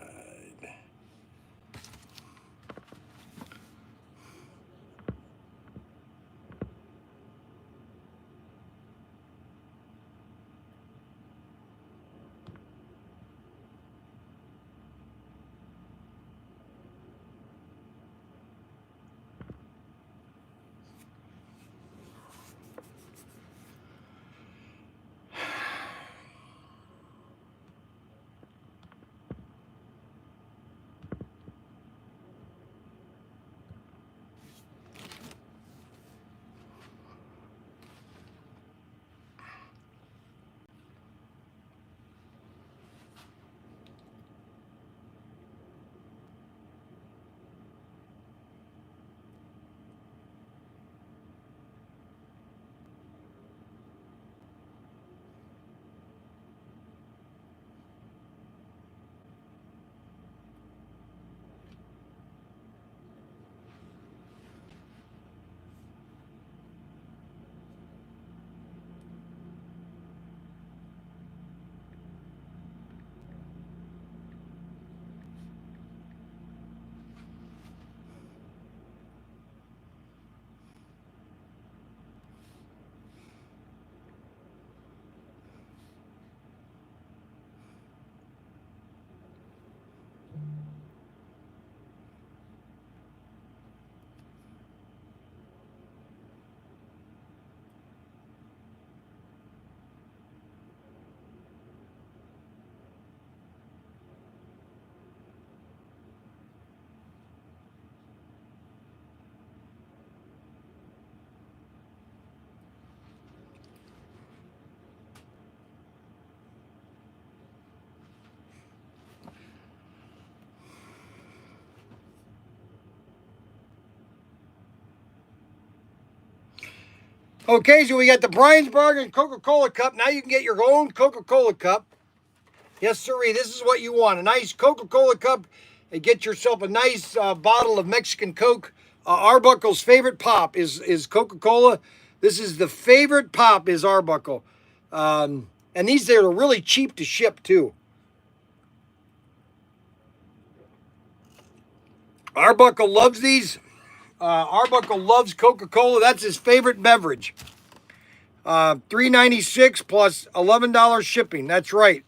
Okay, so we got the Bryan's Bargain Coca-Cola cup. Now you can get your own Coca-Cola cup. Yes, sirree, this is what you want. A nice Coca-Cola cup. And get yourself a nice bottle of Mexican Coke. Arbuckle's favorite pop is Coca-Cola. This is the favorite pop is Arbuckle. And these are really cheap to ship, too. Arbuckle loves these. Arbuckle loves Coca-Cola. That's his favorite beverage. $3.96 plus $11 shipping. That's right.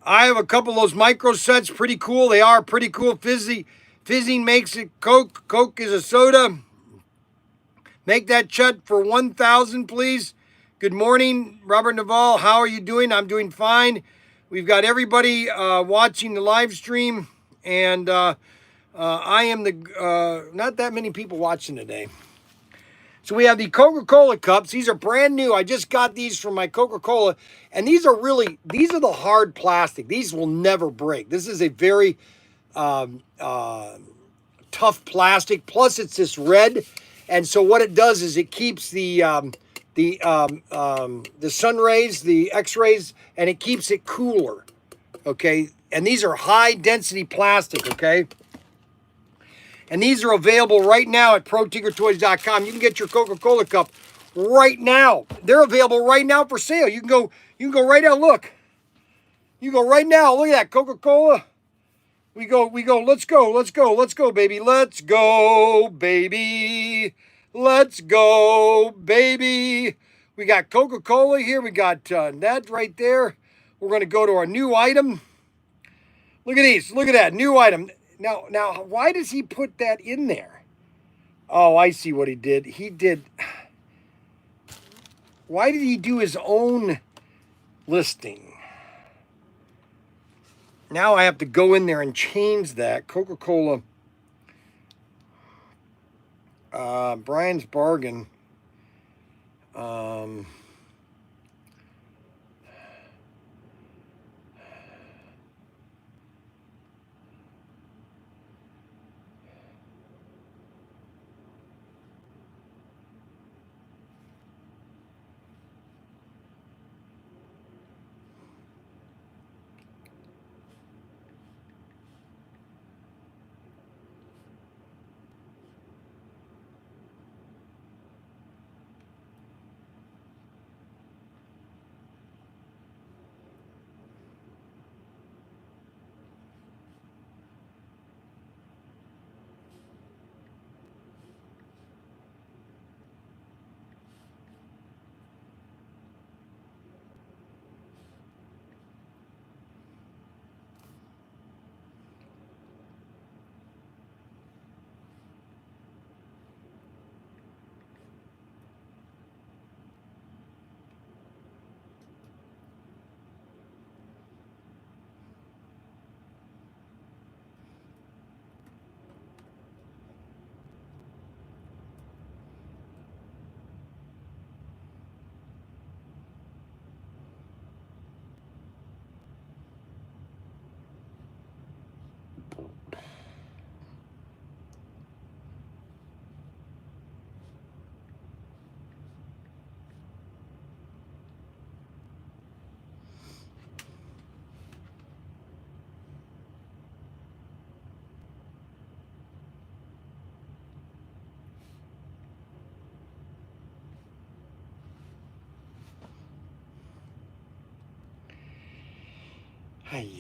I have a couple of those micro sets. Pretty cool. They are pretty cool. Fizzing makes it Coke. Coke is a soda. Make that chut for 1,000, please. Good morning, Robert Naval. How are you doing? I'm doing fine. We've got everybody watching the live stream, and I am not that many people watching today. So we have the Coca-Cola cups. These are brand new. I just got these from my Coca-Cola, and these are the hard plastic. These will never break. This is a very tough plastic. Plus, it's this red, and so what it does is it keeps the sun rays, the X-rays, and it keeps it cooler. Okay, and these are high density plastic. Okay. And these are available right now at Protinkertoys.com. You can get your Coca-Cola cup right now. They're available right now for sale. You can go right now. Look. You go right now. Look at that Coca-Cola. We go. Let's go, baby. Let's go, baby. Let's go, baby. We got Coca-Cola here. We got that right there. We're going to go to our new item. Look at these. Look at that new item. Now, why does he put that in there? Oh, I see what he did. Why did he do his own listing? Now I have to go in there and change that. Coca-Cola. Bryan's Bargain. Ay.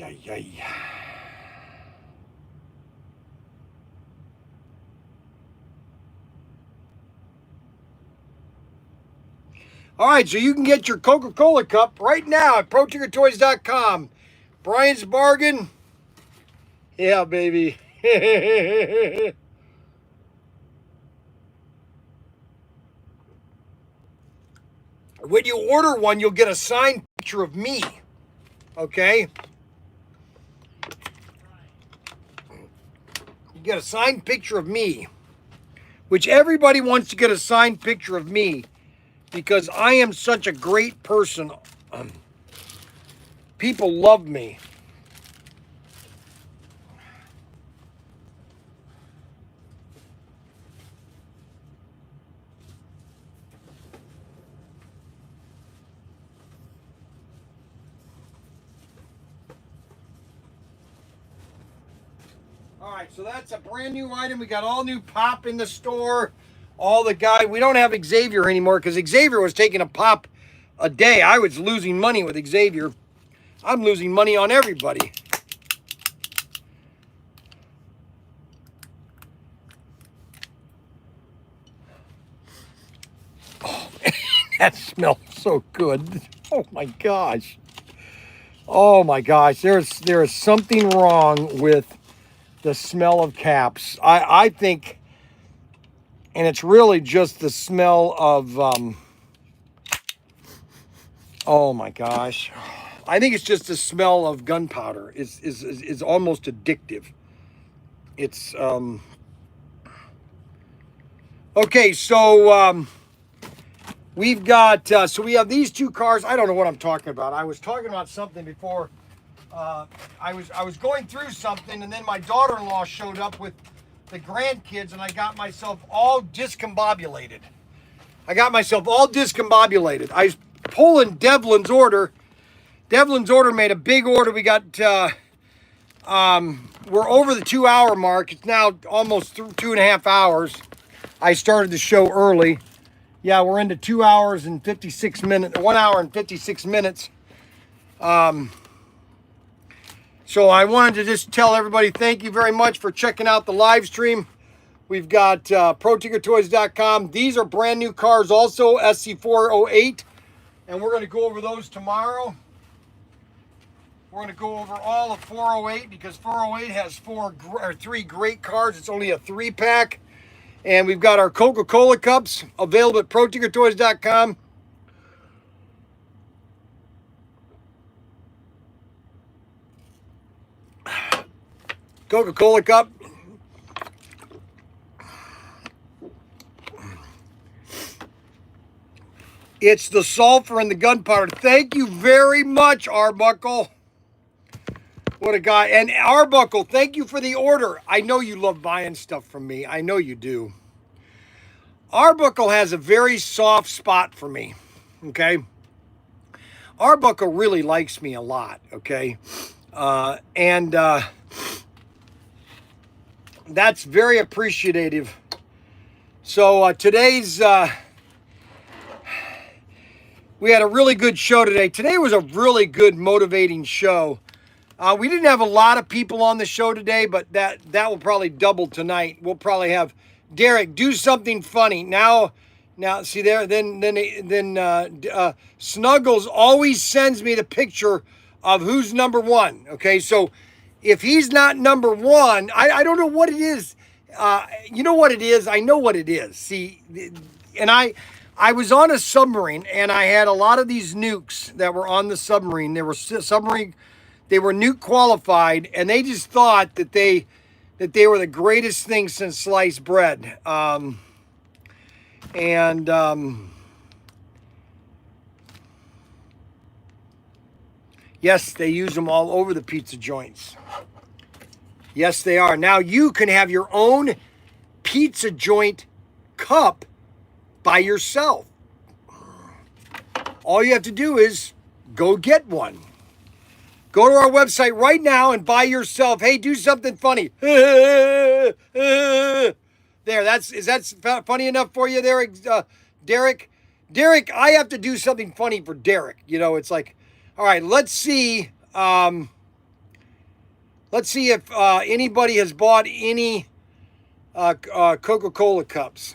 All right, so you can get your Coca-Cola cup right now at Protinkertoys.com. Bryan's Bargain. Yeah, baby. When you order one, you'll get a signed picture of me. Okay? You get a signed picture of me, which everybody wants to get a signed picture of me because I am such a great person. People love me. All right, so that's a brand new item. We got all new pop in the store. We don't have Xavier anymore because Xavier was taking a pop a day. I was losing money with Xavier. I'm losing money on everybody. Oh, that smells so good. Oh my gosh. Oh my gosh. There is something wrong with the smell of caps. I think, and it's really just the smell of, oh my gosh. I think it's just the smell of gunpowder. Is almost addictive. It's, okay, so, we've got, so we have these two cars. I don't know what I'm talking about. I was talking about something before. I was going through something, and then my daughter-in-law showed up with the grandkids, and I got myself all discombobulated. I was pulling Devlin's order. Devlin's order made a big order. We got, we're over the 2-hour mark. It's now almost 2.5 hours. I started the show early. Yeah, we're into 2 hours and 56 minutes, 1 hour and 56 minutes. So I wanted to just tell everybody thank you very much for checking out the live stream. We've got Protinkertoys.com. These are brand new cars also, SC408. And we're going to go over those tomorrow. We're going to go over all of 408 because 408 has three great cars. It's only a 3-pack. And we've got our Coca-Cola cups available at Protinkertoys.com. Coca-Cola cup. It's the sulfur and the gunpowder. Thank you very much, Arbuckle. What a guy. And Arbuckle, thank you for the order. I know you love buying stuff from me. I know you do. Arbuckle has a very soft spot for me, okay? Arbuckle really likes me a lot, okay? That's very appreciative. So today's... we had a really good show today. Today was a really good, motivating show. We didn't have a lot of people on the show today, but that will probably double tonight. We'll probably have Derek do something funny. Now, see there. Then Snuggles always sends me the picture of who's number one. Okay, so if he's not number one, I don't know what it is. You know what it is? I know what it is. See, and I was on a submarine, and I had a lot of these nukes that were on the submarine. They were nuke qualified, and they just thought that they were the greatest thing since sliced bread. Yes, they use them all over the pizza joints. Yes, they are. Now you can have your own pizza joint cup by yourself. All you have to do is go get one. Go to our website right now and buy yourself. Hey, do something funny. There, is that funny enough for you there, Derek? Derek, I have to do something funny for Derek. You know, it's like, all right, let's see. Let's see if anybody has bought any Coca-Cola cups.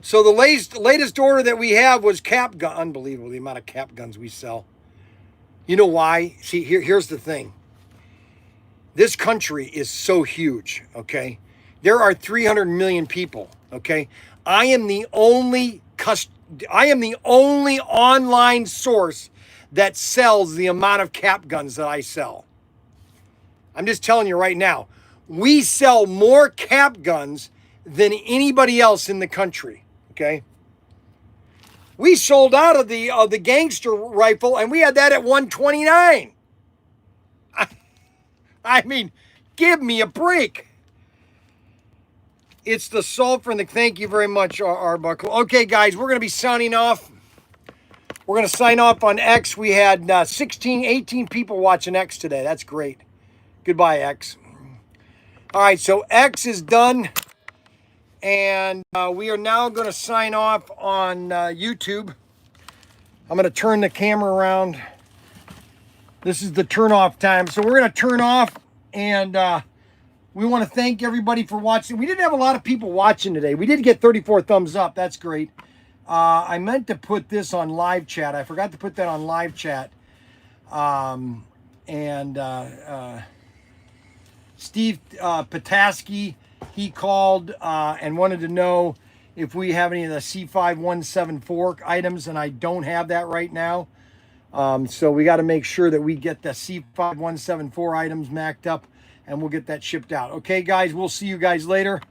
So the latest order that we have was cap gun. Unbelievable, the amount of cap guns we sell. You know why? See, here's the thing. This country is so huge, okay? There are 300 million people, okay? I am the only online source that sells the amount of cap guns that I sell. I'm just telling you right now. We sell more cap guns than anybody else in the country, okay? We sold out of the gangster rifle, and we had that at 129. I mean, give me a break. It's the sulfur and the thank you very much, Arbuckle. Okay, guys, we're going to be signing off. We're going to sign off on X. We had 18 people watching X today. That's great. Goodbye, X. All right, so X is done. And we are now going to sign off on YouTube. I'm going to turn the camera around. This is the turn off time. So we're going to turn off, and we want to thank everybody for watching. We didn't have a lot of people watching today. We did get 34 thumbs up. That's great. I meant to put this on live chat. I forgot to put that on live chat. Steve Pataski, he called and wanted to know if we have any of the C517 fork items, and I don't have that right now. So we got to make sure that we get the C5174 items macked up, and we'll get that shipped out. Okay, guys, we'll see you guys later.